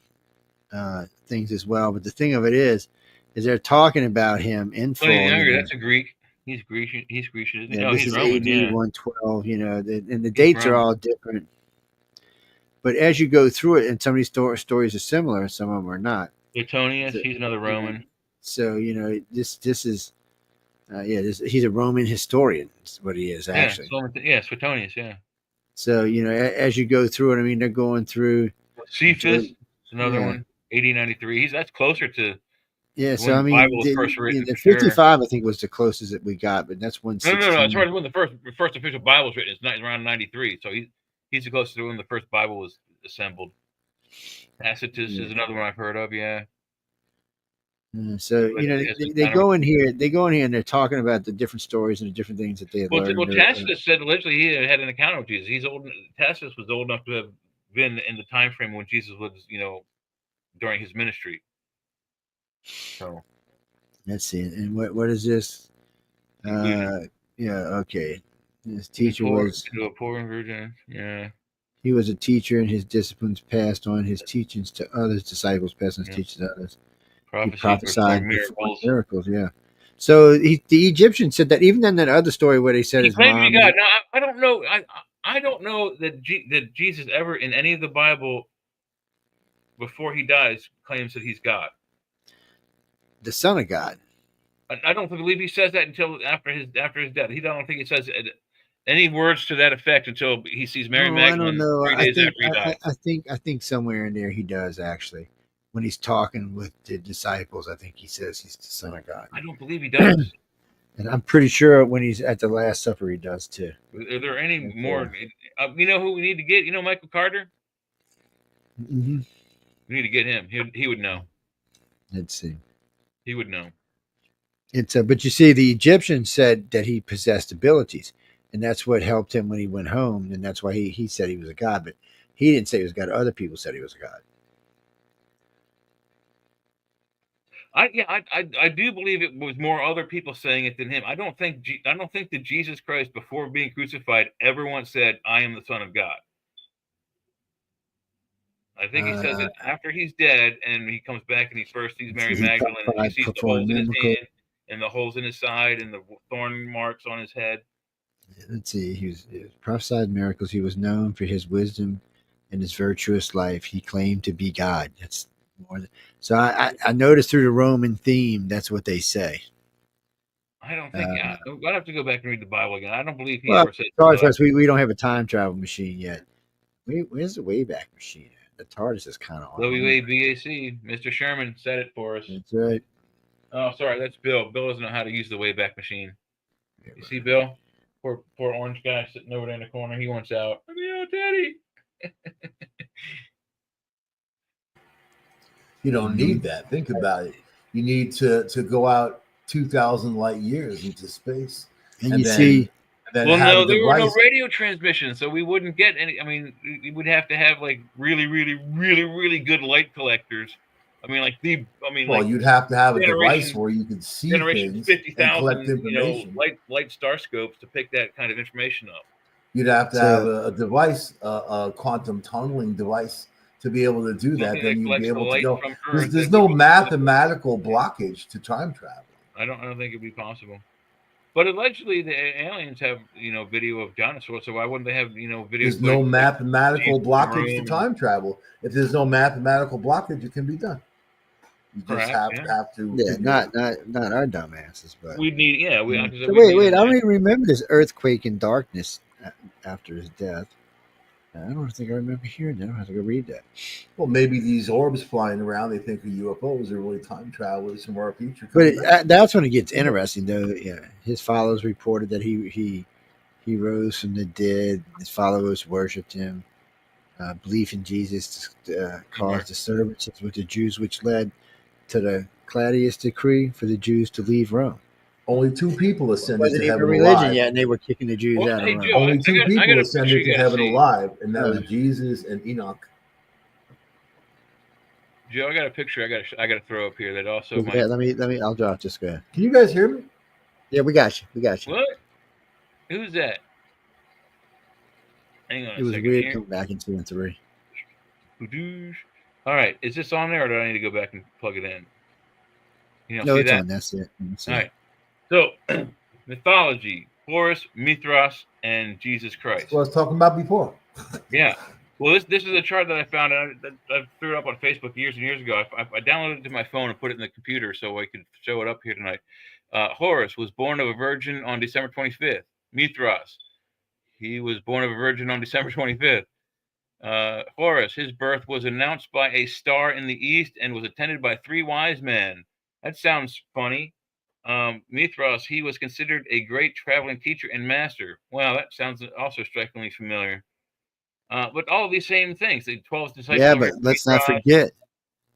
things as well. But the thing of it is they're talking about him in full. Younger, that's a Greek. He's Grecian. He's Grecian. Isn't he? Yeah, No, this he's is Roman. AD Yeah. 112. And the dates are all different. But as you go through it, and some of these stories are similar, and some of them are not. Suetonius, he's another Roman. So this is, he's a Roman historian. Is what he is actually. Yeah, Suetonius. Yeah. So as you go through it, I mean, they're going through. Cephas, another one, 1893. That's closer to. Yeah, so I mean, Bible was first written, the 55, I think, was the closest that we got, but that's 116. No. As far as when the first official Bible was written, it's around 93. So he's the closest to when the first Bible was assembled. Tacitus is another one I've heard of. Yeah. So they go in here, and they're talking about the different stories and the different things that they had learned. Well, Tacitus said allegedly he had an encounter with Jesus. Tacitus was old enough to have been in the time frame when Jesus was, during his ministry. So let's see, and what is this? Okay. His teacher was a poor virgin. Yeah. He was a teacher, and his disciplines passed on his teachings to others. Disciples passed on his teachings to others. He prophesied miracles. Yeah. So the Egyptian said that even in that other story where they said his mom. God. Now I don't know. I don't know that Jesus ever in any of the Bible before he dies claims that he's God. The Son of God. I don't believe he says that until after his death. I don't think he says any words to that effect until he sees Mary Magdalene. I don't know. 3 days after he died. I think somewhere in there he does actually. When he's talking with the disciples, I think he says he's the Son of God. I don't believe he does. And I'm pretty sure when he's at the Last Supper, he does too. Are there any more? You know who we need to get? You know Michael Carter? Mm-hmm. We need to get him. He would know. Let's see. He would know. But you see, the Egyptian said that he possessed abilities, and that's what helped him when he went home, and that's why he said he was a god. But he didn't say he was a god. Other people said he was a god. I do believe it was more other people saying it than him. I don't think that Jesus Christ, before being crucified, ever once said, "I am the Son of God." I think he says it after he's dead, and he comes back and he first sees Mary Magdalene, and he sees the holes in his hand, and the holes in his side, and the thorn marks on his head. Let's see. He was prophesied miracles. He was known for his wisdom and his virtuous life. He claimed to be God. That's more. So I noticed through the Roman theme, that's what they say. I don't think. I'd have to go back and read the Bible again. I don't believe he Well, ever said. Sorry for us. We don't have a time travel machine yet. Where's the Wayback Machine? The TARDIS is kind of on. WABAC. Mr. Sherman said it for us. That's right. Oh, sorry, that's Bill. Bill doesn't know how to use the Wayback Machine. You see, Bill? Poor orange guy sitting over there in the corner. He wants out. Let me out, Daddy. You don't need that. Think about it. You need to go out 2,000 light years into space. And you see. Well, no, there were no radio transmissions, so we wouldn't get any. I mean, we would have to have like really, really, really, really good light collectors. Well, you'd have to have a device where you could see things 50,000, and collect information. Light star scopes to pick that kind of information up. You'd have to have a device, a quantum tunneling device, to be able to do that. Then you'd be able to go. There's no mathematical blockage to time travel. I don't think it'd be possible. But allegedly, the aliens have video of dinosaurs. So why wouldn't they have video? There's no mathematical blockage to time travel. If there's no mathematical blockage, it can be done. You just Perhaps, yeah. have to Yeah, figure not our dumbasses, but We need, yeah. We, like I said, so we need wait. I an- don't even remember this earthquake and darkness after his death. I don't think I remember hearing that. I have to go read that. Well, maybe these orbs flying around, they think of UFOs are really time travelers from our future But coming back. that's when it gets interesting, though. Yeah, his followers reported that he rose from the dead. His followers worshipped him. Belief in Jesus caused disturbances with the Jews, which led to the Claudius decree for the Jews to leave Rome. Only two people It ascended wasn't to even a heaven religion alive. yet, and they were kicking the Jews Well, out of hey Rome. Joe, Only two I people got a picture ascended you to gotta heaven see. alive, and that was Jesus and Enoch. Joe, I got a picture. I got to throw up here that also might. Yeah, let me. I'll drop this guy. Can you guys hear me? Yeah, we got you. We got you. What? Who's that? Hang on It a was second weird here. coming back in 2 and 3. All right, is this on there, or do I need to go back and plug it in? You don't No, see it's that? on. That's it. That's All it. right. So, mythology: Horus, Mithras, and Jesus Christ. That's what I was talking about before. Yeah. Well, this is a chart that I found. I threw it up on Facebook years and years ago. I downloaded it to my phone and put it in the computer so I could show it up here tonight. Horus was born of a virgin on December 25th. Mithras, he was born of a virgin on December 25th. Horus, his birth was announced by a star in the east and was attended by 3 wise men. That sounds funny. Mithras, he was considered a great traveling teacher and master. Wow, that sounds also strikingly familiar. But all of these same things, the 12 disciples. Yeah, but let's not forget,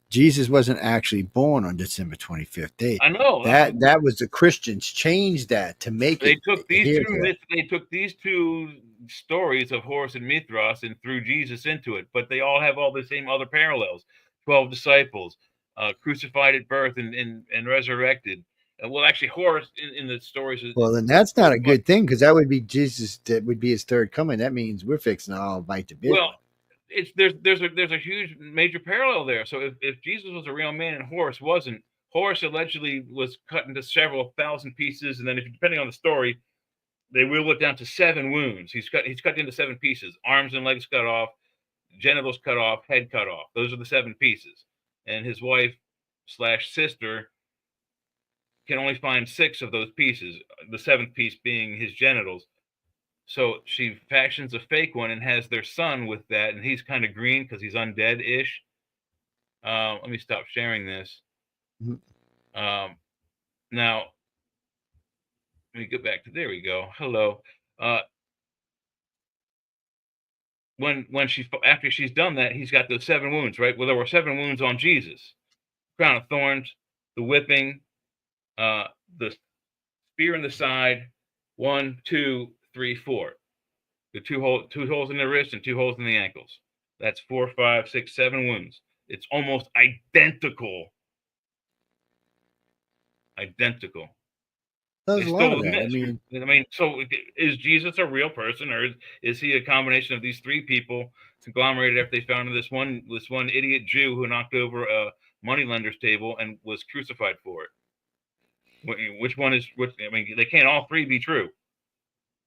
Jesus wasn't actually born on December 25th. I know that was the Christians changed that to make they it. took these here two myths, they took these two stories of Horus and Mithras and threw Jesus into it, but they all have all the same other parallels. 12 disciples, crucified at birth and resurrected. Well, actually, Horus in the stories. Well, then that's not a good thing, because that would be Jesus. That would be his third coming. That means we're fixing to all bite the bit. Well, there's a huge major parallel there. So if Jesus was a real man and Horus wasn't, Horus allegedly was cut into several thousand pieces, and then if depending on the story, they whittle it down to 7 wounds. He's cut into 7 pieces: arms and legs cut off, genitals cut off, head cut off. Those are the 7 pieces. And his wife / sister can only find 6 of those pieces. The 7th piece being his genitals. So she fashions a fake one and has their son with that, and he's kind of green because he's undead-ish. Let me stop sharing this. Now, let me get back to, there we go. Hello. When she, after she's done that, he's got those 7 wounds, right? Well, there were 7 wounds on Jesus: crown of thorns, the whipping, the spear in the side, 1, 2, 3, 4. The two holes in the wrist and 2 holes in the ankles. That's 4, 5, 6, 7 wounds. It's almost identical. Identical. There's a lot of that. I mean, so is Jesus a real person, or is he a combination of these 3 people conglomerated after they found this one idiot Jew who knocked over a moneylender's table and was crucified for it? Which one is which? I mean, they can't all 3 be true.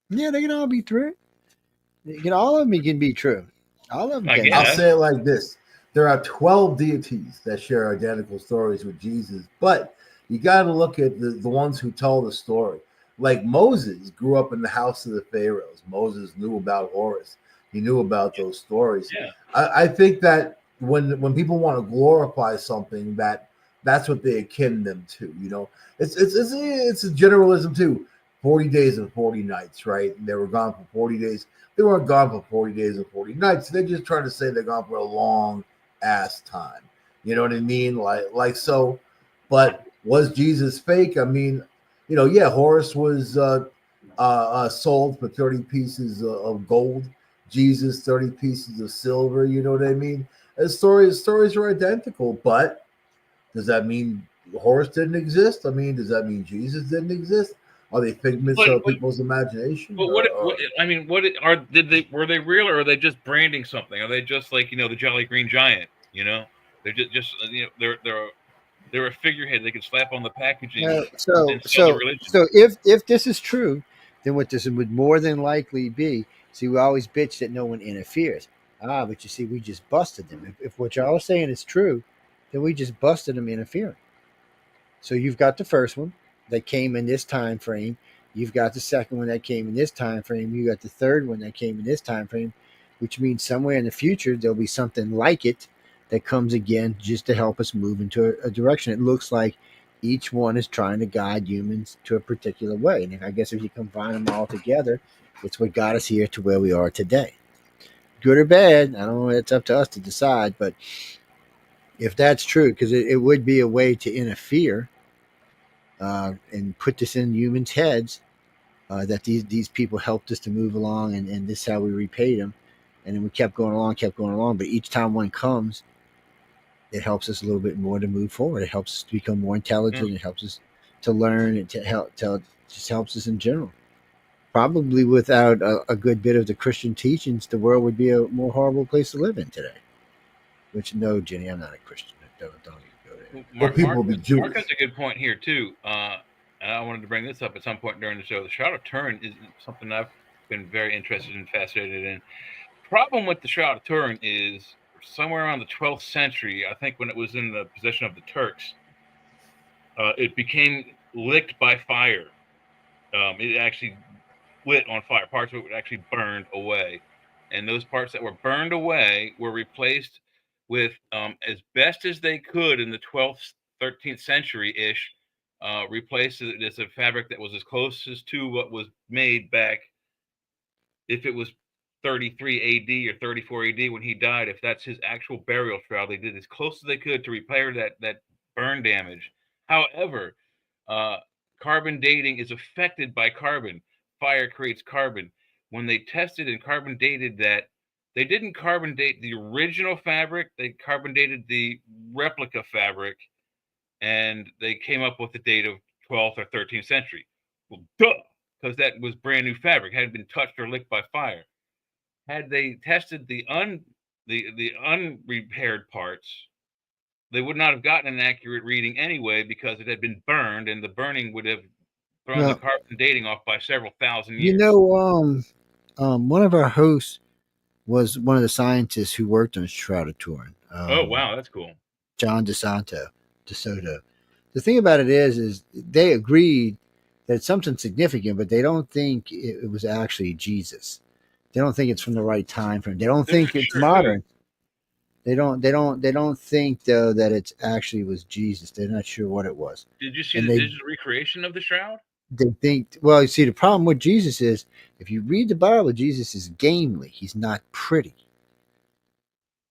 Yeah, they can all be true. All of them can be true. All of them can. I'll say it like this: there are 12 deities that share identical stories with Jesus, but you got to look at the ones who tell the story. Like Moses grew up in the house of the pharaohs. Moses knew about Horus. He knew about those stories. Yeah. I think that when people want to glorify something, that's what they akin them to. You know, it's a generalism too. 40 days and 40 nights, right? And they were gone for 40 days. They weren't gone for 40 days and 40 nights. They're just trying to say they're gone for a long ass time. You know what I mean? Like so. But was Jesus fake? I mean, you know, yeah, Horus was sold for 30 pieces of gold. Jesus, 30 pieces of silver. You know what I mean? The stories are identical, but does that mean Horus didn't exist? I mean, does that mean Jesus didn't exist? Are they figments of people's imagination? But were they real, or are they just branding something? Are they just like, you know, the Jolly Green Giant? You know, they're just you know, they're a figurehead they can slap on the packaging. So if this is true, then what this would more than likely be. See, we always bitch that no one interferes. But you see, we just busted them. If what y'all are saying is true, then we just busted them interfering. So you've got the first one that came in this time frame. You've got the second one that came in this time frame. You got the third one that came in this time frame, which means somewhere in the future there'll be something like it that comes again just to help us move into a direction. It looks like each one is trying to guide humans to a particular way. And I guess if you combine them all together, it's what got us here to where we are today. Good or bad, I don't know. It's up to us to decide. But if that's true, because it would be a way to interfere and put this in humans' heads that these people helped us to move along, and this is how we repaid them. And then we kept going along. But each time one comes, it helps us a little bit more to move forward. It helps us to become more intelligent. It helps us to learn. It just helps us in general. Probably without a good bit of the Christian teachings, the world would be a more horrible place to live in today. Which, no, Jenny, I'm not a Christian. Don't even go there. Mark has a good point here too. And I wanted to bring this up at some point during the show. The Shroud of Turin is something I've been very interested and fascinated in. The problem with the Shroud of Turin is somewhere around the 12th century, I think when it was in the possession of the Turks, it became licked by fire. It actually lit on fire. Parts of it actually burned away. And those parts that were burned away were replaced with, as best as they could in the 12th, 13th century-ish, replaced it as a fabric that was as close as to what was made back, if it was 33 AD or 34 AD when he died, if that's his actual burial shroud, they did as close as they could to repair that burn damage. However, carbon dating is affected by carbon. Fire creates carbon. When they tested and carbon dated that, they didn't carbon date the original fabric, they carbon dated the replica fabric, and they came up with the date of 12th or 13th century. Well, duh, because that was brand new fabric, hadn't been touched or licked by fire. Had they tested the unrepaired parts, they would not have gotten an accurate reading anyway, because it had been burned, and the burning would have thrown the carbon dating off by several thousand years. You know, one of our hosts was one of the scientists who worked on Shroud of Turin. Oh, wow, that's cool. John DeSoto. The thing about it is they agreed that it's something significant, but they don't think it was actually Jesus. They don't think it's from the right time frame. They don't think it's modern. They don't think though that it's actually was Jesus. They're not sure what it was. Did you see the digital recreation of the shroud? They think, well, you see, the problem with Jesus is, if you read the Bible, Jesus is gamely. He's not pretty.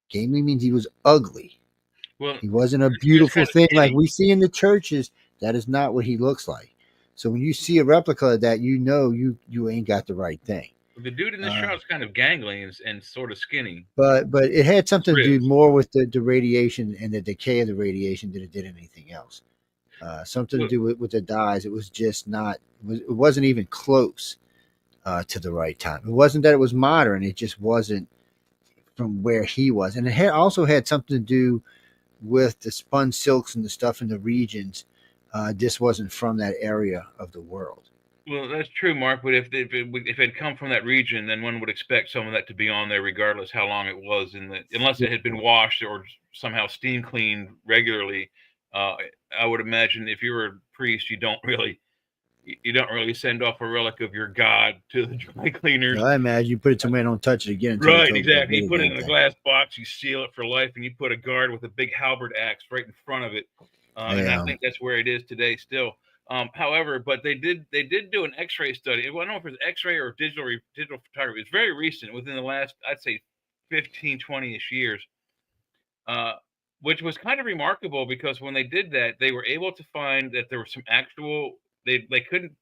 Gamely means he was ugly. Well, he wasn't a beautiful thing like we see in the churches. That is not what he looks like. So when you see a replica of that, you know you ain't got the right thing. The dude in this shroud is kind of gangly and sort of skinny. But it had something to do more with the radiation and the decay of the radiation than it did anything else. Something to do with the dyes. It was just not. It wasn't even close to the right time. It wasn't that it was modern. It just wasn't from where he was, and it also had something to do with the spun silks and the stuff in the regions. This wasn't from that area of the world. Well, that's true, Mark. But if it had come from that region, then one would expect some of that to be on there, regardless how long it was unless it had been washed or somehow steam cleaned regularly. I would imagine if you're a priest, you don't really send off a relic of your god to the dry cleaners. I imagine you put it somewhere and don't touch it again. Right, exactly. You put it in a glass box, you seal it for life, and you put a guard with a big halberd axe right in front of it. And I think that's where it is today still. However, but they did do an X-ray study. Well, I don't know if it's X-ray or digital photography. It's very recent, within the last, I'd say, 15, 20-ish years. Which was kind of remarkable, because when they did that, they were able to find that there was some actual, they couldn't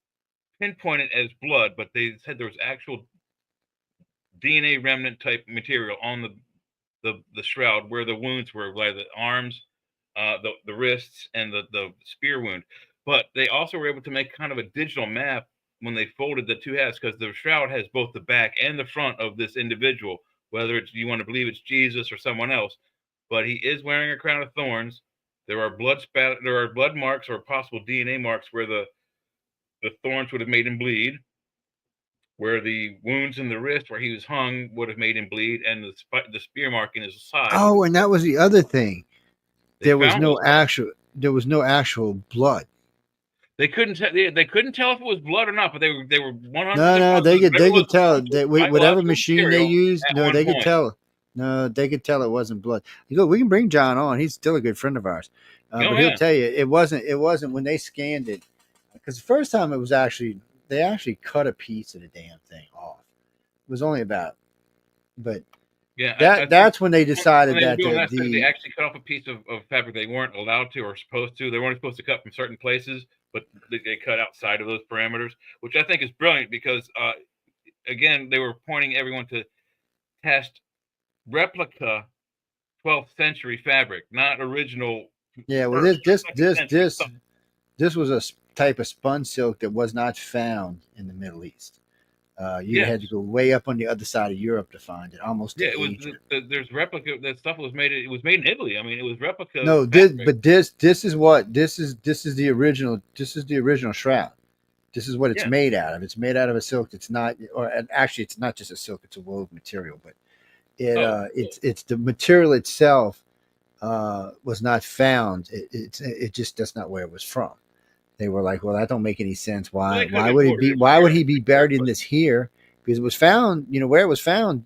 pinpoint it as blood, but they said there was actual DNA remnant type material on the shroud where the wounds were, like the arms, the wrists, and the spear wound. But they also were able to make kind of a digital map when they folded the two halves, because the shroud has both the back and the front of this individual, whether it's, you want to believe it's Jesus or someone else. But he is wearing a crown of thorns. There are blood marks or possible DNA marks where the thorns would have made him bleed, where the wounds in the wrist where he was hung would have made him bleed, and the spear mark in his side. Oh, and that was the other thing. there was no actual blood. They couldn't they couldn't tell if it was blood or not, but they were 100%. No, they could tell that whatever biological machine they material used. at No, one they could point. tell. No, they could tell it wasn't blood. You know, we can bring John on. He's still a good friend of ours, but yeah. he'll tell you it wasn't. It wasn't when they scanned it, because the first time it was they actually cut a piece of the damn thing off. It was only about, but Yeah, that's when they decided when that they were doing that, they actually cut off a piece of fabric they weren't allowed to or supposed to. They weren't supposed to cut from certain places, but they cut outside of those parameters, which I think is brilliant because, again, they were pointing everyone to test replica 12th century fabric, not original. Yeah, well, this was a type of spun silk that was not found in the Middle East. You had to go way up on the other side of Europe to find it. Almost. Yeah, it was. There's replica. That stuff was made. It was made in Italy. I mean, it was replica. No, this is the original. This is the original shroud. This is what it's made out of. It's made out of a silk that's not, or actually, it's not just a silk. It's a woven material, but it's the material itself was not found. It just that's not where it was from. They were like, well, that don't make any sense. Why would he be buried in this here? Because it was found, where it was found,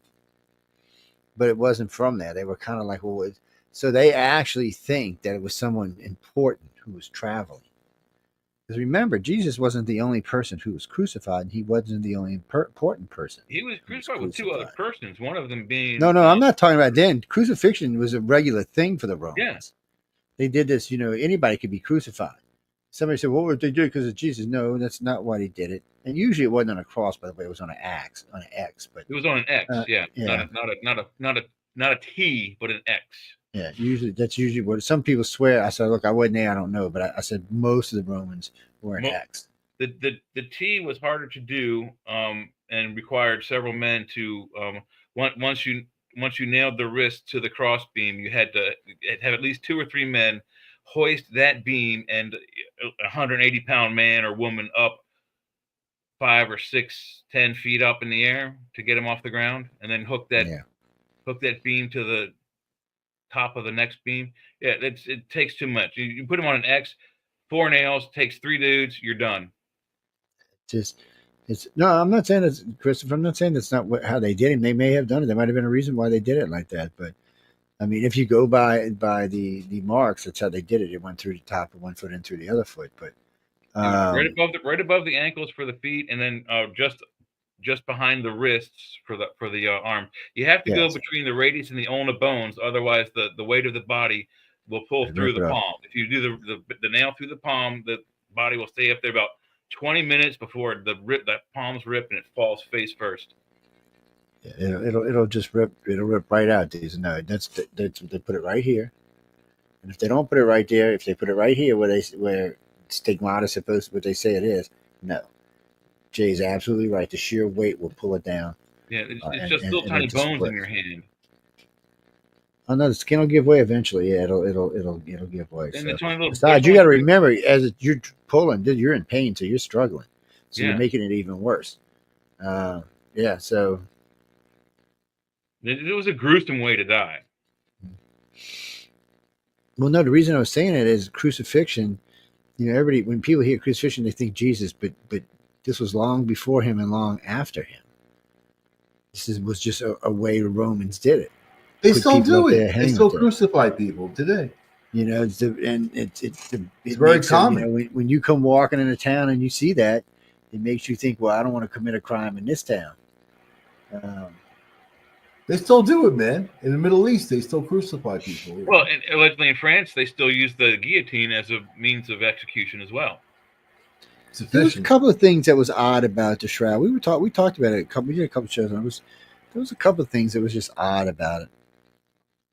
but it wasn't from there. They were kind of like, well, so they actually think that it was someone important who was traveling. Because remember, Jesus wasn't the only person who was crucified, and he wasn't the only important person. He was crucified with two other persons, one of them being... No, I'm not talking about then. Crucifixion was a regular thing for the Romans. Yeah. They did this, anybody could be crucified. Somebody said, well, what did they do because of Jesus? No, that's not why they did it. And usually it wasn't on a cross, by the way, it was on an X, but it was on an X, not a T, but an X. Yeah, that's usually what some people swear. I said, look, I wasn't there, I don't know, but I said most of the Romans were an X. The T was harder to do, and required several men to once you nailed the wrist to the cross beam, you had to have at least 2 or 3 men hoist that beam and a 180-pound man or woman up 5 or 6, 10 feet up in the air to get him off the ground, and then hook that beam to the top of the next beam. Yeah, it takes too much. You put him on an X, 4 nails, takes 3 dudes, you're done. No, I'm not saying it's Christopher. I'm not saying that's not how they did him. They may have done it. There might have been a reason why they did it like that, but. I mean, if you go by the marks, that's how they did it. It went through the top of one foot and through the other foot, but right above the ankles for the feet, and then just behind the wrists for the arm. You have to go between the radius and the ulna bones, otherwise the weight of the body will pull through the palm. If you do the nail through the palm, the body will stay up there about 20 minutes before that palm's ripped and it falls face first. It'll just rip. It'll rip right out. These that's they put it right here, and if they don't put it right there, if they put it right here where stigmata is supposed to, what they say it is, no. Jay's absolutely right. The sheer weight will pull it down. Yeah, it's just little tiny bones in your hand. Oh no, the skin will give way eventually. Yeah, it'll give way. And so. Besides, you got to remember, as you're pulling, you're in pain, so you're struggling, so you're making it even worse. So. It was a gruesome way to die. Well, no, the reason I was saying it is crucifixion. Everybody, when people hear crucifixion, they think Jesus, but this was long before him and long after him. This was just a way the Romans did it. They still do it. They still crucify people today. It's very common. When you come walking into town and you see that, it makes you think, well, I don't want to commit a crime in this town. They still do it, man. In the Middle East, they still crucify people. Well, and allegedly in France, they still use the guillotine as a means of execution as well. There was a couple of things that was odd about the shroud. We talked about it. We did a couple of shows. There was a couple of things that was just odd about it.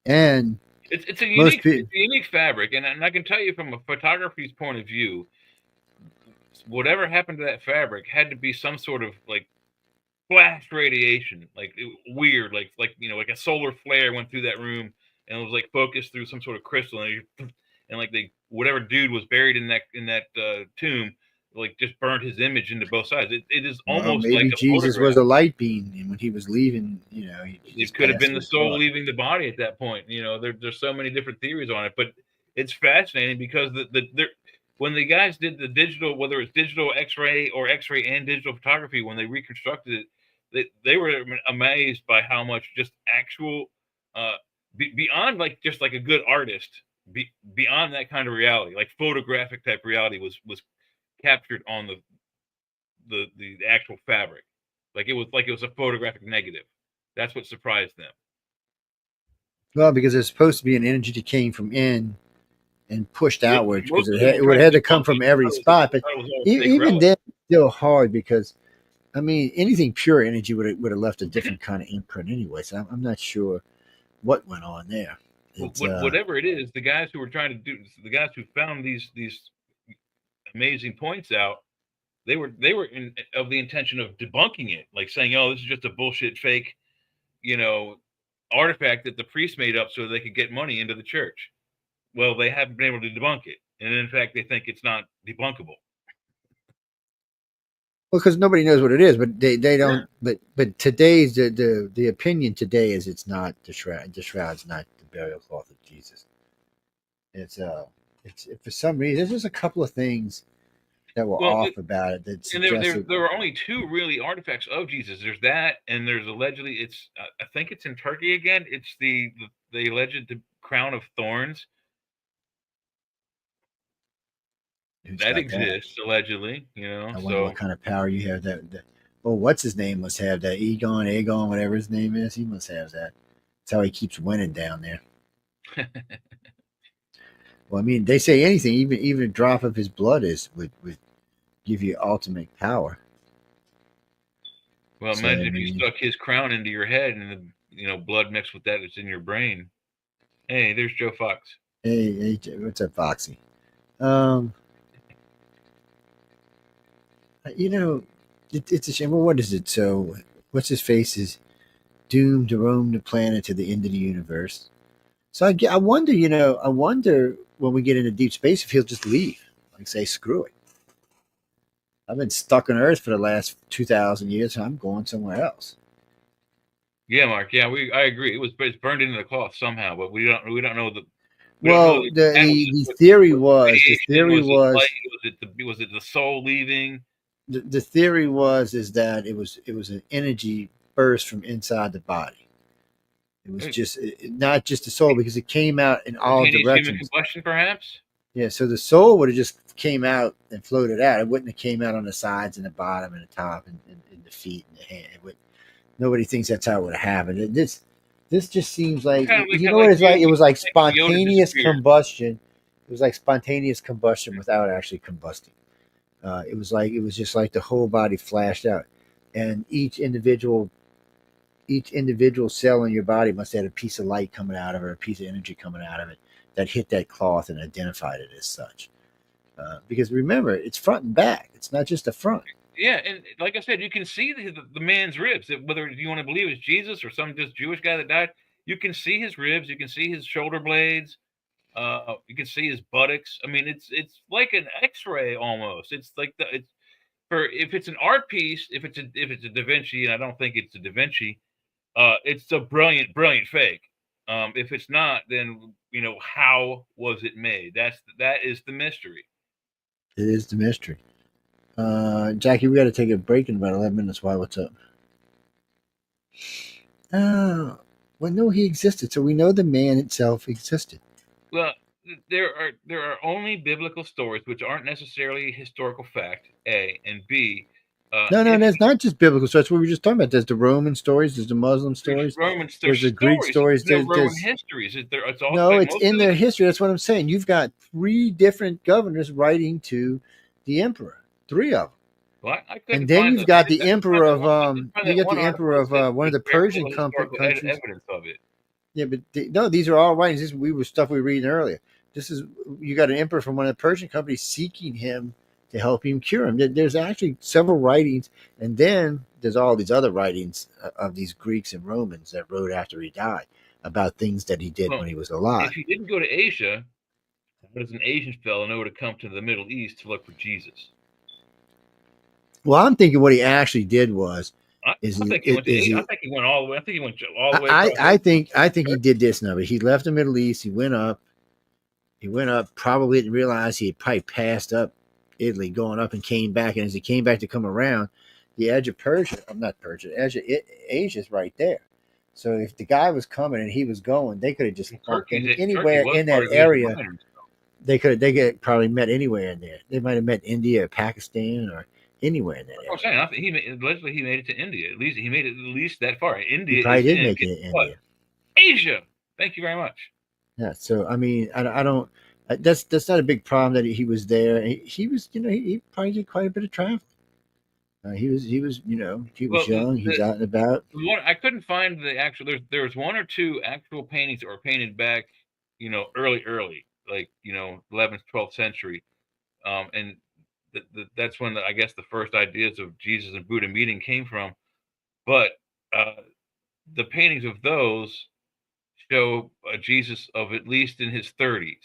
And it's a unique fabric, and I can tell you from a photography's point of view, whatever happened to that fabric had to be some sort of like flash radiation, like weird, like a solar flare went through that room and it was like focused through some sort of crystal, and like whatever dude was buried in that tomb, like just burned his image into both sides. It is almost maybe like Jesus was a light beam, and when he was leaving, it could have been the soul leaving the body at that point. There's so many different theories on it, but it's fascinating because when the guys did the digital, whether it's digital X-ray or X-ray and digital photography, when they reconstructed it, they were amazed by how much just actual, beyond like just like a good artist, beyond that kind of reality, like photographic type reality was captured on the actual fabric. Like it was a photographic negative. That's what surprised them. Well, because it's supposed to be an energy that came from in and pushed outwards, because Most it, people it would tried to have to come debunk from it. every spot. But That was all fake even relic. then, it's still hard, because I mean, anything pure energy would have left a different kind of imprint anyway. So I'm not sure what went on there. It's Whatever it is, the guys who were trying to do, the guys who found these amazing points out, they were of the intention of debunking it, like saying, "Oh, this is just a bullshit fake, you know, artifact that the priests made up so they could get money into the church." Well, they haven't been able to debunk it, and in fact, they think it's not debunkable. well, because nobody knows what it is, but they don't. But today's the opinion today is it's not the shroud. The shroud's not the burial cloth of Jesus. It's for some reason there's just a couple of things that were Well, off about it that and there suggested. are only two really artifacts of Jesus. There's that, and there's allegedly it's I think it's in Turkey again. It's the alleged crown of thorns Who's that got that? exists allegedly. I wonder So what kind of power you have. Well, what's his name must have that. Aegon, whatever his name is, he must have that. That's how he keeps winning down there. Well, I mean, they say anything, even a drop of his blood would give you ultimate power. well, So, imagine I if you mean, stuck his crown into your head and blood mixed with that that's in your brain. Hey, there's Joe Fox. hey, what's up, Foxy? Um, it's a shame. Well, what is it? So, what's his face is doomed to roam the planet to the end of the universe. So I wonder, I wonder when we get into deep space if he'll just leave, like say, screw it. I've been stuck on Earth for the last 2,000 years. I'm going somewhere else. Yeah, Mark. Yeah, I agree. It's burned into the cloth somehow, but we don't know the. We don't know Well, the theory was radiation. Was it light? Was it the soul leaving? The theory is that it was an energy burst from inside the body. It was just not just the soul, because it came out in all Human directions. combustion, perhaps. Yeah, so the soul would have just came out and floated out. It wouldn't have came out on the sides and the bottom and the top and the feet and the hand. Nobody thinks that's how it would have happened. This just seems like, what it's like. It was like spontaneous combustion. It was like spontaneous combustion without actually combusting. It was just like the whole body flashed out, and each individual cell in your body must have had a piece of light coming out of it, or a piece of energy coming out of it that hit that cloth and identified it as such. Because remember, it's front and back. It's not just the front. Yeah, and like I said, you can see the man's ribs. Whether you want to believe it's Jesus or some just Jewish guy that died, you can see his ribs. You can see his shoulder blades. You can see his buttocks. I mean, it's like an X-ray almost. It's like if it's an art piece, if it's a Da Vinci, and I don't think it's a Da Vinci, it's a brilliant fake. If it's not, then how was it made? That is the mystery. It is the mystery. Jackie, we got to take a break in about 11 minutes. Why? What's up? Well, no, he existed, so we know the man itself existed. Well, there are only biblical stories which aren't necessarily historical fact. A and B. No, that's not just biblical stories. That's what we were just talking about. There's the Roman stories. There's the Muslim stories. There's the Greek stories. There's Roman histories. It's all no, it's in their history. That's what I'm saying. You've got 3 different governors writing to the emperor. 3 of them. Well, and then you've got the emperor of one of the Persian countries. Evidence of it. Yeah, but these are all writings. This was stuff we were reading earlier. You got an emperor from one of the Persian companies seeking him to help him cure him. There's actually several writings, and then there's all these other writings of these Greeks and Romans that wrote after he died about things that he did when he was alive. If he didn't go to Asia, how does an Asian fellow know to come to the Middle East to look for Jesus? Well, I'm thinking what he actually did was. I think he went all the way. I think he went all the way. I think he did this now, but he left the Middle East. He went up. He went up, probably didn't realize he had probably passed up Italy, going up and came back. And as he came back to come around, the edge of Persia, I'm not Persia, edge of Asia's right there. So if the guy was coming and he was going, they could have just bumped anywhere in that area. They could probably met anywhere in there. They might have met India or Pakistan or anywhere in that area. I'm saying, I think allegedly he made it to India. At least he made it at least that far. India He probably is did in make it in India. Asia. Thank you very much. Yeah. So I mean, I don't. That's not a big problem that he was there. He was, he probably did quite a bit of traveling. He was young. He's out and about. I couldn't find the actual. There was one or two actual paintings that were painted back, early, like 11th, 12th century, and that's when I guess the first ideas of Jesus and Buddha meeting came from. But the paintings of those show Jesus of at least in his 30s.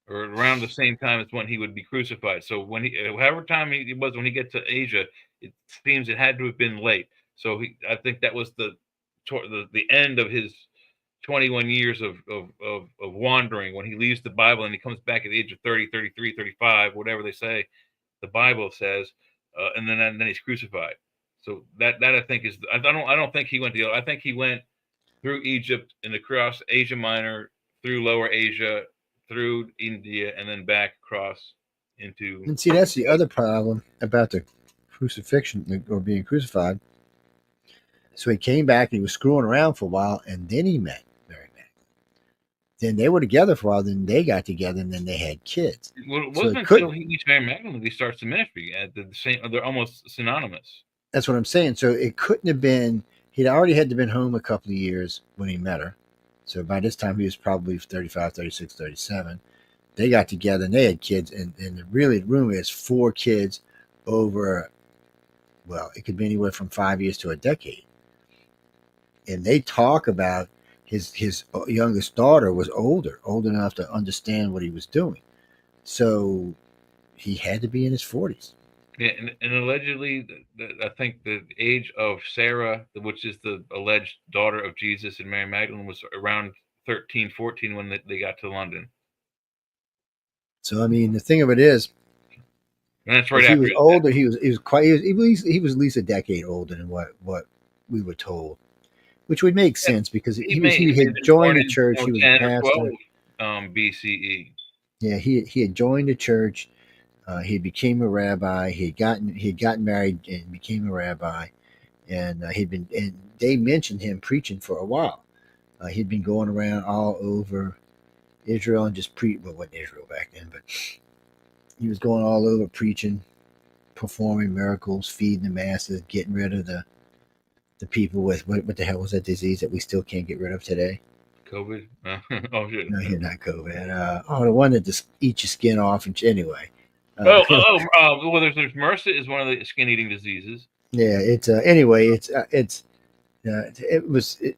Or around the same time as when he would be crucified. So however time he was when he gets to Asia, it seems it had to have been late. So I think that was the end of his 21 years of wandering, when he leaves the Bible and he comes back at the age of 30, 33, 35, whatever they say, the Bible says, and then he's crucified. So that I think is, I don't think he went to, I think he went through Egypt and across Asia Minor, through Lower Asia, through India, and then back across into. And see, that's the other problem about the crucifixion or being crucified. So he came back and he was screwing around for a while, and then he met Mary Magdalene. Then they were together for a while. Then they got together, and then they had kids. Well, it wasn't until he meets Mary Magdalene that he starts the ministry. At the same, they're almost synonymous. That's what I'm saying. So it couldn't have been. He'd already had to been home a couple of years when he met her. So by this time, he was probably 35, 36, 37. They got together and they had kids. And really, the rumor is 4 kids over, well, it could be anywhere from 5 years to a decade. And they talk about his youngest daughter was old enough to understand what he was doing. So he had to be in his 40s. Yeah, and allegedly, I think the age of Sarah, which is the alleged daughter of Jesus and Mary Magdalene, was around 13, 14 when they got to London. So I mean, the thing of it is, and that's right. He was older. He was at least a decade older than what we were told, which would make sense because he had joined the church. He was a pastor. 12 BCE. Yeah, he had joined the church. He became a rabbi. He had gotten married and became a rabbi, and they mentioned him preaching for a while. He'd been going around all over Israel and just well, wasn't Israel back then, but he was going all over preaching, performing miracles, feeding the masses, getting rid of the people with what the hell was that disease that we still can't get rid of today? COVID? Oh shit! No, not COVID. The one that just eats your skin off. And anyway. Well, there's MRSA is one of the skin-eating diseases. Yeah, it's anyway. It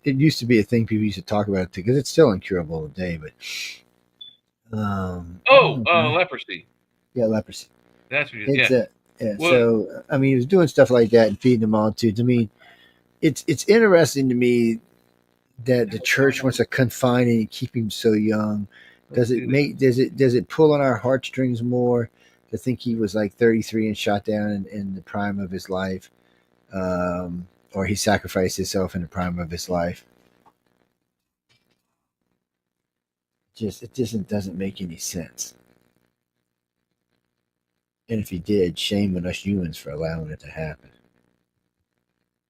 used to be a thing people used to talk about because it's still incurable today. But leprosy. Yeah, leprosy. That's what it is. Yeah. Well, so I mean, he was doing stuff like that and feeding them all too. I mean, it's interesting to me that the church wants to confine him and keep him so young. Does it pull on our heartstrings more to think he was like 33 and shot down in the prime of his life, or he sacrificed himself in the prime of his life? It just doesn't make any sense. And if he did, shame on us humans for allowing it to happen.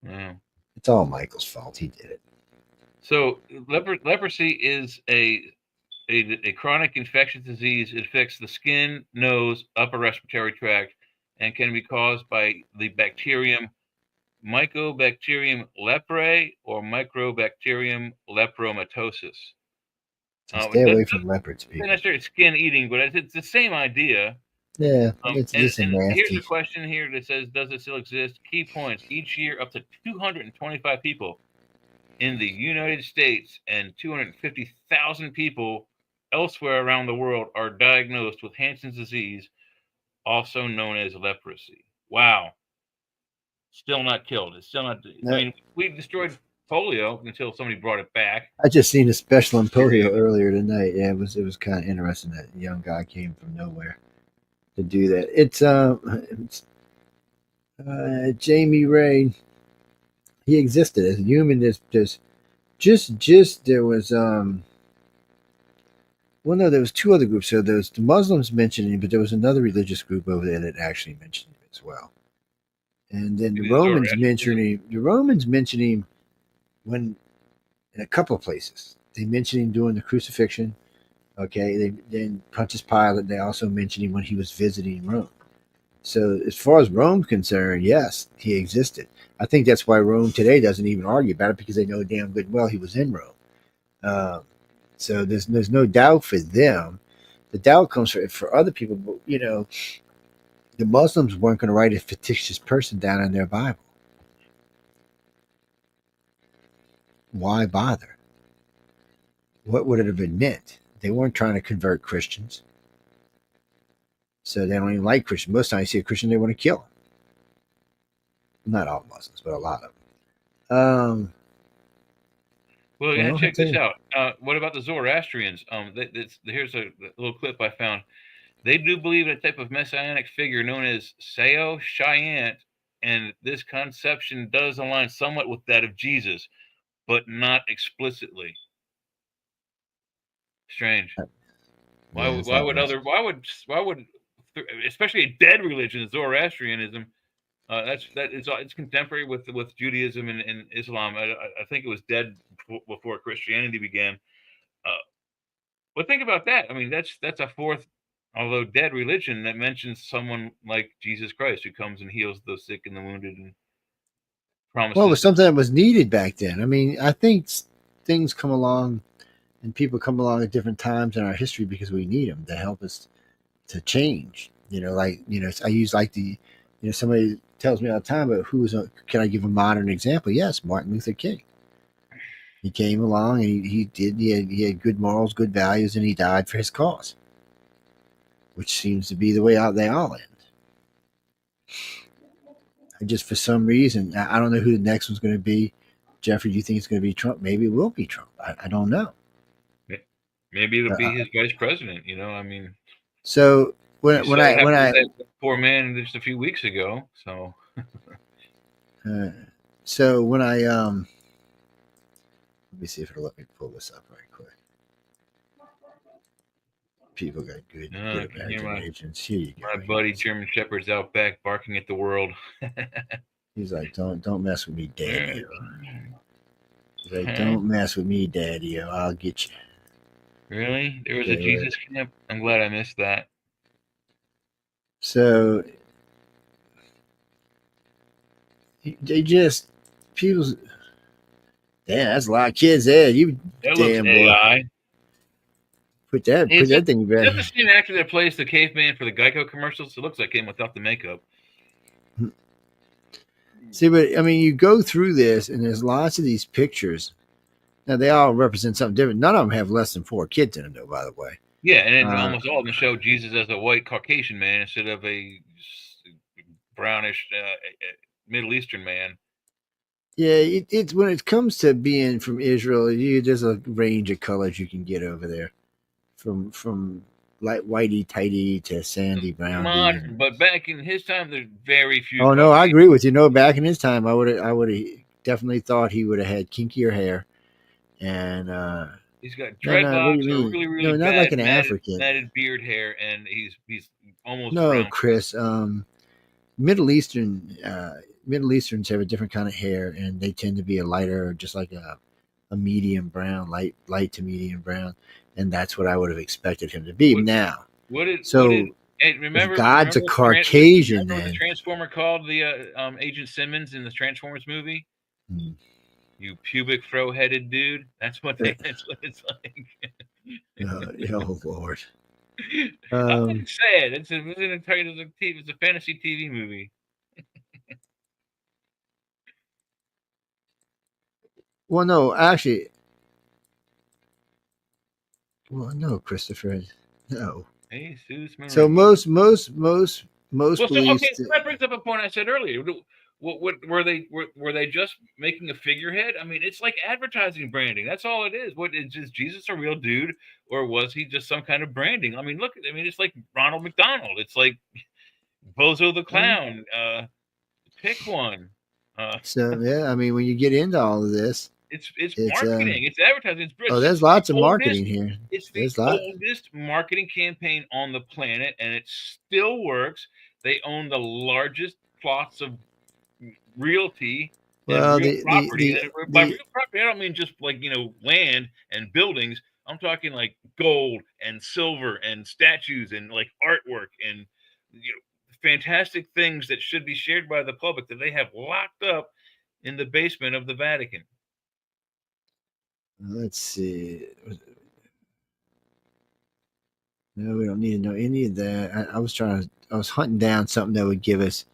Yeah. It's all Michael's fault. He did it. So leprosy is a chronic infectious disease. It affects the skin, nose, upper respiratory tract, and can be caused by the bacterium Mycobacterium leprae or Microbacterium lepromatosis. Stay away from leopards, people. It's not necessarily skin eating, but it's the same idea. Yeah, it's nasty. Here's a question here that says, does it still exist? Key points. Each year, up to 225 people in the United States and 250,000 people elsewhere around the world are diagnosed with Hansen's disease, also known as leprosy. Wow. Still not killed. It's still not. I mean, we've destroyed polio until somebody brought it back. I just seen a special on polio earlier tonight. Yeah, it was kind of interesting that a young guy came from nowhere to do that. It's Jamie Ray. He existed as a human. Just there was well, no, there was two other groups. So there was the Muslims mentioning him, but there was another religious group over there that actually mentioned him as well. And then the Romans mentioned him. The Romans mentioned him when in a couple of places. They mentioned him during the crucifixion. Okay, then Pontius Pilate. They also mentioned him when he was visiting Rome. So as far as Rome's concerned, yes, he existed. I think that's why Rome today doesn't even argue about it, because they know damn good well he was in Rome. So there's no doubt for them. The doubt comes for other people. But, you know, the Muslims weren't going to write a fictitious person down in their Bible. Why bother? What would it have been meant? They weren't trying to convert Christians. So they don't even like Christians. Most times you see a Christian, they want to kill him. Not all Muslims, but a lot of them. Well, yeah, check this out. What about the Zoroastrians? Here's a little clip I found. They do believe in a type of messianic figure known as Sao Shiant, and this conception does align somewhat with that of Jesus, but not explicitly. Strange. Why would especially a dead religion, Zoroastrianism? It's contemporary with Judaism and Islam. I think it was dead before Christianity began. But think about that. I mean, that's a fourth, although dead, religion that mentions someone like Jesus Christ, who comes and heals the sick and the wounded and promises. Well, it was something that was needed back then. I mean, I think things come along and people come along at different times in our history because we need them to help us to change. You know, like, you know, I use like somebody tells me all the time, but can I give a modern example? Yes, Martin Luther King. He came along and he had good morals, good values, and he died for his cause, which seems to be the way they all end. And just for some reason, I don't know who the next one's going to be. Jeffrey, do you think it's going to be Trump? Maybe it will be Trump. I don't know. Maybe it'll be his vice president. You know, I mean. So when I that poor man just a few weeks ago, so. So when I let me see if it'll let me pull this up right quick. People got good imaginations. Here you go. My buddy German Shepherd's out back barking at the world. He's like, don't mess with me, Daddy. He's like, don't mess with me, Daddy. I'll get you. Really? There was a Jesus camp? I'm glad I missed that. So they just people's. Damn, that's a lot of kids there. You that damn looks AI. Boy. Put that thing back. Is that the same actor that plays the caveman for the Geico commercials? It looks like him without the makeup. See, but I mean, you go through this, and there's lots of these pictures. Now they all represent something different. None of them have less than 4 kids in them, though. By the way. Yeah, and then almost all of them show Jesus as a white Caucasian man instead of a brownish Middle Eastern man. Yeah, it's when it comes to being from Israel, there's a range of colors you can get over there, from light whitey tighty to sandy brown. But back in his time, there's very few. Oh no, I agree with you. No, back in his time, I would have definitely thought he would have had kinkier hair, and he's got dreadlocks, really not bad, like an African matted beard hair, and he's almost no brown. Chris. Middle Easterns have a different kind of hair, and they tend to be a lighter, just like a medium brown, light to medium brown, and that's what I would have expected him to be. Remember God's a Caucasian, then the Transformer called the Agent Simmons in the Transformers movie. You pubic fro-headed dude. That's what it's like. Oh Lord. I wouldn't say it. It's a fantasy TV movie. Well, no, actually. Well, no, Christopher. No. Jesus, so most well, beliefs. that brings up a point I said earlier. What were they just making a figurehead? I mean, it's like advertising branding. That's all it is. What is Jesus a real dude, or was he just some kind of branding? I mean, look. I mean, it's like Ronald McDonald. It's like Bozo the Clown. Pick one. So yeah, I mean, when you get into all of this, It's it's marketing. It's advertising. there's lots of marketing here. It's the There's lots. oldest marketing campaign on the planet, and it still works. They own the largest plots of realty and Well, real property. the And by real property, I don't mean just like land and buildings. I'm talking like gold and silver and statues and like artwork and fantastic things that should be shared by the public that they have locked up in the basement of the Vatican. Let's see. No, we don't need to know any of that. I was hunting down something that would give us,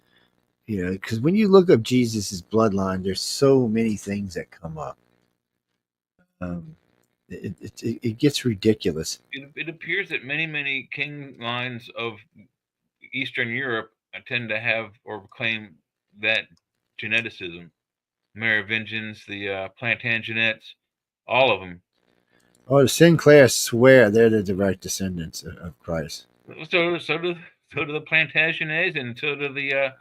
because when you look up Jesus's bloodline, there's so many things that come up. It gets ridiculous. It appears that many king lines of Eastern Europe tend to have or claim that geneticism. Merovingians, the Plantagenets, all of them. Oh, the Sinclairs swear they're the direct descendants of Christ. So do the Plantagenets, and so do the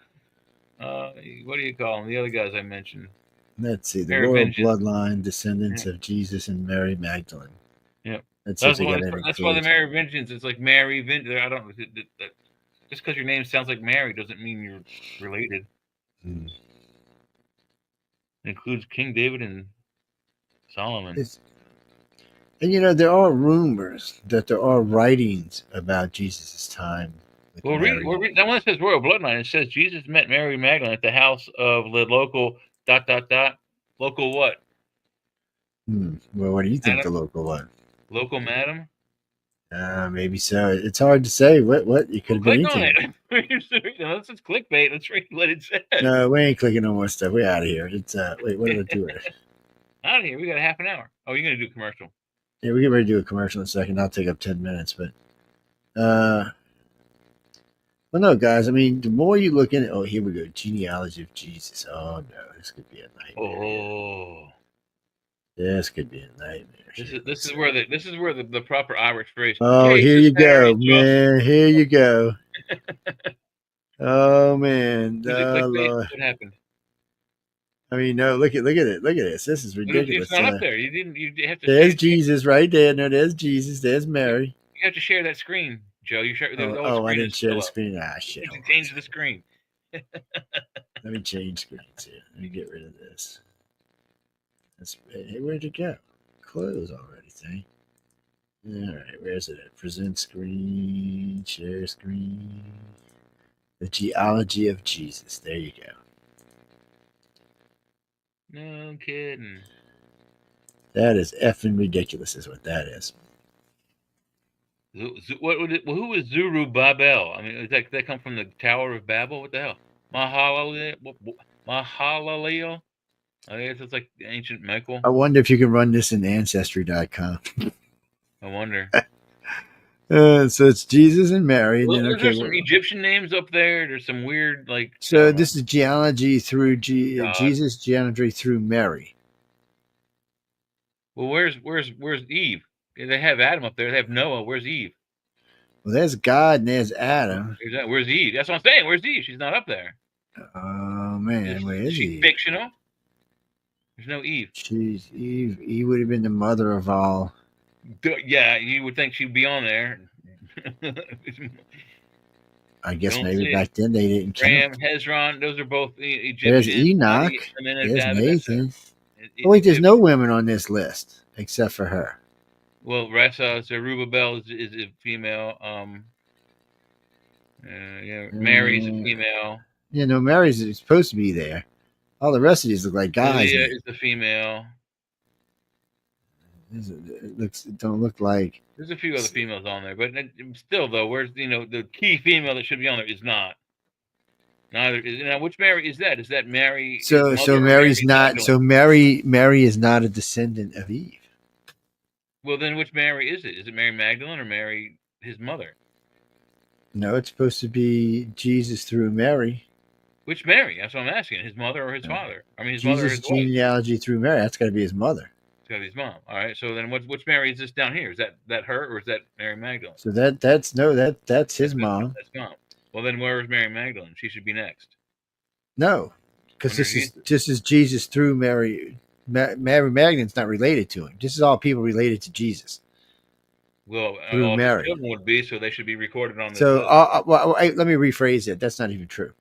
what do you call them? The other guys I mentioned. Let's see, the royal bloodline descendants of Jesus and Mary Magdalene. Yep. That's why the Merovingians. It's like Mary. I don't. Just because your name sounds like Mary doesn't mean you're related. Hmm. It includes King David and Solomon. And there are rumors that there are writings about Jesus' time. Well, read that one that says royal bloodline. It says Jesus met Mary Magdalene at the house of the local ... Local what? Well, what do you think the local one? Local madam? Maybe so. It's hard to say. What it could have been Click anything. on it. This is clickbait. Let's read what it says. No, we ain't clicking on more stuff. We're out of here. It's wait, what did I do? Out of here. We got a half an hour. Oh, you're gonna do a commercial. Yeah, we get ready to do a commercial in a second. I'll take up 10 minutes, but well, no, guys. I mean, the more you look in it, here we go. Genealogy of Jesus. Oh no, this could be a nightmare. Oh, this could be a nightmare. This is where the proper Irish phrase. Oh, here you go, man. Here you go. Oh man, What happened? I mean, no. Look at it. Look at this. This is ridiculous. It's not up there. You didn't. You have to. There's Jesus right there. No, there's Jesus. There's Mary. You have to share that screen, Joe. You share. I didn't share the screen. Ah, shit. You have to change the screen. Let me change screens here. Let me get rid of this. Hey, where'd it go? Close already, thing. All right, where's it at? Present screen, share screen. The genealogy of Jesus. There you go. No kidding. That is effing ridiculous, is what that is. Who is Zerubbabel? I mean, does that come from the Tower of Babel? What the hell? Mahalalel? I guess it's like ancient Michael. I wonder if you can run this in Ancestry.com. I wonder. So it's Jesus and Mary. Well, and then, there's some Egyptian names up there. There's some weird So this is genealogy through Jesus, genealogy through Mary. Well, where's Eve? They have Adam up there. They have Noah. Where's Eve? Well, there's God and there's Adam. Where's Eve? That's what I'm saying. Where's Eve? She's not up there. Oh man, where is she? Eve? Fictional. There's no Eve. She's Eve. Eve would have been the mother of all. Yeah, you would think she'd be on there. I guess maybe back then they didn't count. Ram, Hezron, those are both Egyptian. There's Enoch. There's Nathan. Oh wait, there's no women on this list except for her. Well, Ressa Zerubbabel is a female. Mary's a female. Yeah, no, Mary's supposed to be there. All the rest of these look like guys. Leah is a female. It don't look like. There's a few other females on there, but still, though, where's the key female that should be on there is not. Neither is now. Which Mary is that? Is that Mary? So Mary's not. So Mary is not a descendant of Eve. Well, then which Mary is it? Is it Mary Magdalene or Mary, his mother? No, it's supposed to be Jesus through Mary. Which Mary? That's what I'm asking. His mother or his father? I mean, his mother or Jesus' his wife? genealogy through Mary. That's got to be his mother. It's got to be his mom. All right. So then, which Mary is this down here? Is that her or is that Mary Magdalene? So that's his mom. That's mom. Well, then where is Mary Magdalene? She should be next. No, because Under this is Jesus through Mary. Mary Magdalene's not related to him. This is all people related to Jesus. Well, Through all of his Mary. children would be, so they should be recorded on this So list. let me rephrase it. That's not even true.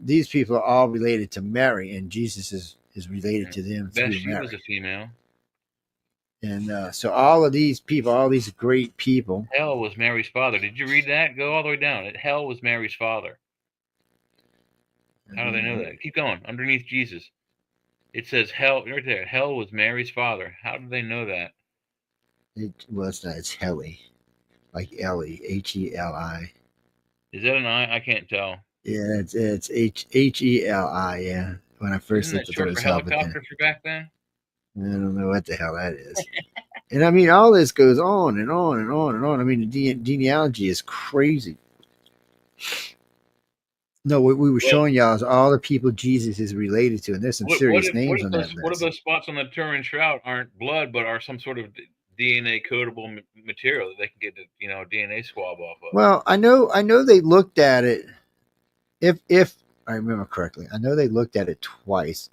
These people are all related to Mary, and Jesus is related to them through Bathsheba Mary. was a female. And so all of these people, all these great people. Hell was Mary's father. Did you read that? Go all the way down. Hell was Mary's father. How do they know that? Keep going. Underneath Jesus. It says hell right there. Hell was Mary's father. How do they know that? It's not. It's Heli, like Ellie, Heli. Is that an I? I can't tell. Yeah, it's Heli. Yeah. When I first Isn't looked that at short those for helicopter for back then? I don't know what the hell that is. And I mean, all this goes on and on and on and on. I mean, the genealogy is crazy. No, what we were showing y'all is all the people Jesus is related to, and there's some serious names on that list. What if those spots on the Turin shroud aren't blood, but are some sort of DNA codable material that they can get the DNA swab off of? Well, I know they looked at it. If I remember correctly, I know they looked at it twice.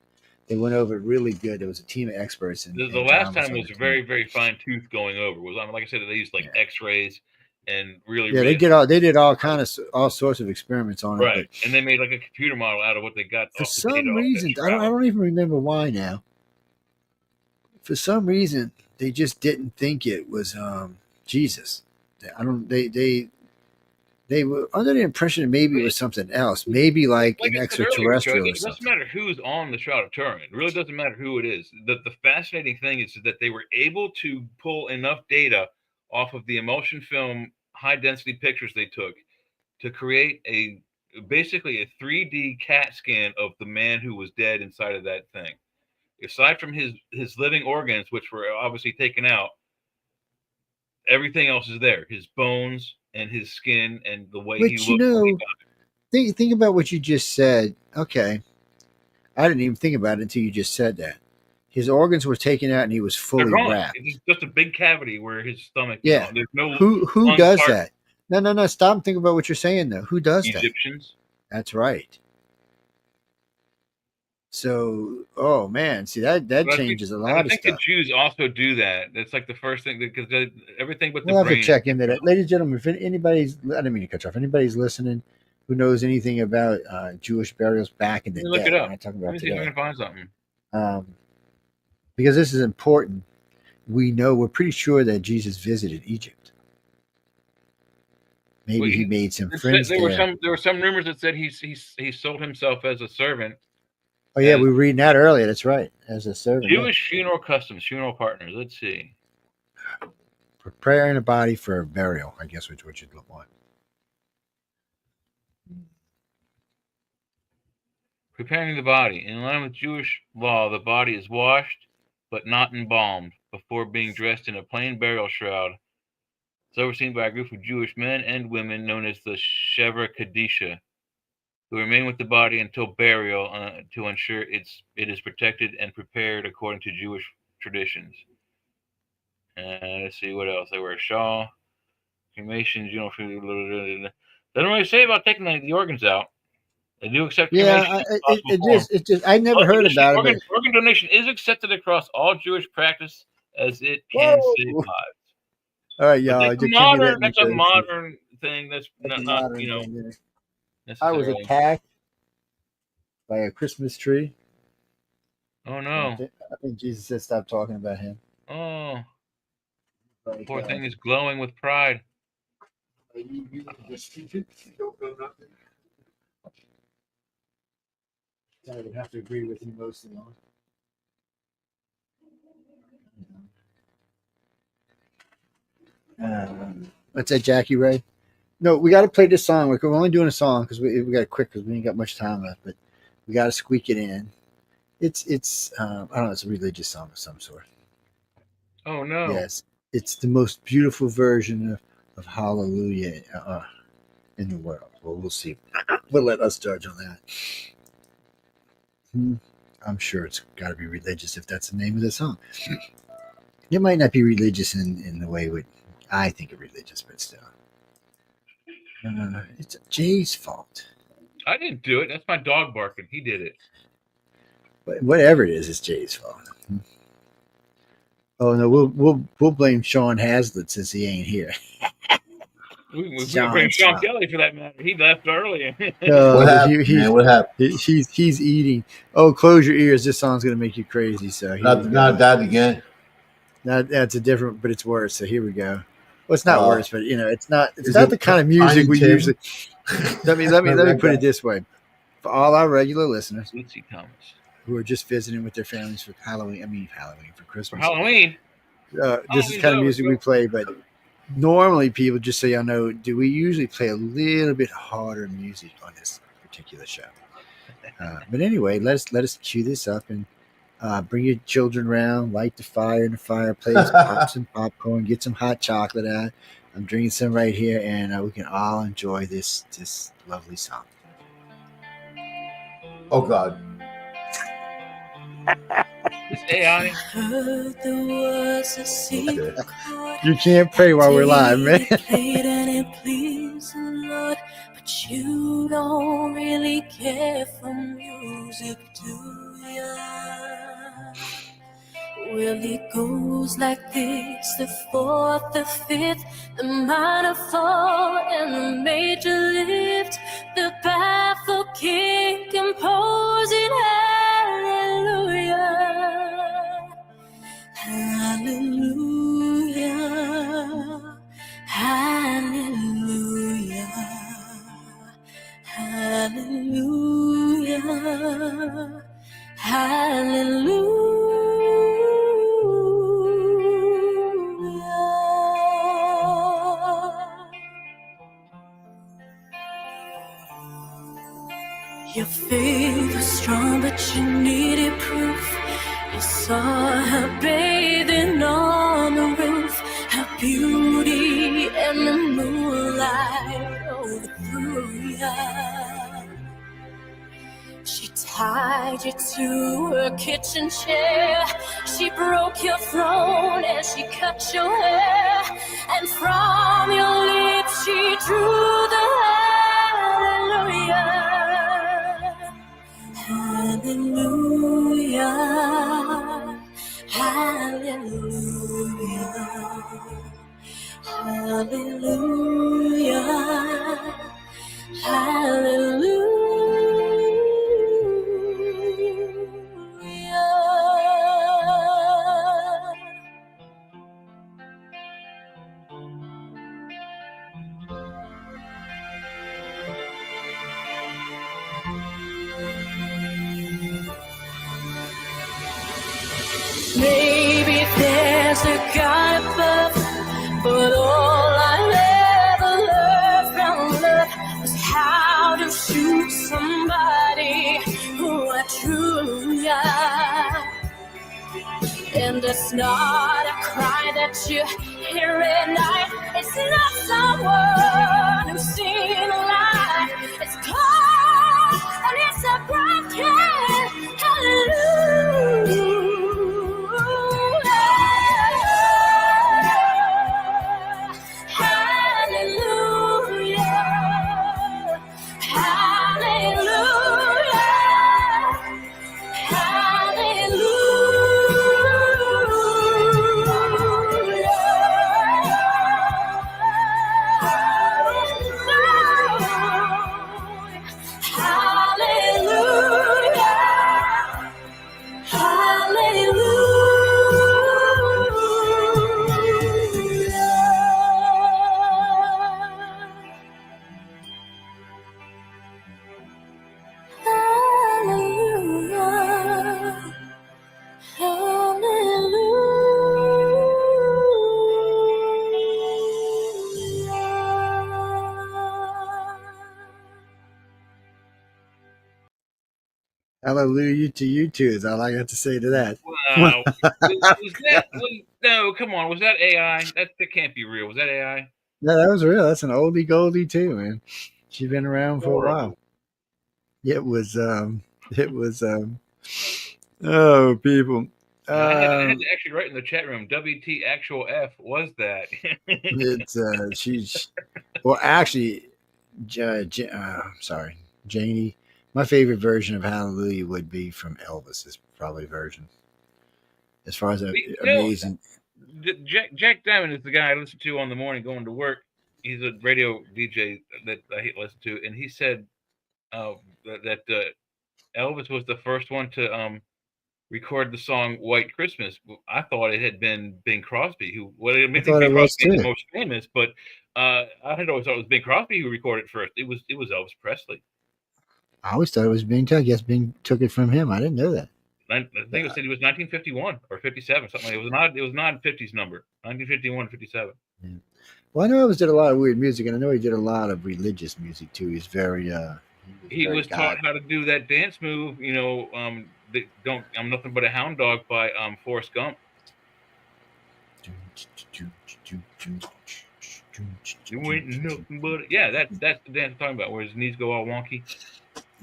They went over it really good. There was a team of experts. The last time was very, very fine tooth going over. Like I said, they used X-rays and really. Yeah, they did all sorts of experiments on it. Right, and they made like a computer model out of what they got. For some reason, I don't even remember why now. For some reason, they just didn't think it was Jesus. They were under the impression that maybe it was something else, maybe like an extraterrestrial or something. It doesn't matter who's on the Shroud of Turin. It really doesn't matter who it is. The fascinating thing is that they were able to pull enough data off of the emulsion film high-density pictures they took to create basically a 3D CAT scan of the man who was dead inside of that thing. Aside from his living organs, which were obviously taken out, everything else is there. His bones and his skin and the way he looked. Think about what you just said. Okay. I didn't even think about it until you just said that. His organs were taken out and he was fully wrapped. It's just a big cavity where his stomach. Yeah. There's no who does that? No. Stop and think about what you're saying though. Who does that? Egyptians. That's right. So, oh man, see that changes a lot of stuff. I think the Jews also do that. That's like the first thing because everything but the we'll brain. have to check into that, ladies and gentlemen. If anybody's, I didn't mean to cut you off. Anybody's listening who knows anything about Jewish burials back in the day? Look it up. I'm not talking about Let me see if I can find something. Because this is important. We're pretty sure that Jesus visited Egypt. Maybe he made some friends there. There were some rumors that said he sold himself as a servant. Oh yeah, we were reading that earlier. That's right, as a servant. Jewish funeral customs, funeral partners. Let's see. Preparing a body for burial, I guess, which you'd want. Preparing the body. In line with Jewish law, the body is washed but not embalmed before being dressed in a plain burial shroud. It's overseen by a group of Jewish men and women known as the Shevra Kadisha, who remain with the body until burial to ensure it is protected and prepared according to Jewish traditions. Let's see what else. They wear a shawl, cremation, food. They don't really say about taking the organs out. They do accept cremation. It just I never heard about it. Organ donation is accepted across all Jewish practice as it can save lives. All right, y'all. That's a modern thing. That's not I was attacked by a Christmas tree. Oh no! I think Jesus said, "Stop talking about him." Oh, poor thing is glowing with pride. You don't know nothing. I would have to agree with you mostly on. What's that, Jackie Ray? No, we got to play this song. We're only doing a song because we got to quick because we ain't got much time left. But we got to squeak it in. It's I don't know. It's a religious song of some sort. Oh no! Yes, it's the most beautiful version of Hallelujah in the world. Well, we'll see. We'll let us judge on that. I'm sure it's got to be religious if that's the name of the song. It might not be religious in the way I think of religious, but still. It's Jay's fault. I didn't do it. That's my dog barking. He did it. But whatever it is, it's Jay's fault. Oh no, we'll blame Sean Hazlitt since he ain't here. We bring Sean Kelly for that matter. He left early. What happened, man? What happened? He's eating. Oh, close your ears. This song's gonna make you crazy. So not that again. That's a different, but it's worse. So here we go. Well, it's not worse, but it's not the kind of music we usually. Let me put it this way: for all our regular listeners, Lucy Thomas, who are just visiting with their families for Halloween. For Christmas. For Halloween. This is the kind of music we play, but normally people, just so y'all know, do we usually play a little bit harder music on this particular show? But anyway, let us cue this up and bring your children around, light the fire in the fireplace, pop some popcorn, get some hot chocolate out. I'm drinking some right here, and we can all enjoy this lovely song. Oh God. It's AI. Heard there was a secret chord. You can't pray while we're live, man. Played and it pleased the Lord, but you don't really care for music, do ya? Well, it goes like this: the fourth, the fifth, the minor fall, and the major lift. The baffled king composing hallelujah, hallelujah, hallelujah, hallelujah, hallelujah. Your faith was strong, but you needed proof. You saw her bathing on the roof, her beauty and the moonlight overthrew ya. She tied you to her kitchen chair. She broke your throne and she cut your hair. And from your lips she drew the hallelujah. Hallelujah, hallelujah, hallelujah, hallelujah. Maybe there's a God above, but all I ever learned from love was how to shoot somebody who I truly are. And it's not a cry that you hear at night. It's not someone who's seen a light. It's cold and it's a broken hallelujah. Hallelujah to you too, is all I got to say to that. Wow. No, come on. Was that AI? That can't be real. Was that AI? No, that was real. That's an oldie goldie too, man. She's been around for a while. It was it was oh people. I had to actually write in the chat room. WT actual F was that? It's she's well actually sorry, Janie. My favorite version of Hallelujah would be from Elvis's probably version. As far as amazing. Jack Diamond is the guy I listen to on the morning going to work. He's a radio DJ that I listen to, and he said that Elvis was the first one to record the song "White Christmas." I thought it had been Bing Crosby, who I I think thought Bing it was Crosby is the too. most famous, but I had always thought it was Bing Crosby who recorded it first. It was Elvis Presley. I always thought it was Bing took. Yes, Bing took it from him. I didn't know that. I think it said he was 1951 or 57, something like that. It was not 50s number, 1951 or 57. Yeah. Well, I know Elvis did a lot of weird music, and I know he did a lot of religious music too. He's very He was taught how to do that dance move, don't I'm nothing but a hound dog by Forrest Gump. You ain't nothing but that's the dance I'm talking about, where his knees go all wonky.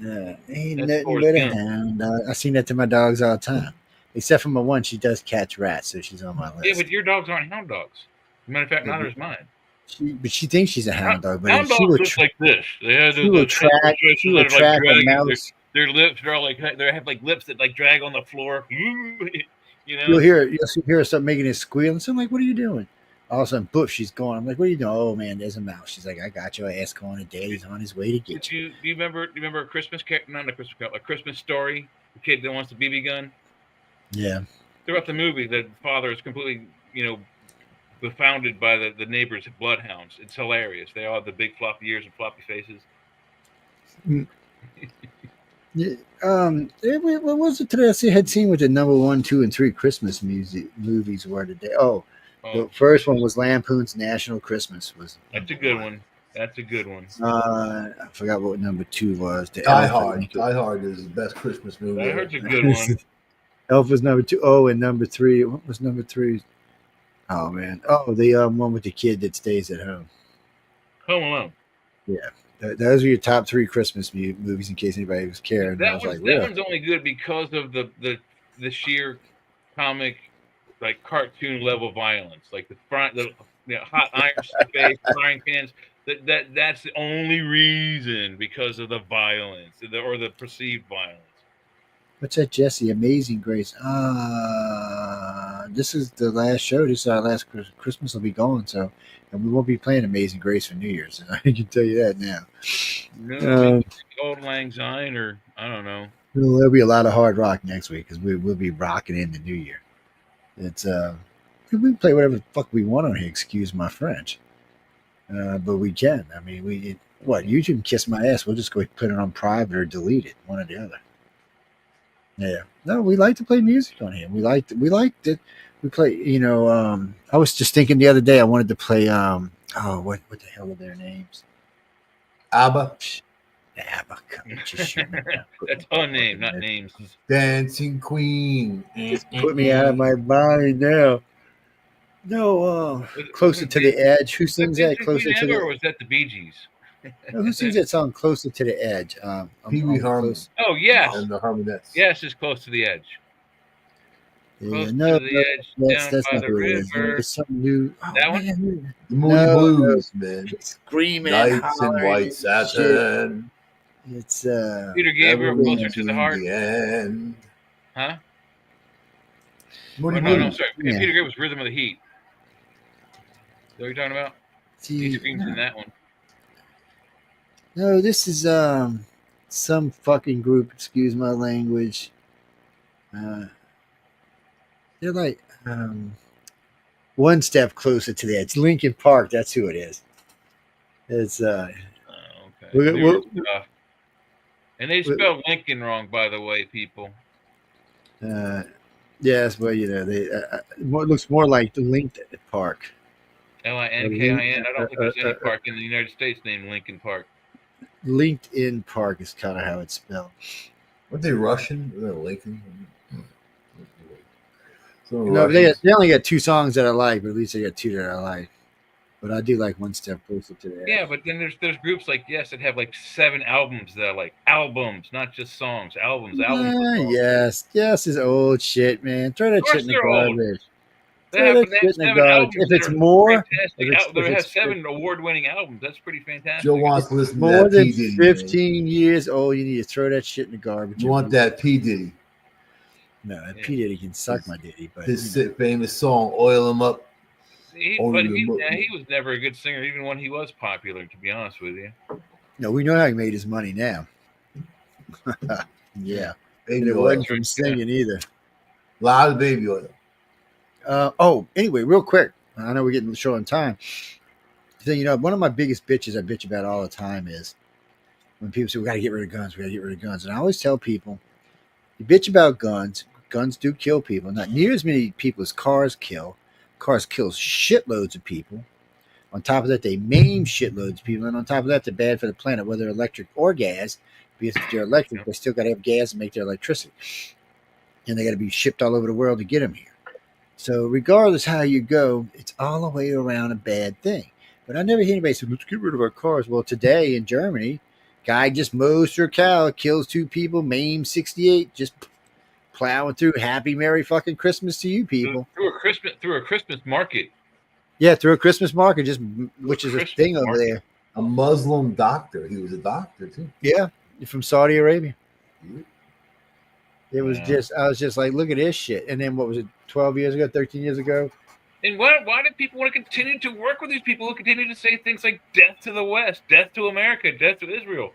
Ain't That's nothing but a hound dog. I sing that to my dogs all the time. Except for my one, she does catch rats, so she's on my list. Yeah, but your dogs aren't hound dogs. Matter of fact, neither is mine. But she thinks she's a hound dog. But Hound she dogs will look like this. They have she will track a mouse. Their lips are all like they have like lips that like drag on the floor. You'll hear her start making it squeal, and so I'm like, "What are you doing?" All of a sudden, poof, she's gone. I'm like, "What are you doing?" "Oh man, there's a mouse." She's like, "I got your ass going, and Daddy's on his way to get you." Do you remember a Christmas not a Christmas Carol, a Christmas Story? The kid that wants the BB gun. Yeah. Throughout the movie, the father is completely, befounded by the neighbors' bloodhounds. It's hilarious. They all have the big floppy ears and floppy faces. Yeah, what was it today? I had seen what the number 1, 2, and 3 Christmas movies were today. The first one was Lampoon's National Christmas. That's a good one. That's a good one. I forgot what number 2 was. Die Hard. Die Hard is the best Christmas movie. Die Hard's a good one. Elf was number 2. Oh, and number 3. What was number 3? Oh man. Oh, the one with the kid that stays at home. Home Alone. Yeah. Those are your top 3 Christmas movies, in case anybody was caring. That one's only good because of the sheer comic, like cartoon level violence, like the hot iron face, frying pans. That's the only reason, because of the violence or the perceived violence. What's that, Jesse? Amazing Grace. This is the last show. This is our last Christmas will be gone, and we won't be playing Amazing Grace for New Year's. I can tell you that now. No, Old Lang Syne, or I don't know. There'll be a lot of hard rock next week because we'll be rocking in the New Year. It's we can play whatever the fuck we want on here. Excuse my French, but we can. I mean, you can kiss my ass. We'll just go put it on private or delete it, one or the other. Yeah. No, we like to play music on here. We liked it. We play, I was just thinking the other day I wanted to play what the hell are their names? ABBA. ABBA. That's a name, not names. Dancing Queen. Just put me out of my mind now. No, Closer to the Edge. Who sings that? Closer to the Edge? Or was that the Bee Gees? No, who sings that song, Closer to the Edge? Pee Wee Herman. Oh, yes. And the Harmonettes. Yes, it's Close to the Edge. Yeah, Close no, to the edge, that's down by not the who it is. river. It's something new. That one? Man. The Moody Blues, man. Screaming and Nights in hollering White and Satin. It's Peter Gabriel, Closer to the Heart. The end. Huh? Moody No, Blues. sorry. Yeah. Peter Gabriel was Rhythm of the Heat. Is that what you're talking about? He screams in that one. No, this is some fucking group. Excuse my language. They're like one step closer to the edge. Linkin Park. That's who it is. It's Okay. And they spelled Lincoln wrong, by the way, people. Yes, well, they it looks more like the Linkin Park. Linkin. I don't think there's any park in the United States named Lincoln Park. LinkedIn Park is kind of how it's spelled. Weren't they Russian? Were they Lincoln? No, they only got 2 songs that I like, but at least they got 2 that I like. But I do like One Step Closer to the Yeah, Edge. but then there's groups like Yes that have like 7 albums that are like albums, not just songs. Albums for songs. Yes is old shit, man. Throw Of that shit course in the they're old. garbage. They Throw have that they have shit in the 7 garbage. albums If that it's are more, fantastic. if They have it's 7 award-winning albums. That's pretty Joe fantastic. wants to listen to more that than P Diddy, man. 15 years old, you need to throw that shit in the garbage. You want that P Diddy? No, P Diddy can suck my Diddy, but His famous song "Oil 'Em Up." He was never a good singer, even when he was popular. To be honest with you. no, we know how he made his money now. Yeah, Baby and it oil. wasn't from singing either. A lot of baby oil. Anyway, real quick, I know we're getting short on time. So, one of my biggest bitches I bitch about all the time is when people say we got to get rid of guns, and I always tell people, you bitch about guns. Guns do kill people. Not near as many people as cars kill. Cars kill shitloads of people. On top of that, they maim shitloads of people, and on top of that, they're bad for the planet, whether electric or gas. Because if they're electric, they still got to have gas and make their electricity, and they got to be shipped all over the world to get them here. So, regardless how you go, it's all the way around a bad thing. But I never hear anybody say, "Let's get rid of our cars." Well, today in Germany, guy just mows through a cow, kills 2 people, maims 68, just plowing through. Happy Merry fucking Christmas to you people. Through a Christmas market. Yeah, through a Christmas market, which is a thing over there. A Muslim doctor. He was a doctor too. Yeah, from Saudi Arabia. It was I was just like, look at this shit. And then what was it, 12 years ago, 13 years ago? And why do people want to continue to work with these people who continue to say things like "death to the West," "death to America," "death to Israel"?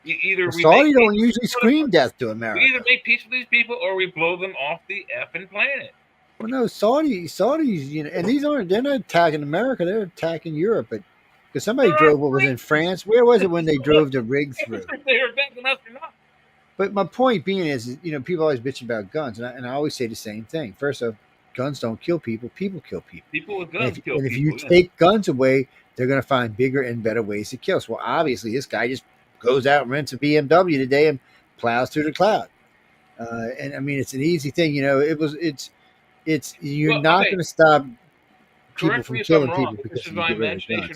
Saudi don't usually scream "death to America." We either make peace with these people or we blow them off the effing planet. Well, no, Saudis, and they're not attacking America, they're attacking Europe. But because somebody drove, what was in France? Where was it when they drove the rig through? They're attacking us or not. But my point being is, people always bitch about guns, and I always say the same thing. First off, guns don't kill people; people kill people. People with guns kill people. And if you take guns away, they're going to find bigger and better ways to kill us. Well, obviously, this guy just goes out and rents a BMW today and plows through the cloud. And I mean, it's an easy thing. You're not going to stop people from killing people because you get rid of guns.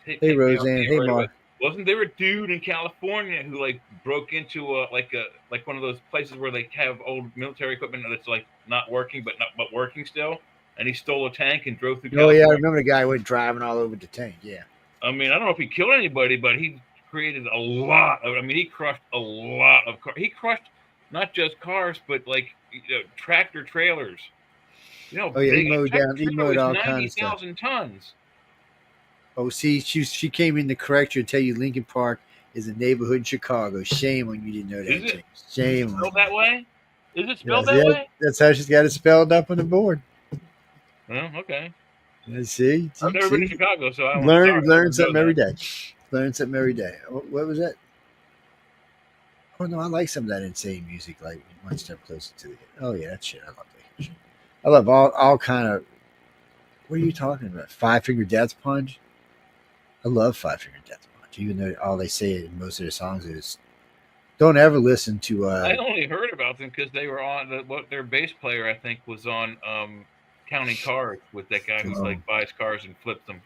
Hey, Roseanne. Hey, Mark. Wasn't there a dude in California who broke into one of those places where they have old military equipment that's not working but working still, and he stole a tank and drove through California? Yeah, I remember the guy went driving all over the tank. Yeah. I mean, I don't know if he killed anybody, but he created a lot of. I mean, he crushed a lot of cars. He crushed not just cars, but tractor trailers. He mowed all kinds of stuff. 90,000 tons. Oh, see, she came in to correct you and tell you Lincoln Park is a neighborhood in Chicago. Shame on you didn't know that. Is it shame spelled that way? Is it spelled that way? That's how she's got it spelled up on the board. Well, okay. See, I've never been to Chicago, so I learn something every day. Learn something every day. What was that? Oh no, I like some of that insane music, like One Step Closer to the. Oh yeah, that shit. I love that shit. I love all kind of. What are you talking about? 5 Finger Death Punch. I love 5 Finger Death Punch, even though all they say in most of their songs is, "Don't ever listen to." I only heard about them because they were on their bass player, I think, was on Counting Cars with that guy who buys cars and flips them.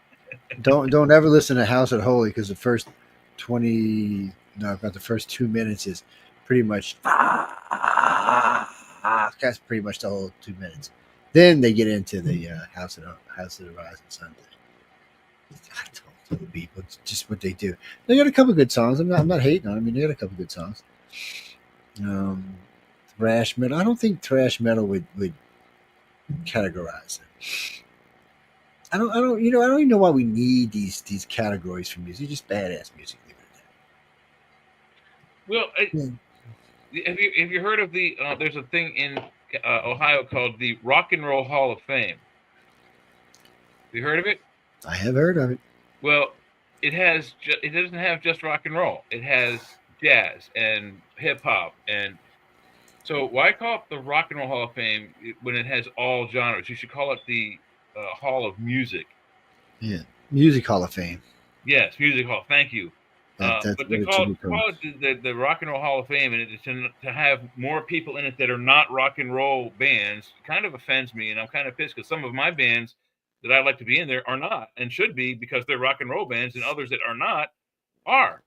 Don't ever listen to House at Holy because the first 2 minutes is pretty much that's pretty much the whole 2 minutes. Then they get into the House of the Rising Sun. I told the people it's just what they do. They got a couple good songs. I'm not hating on them. I mean, they got a couple good songs. Thrash metal. I don't think thrash metal would categorize it. I don't even know why we need these categories for music. It's just badass music. Well, have you heard of the? There's a thing in Ohio called the Rock and Roll Hall of Fame. Have you heard of it? I have heard of it. Well, it doesn't have just rock and roll. It has jazz and hip hop, and so why call it the Rock and Roll Hall of Fame when it has all genres? You should call it the Hall of Music. Yeah, Music Hall of Fame. Yes, Music Hall. Thank you. But they call it the Rock and Roll Hall of Fame, and it's to have more people in it that are not rock and roll bands kind of offends me, and I'm kind of pissed because some of my bands that I'd like to be in there are not and should be because they're rock and roll bands, and others that are not are.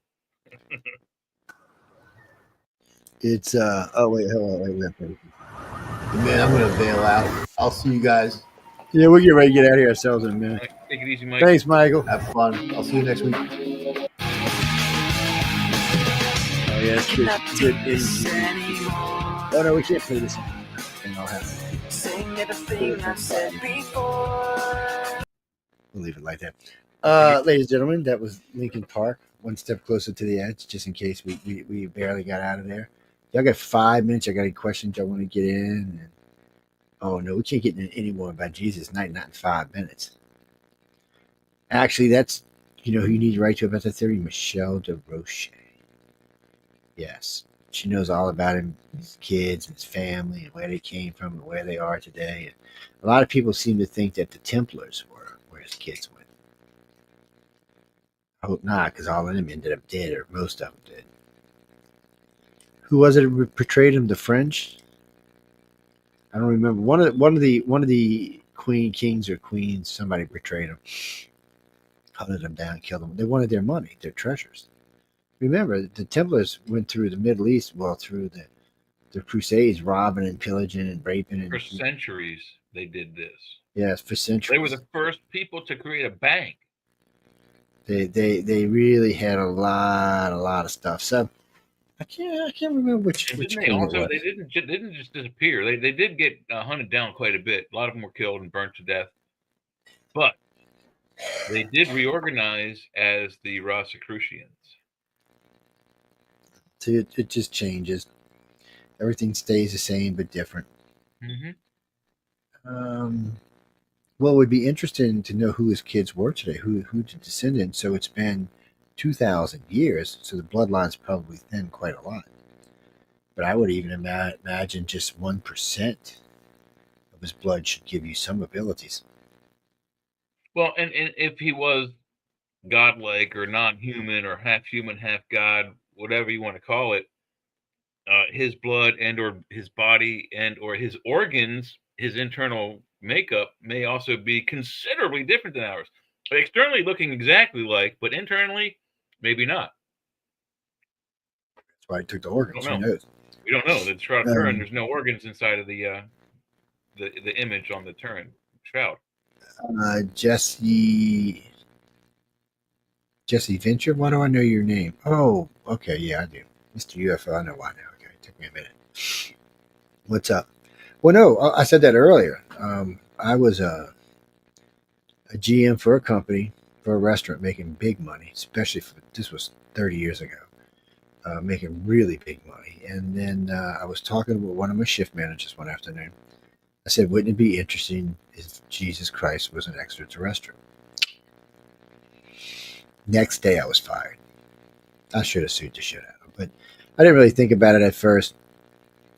It's oh wait, hold on, wait. Man, I'm gonna bail out. I'll see you guys. Yeah, we'll get ready to get out of here ourselves in a minute. Take it easy, Mike. Thanks, Michael. Have fun. I'll see you next week. Oh yeah, it's good. Oh no, we can't play this. And I'll have Sing everything I said before. we'll leave it like that. Ladies and gentlemen, that was Lincoln Park, one step closer to the edge, just in case we barely got out of there. Y'all got 5 minutes. I got any questions y'all want to get in? And, oh no, we can't get in any more about Jesus Night, not in 5 minutes. Actually, that's who you need to write to about that theory, Michelle DeRoche. Yes, she knows all about him, his kids, and his family, and where they came from, and where they are today. And a lot of people seem to think that the Templars were where his kids went. I hope not, because all of them ended up dead, or most of them did. Who was it who portrayed him? The French? I don't remember. One of the kings or queens. Somebody portrayed him, hunted them down, killed them. They wanted their money, their treasures. Remember, the Templars went through the Middle East, through the Crusades, robbing and pillaging and raping. And for centuries, they did this. Yes, for centuries. They were the first people to create a bank. They really had a lot of stuff. So I can't remember which king it was. They didn't just disappear. They did get hunted down quite a bit. A lot of them were killed and burnt to death. But they did reorganize as the Rosicrucians. So it just changes. Everything stays the same but different. Mm-hmm. Well, it would be interesting to know who his kids were today, who the descendants. So it's been 2,000 years, so the bloodline's probably thinned quite a lot. But I would even imagine just 1% of his blood should give you some abilities. Well, and if he was godlike or non-human or half human, half god, whatever you want to call it, his blood and or his body and or his organs, his internal makeup may also be considerably different than ours. Externally looking exactly like, but internally, maybe not. That's why he took the organs. Who knows? We don't know. The Shroud of Turin, there's no organs inside of the image on the Turin shroud. Jesse Venture? Why do I know your name? Oh, okay, yeah, I do. Mr. UFO, I know why now. Okay, it took me a minute. What's up? Well, no, I said that earlier. I was a GM for a company, for a restaurant, making big money, especially this was 30 years ago, making really big money. And then I was talking with one of my shift managers one afternoon. I said, wouldn't it be interesting if Jesus Christ was an extraterrestrial? Next day, I was fired. I should have sued the shit out of him, but I didn't really think about it at first.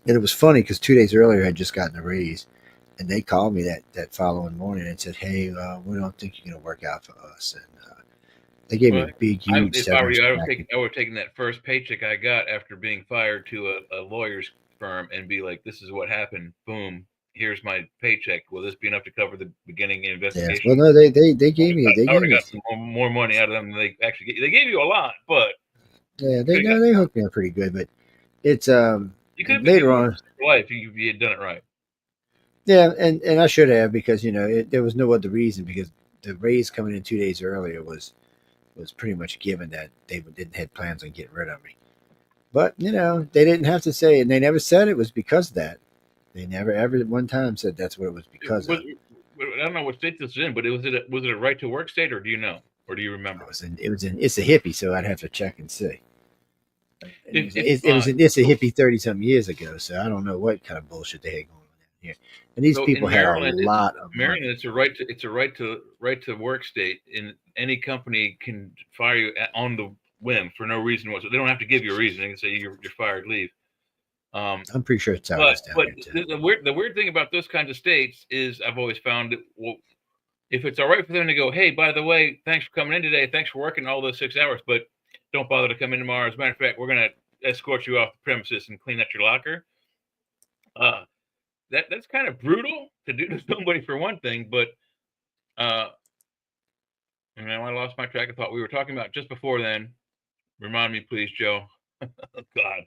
And it was funny because 2 days earlier, I had just gotten a raise. And they called me that following morning and said, hey, we don't think you're going to work out for us. And they gave me a big, huge severance. I would have taken that first paycheck I got after being fired to a lawyer's firm and be like, this is what happened. Boom. Here's my paycheck. Will this be enough to cover the beginning investigation? Yes. Well, no, they gave me. I would have got some more money out of them than they actually gave. They gave you a lot, but yeah, they hooked me up pretty good. But it's you could have later on life if you had done it right. Yeah, and I should have, because there was no other reason, because the raise coming in 2 days earlier was pretty much given that they didn't have plans on getting rid of me. But they didn't have to say it, and they never said it was because of that. They never ever at one time said that's what it was because of. I don't know what state this is in, but was it a right to work state, or do you know, or do you remember? It's a hippie, so I'd have to check and see. It's a hippie 30-something years ago, so I don't know what kind of bullshit they had going on here. And these people had a lot of Maryland. It's a right to work state. In any company can fire you on the whim for no reason whatsoever. They don't have to give you a reason. They can say you're fired, leave. I'm pretty sure it's how it is down here too. The weird thing about those kinds of states is I've always found that, well, if it's all right for them to go, hey, by the way, thanks for coming in today, thanks for working all those 6 hours, but don't bother to come in tomorrow. As a matter of fact, we're going to escort you off the premises and clean out your locker. That's kind of brutal to do to somebody for one thing, but And now I lost my track of thought. We were talking about just before then. Remind me, please, Joe. God.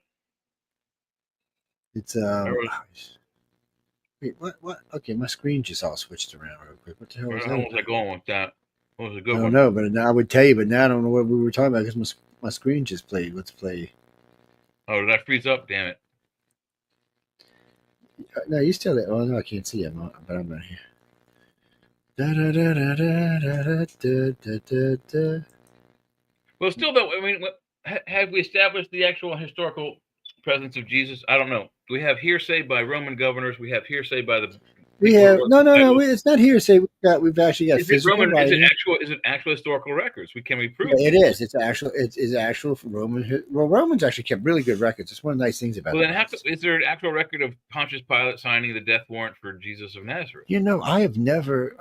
It's Where wait, what? Okay, my screen just all switched around real quick. What the hell was the hell that was I about? going with that? What was a I good don't one? know, but now I would tell you, but now I don't know what we were talking about because my screen just played. Let's play. Oh, did I freeze up? Damn it. No, you still there. Oh, no, I can't see it, but I'm not here. Da, da, da, da, da, da, da, da, da. Well, still, though, I mean, have we established the actual historical presence of Jesus? I don't know. We have hearsay by Roman governors. We have hearsay by the We people who have wrote no, the no, no. Bible. It's not hearsay. We've actually got Is it physical Roman? Is it writing. actual? Is it actual historical records? Can we prove? Yeah, it is. It's actual. It's actual Roman. Well, Romans actually kept really good records. It's one of the nice things about Well, the then, Romans. is there an actual record of Pontius Pilate signing the death warrant for Jesus of Nazareth? You know, I've never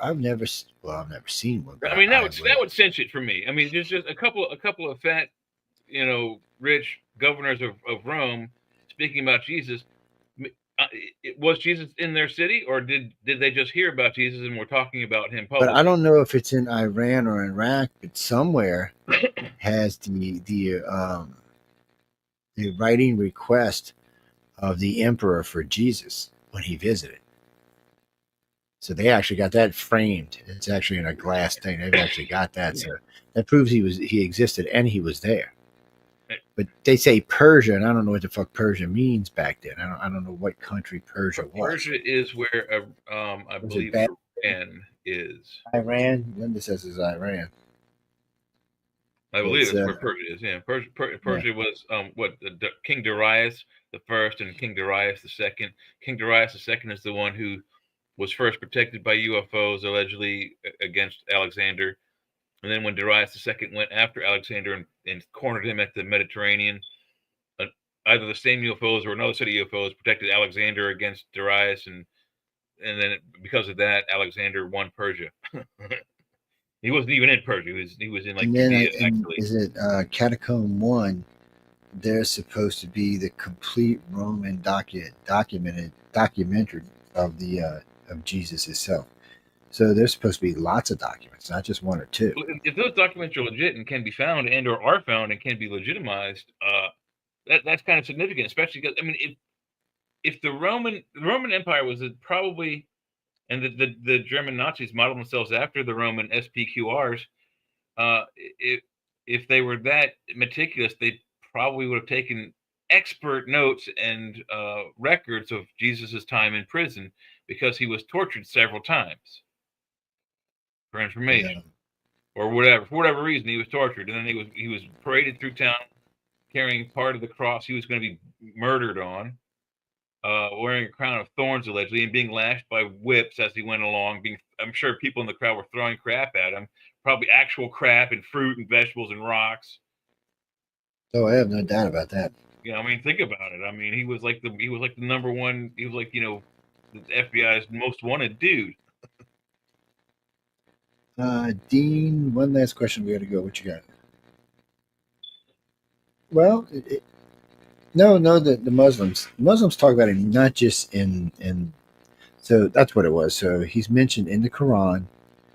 seen one. But I mean, I that would cinch it for me. I mean, there's just a couple of fat, rich governors of Rome speaking about Jesus. Was Jesus in their city, or did they just hear about Jesus and were talking about him But I publicly? don't know if it's in Iran or Iraq, but somewhere has the writing request of the emperor for Jesus when he visited. So they actually got that framed. It's actually in a glass thing. They've actually got that. So that proves he existed and he was there. But they say Persia, and I don't know what the fuck Persia means back then. I don't know what country Persia was. Persia is where I Was believe it Iran is. Iran? Linda says it's Iran. I believe It's it's where Persia is. Yeah, Persia was King Darius the first and King Darius the second. King Darius the second is the one who was first protected by UFOs allegedly against Alexander, and then when Darius the second went after Alexander and cornered him at the Mediterranean, either the same UFOs or another set of UFOs protected Alexander against Darius, and then because of that, Alexander won Persia. He wasn't even in Persia. He was in like and then Judea, actually. is it Catacomb 1? They're supposed to be the complete Roman documentary of the of Jesus himself. So there's supposed to be lots of documents, not just one or two. If those documents are legit and can be found and or are found and can be legitimized, that's kind of significant, especially because I mean, if the Roman Empire was probably, and the German Nazis modeled themselves after the Roman SPQRs, if they were that meticulous, they probably would have taken expert notes and records of Jesus's time in prison because he was tortured several times for information, or whatever. For whatever reason, he was tortured, and then he was paraded through town carrying part of the cross he was going to be murdered on, wearing a crown of thorns allegedly, and being lashed by whips as he went along. I'm sure people in the crowd were throwing crap at him, probably actual crap and fruit and vegetables and rocks. Oh, I have no doubt about that. I mean, think about it. I mean, he was like the number one. He was like the FBI's most wanted dude. Dean, one last question. We got to go. What you got? Well, no. The Muslims talk about him not just in. So that's what it was. So he's mentioned in the Quran,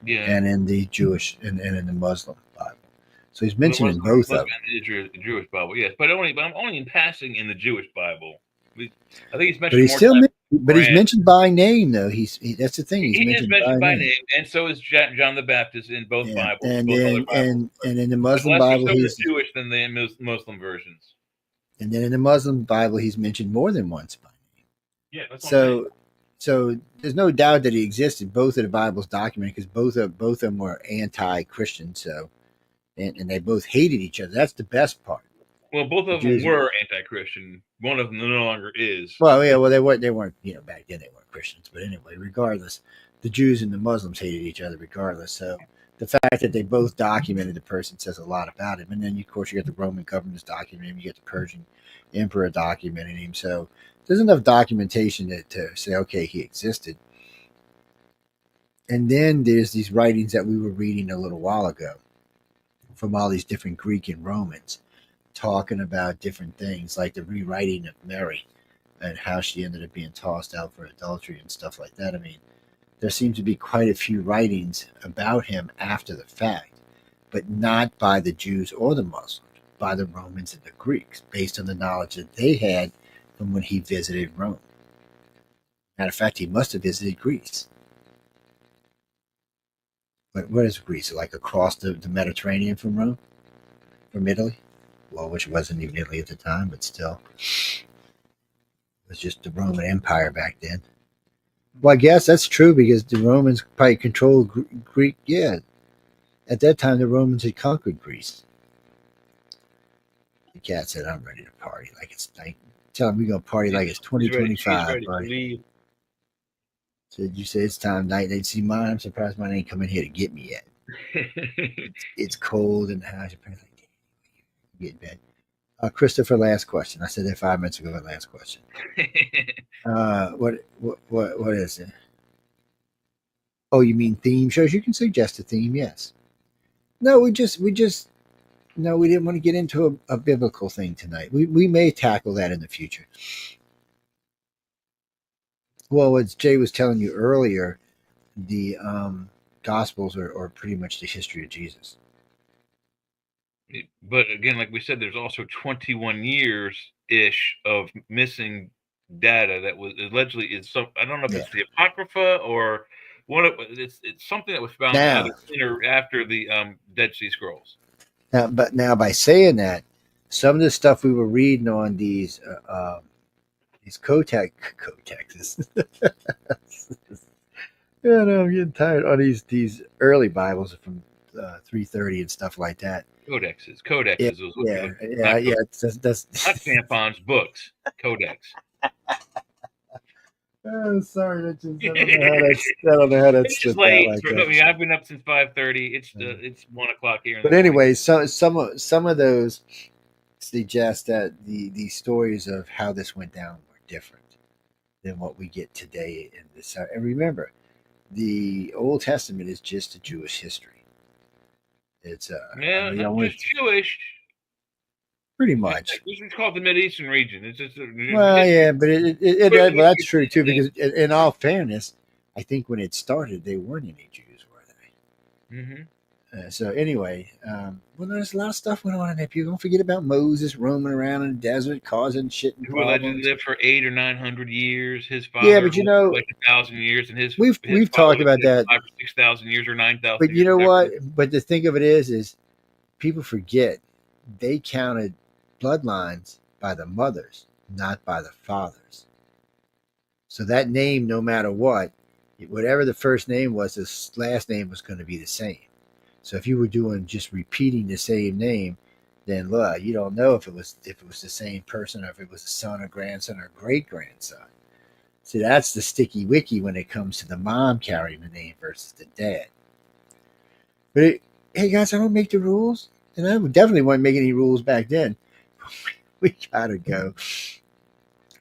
and in the Jewish and in the Muslim Bible. So he's mentioned in both of them. The Jewish Bible, yes, but I'm only in passing in the Jewish Bible. I think he's mentioned. But he's still, he's mentioned by name though. That's the thing. He is mentioned by name, and so is John the Baptist in both Bibles. And both then Bibles. and in the Muslim Bible, he's Jewish than the Muslim versions. And then in the Muslim Bible, he's mentioned more than once by name. Yeah, that's so there's no doubt that he existed. Both of the Bibles documented because both of them were anti-Christian. So, and they both hated each other. That's the best part. Well, both of them were anti-Christian. One of them no longer is. Well, yeah, well they weren't. Back then they weren't Christians. But anyway, regardless, the Jews and the Muslims hated each other regardless. So the fact that they both documented the person says a lot about him. And then of course you got the Roman governors documenting him. You get the Persian emperor documenting him. So there's enough documentation to say, okay, he existed. And then there's these writings that we were reading a little while ago from all these different Greek and Romans talking about different things like the rewriting of Mary and how she ended up being tossed out for adultery and stuff like that. I mean, there seem to be quite a few writings about him after the fact, but not by the Jews or the Muslims, by the Romans and the Greeks, based on the knowledge that they had from when he visited Rome. Matter of fact, he must have visited Greece. But what is Greece? Like across the Mediterranean from Rome? From Italy? Well, which wasn't even Italy at the time, but still. It was just the Roman Empire back then. Well, I guess that's true because the Romans probably controlled Greek. Yeah. At that time, the Romans had conquered Greece. The cat said, I'm ready to party like it's night. Tell him we're going to party like it's 2025, buddy. So did you say it's time night? They'd see mine. I'm surprised mine ain't coming here to get me yet. It's cold in the house. Your parents like, get in bed. Christopher, last question. I said that 5 minutes ago. Last question. What is it? Oh, you mean theme shows? You can suggest a theme. Yes. No, we didn't want to get into a biblical thing tonight. We may tackle that in the future. Well, as Jay was telling you earlier, the Gospels are pretty much the history of Jesus. But again, like we said, there's also 21 years ish of missing data that was allegedly is some. I don't know if it's the Apocrypha or it's something that was found either in or after the Dead Sea Scrolls. Now, by saying that, some of the stuff we were reading on these codexes. Yeah, no, I'm getting tired on these early Bibles from 330 and stuff like that. Codexes. Yeah. That's not tampons, books. Codex. Oh, sorry, I don't know how that It's slipped late. out like that. I mean, I've been up since 5:30. It's 1 o'clock here. But anyway, some of those suggest that the stories of how this went down were different than what we get today in this. And remember, the Old Testament is just a Jewish history. It's not just Jewish. Pretty much. It's called the Mideastern region. It's just well, yeah, but well, that's true too. Because in all fairness, I think when it started, they weren't any Jews, were they? Mm-hmm. So anyway, well, there's a lot of stuff went on in there. People don't forget about Moses roaming around in the desert, causing shit and problems. He lived for 800 or 900 years. His father, but like 1,000 years, and we've talked about that 5,000 or 6,000 years or 9,000. But you know what? But the thing of it is people forget they counted bloodlines by the mothers, not by the fathers. So that name, no matter what, whatever the first name was, the last name was going to be the same. So if you were doing just repeating the same name, then look, you don't know if it was the same person or if it was a son or grandson or great grandson. See, that's the sticky wicky when it comes to the mom carrying the name versus the dad. But hey guys, I don't make the rules, and I definitely wasn't making any rules back then. We gotta go.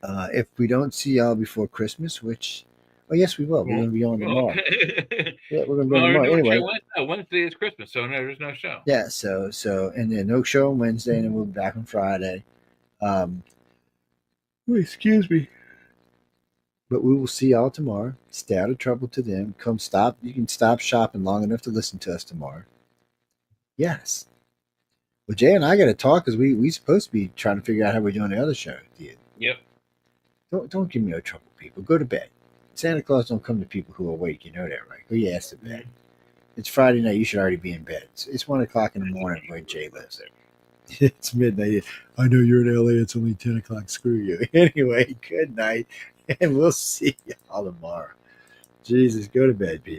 If we don't see y'all before Christmas, which, oh yes, we will. We're gonna be on tomorrow. Yeah, we're gonna be on tomorrow. Anyway, Wednesday is Christmas, so no, there's no show. Yeah, so and then no show on Wednesday, and then we'll be back on Friday. Excuse me. But we will see y'all tomorrow. Stay out of trouble to them. You can stop shopping long enough to listen to us tomorrow. Yes. Well, Jay and I got to talk because we supposed to be trying to figure out how we're doing the other show. Yep. Don't give me no trouble, people. Go to bed. Santa Claus don't come to people who are awake. You know that, right? Go your ass to bed. It's Friday night. You should already be in bed. It's 1 o'clock in the morning where Jay lives. It's midnight. I know you're in LA. It's only 10 o'clock. Screw you. Anyway, good night. And we'll see y'all tomorrow. Jesus, go to bed, people.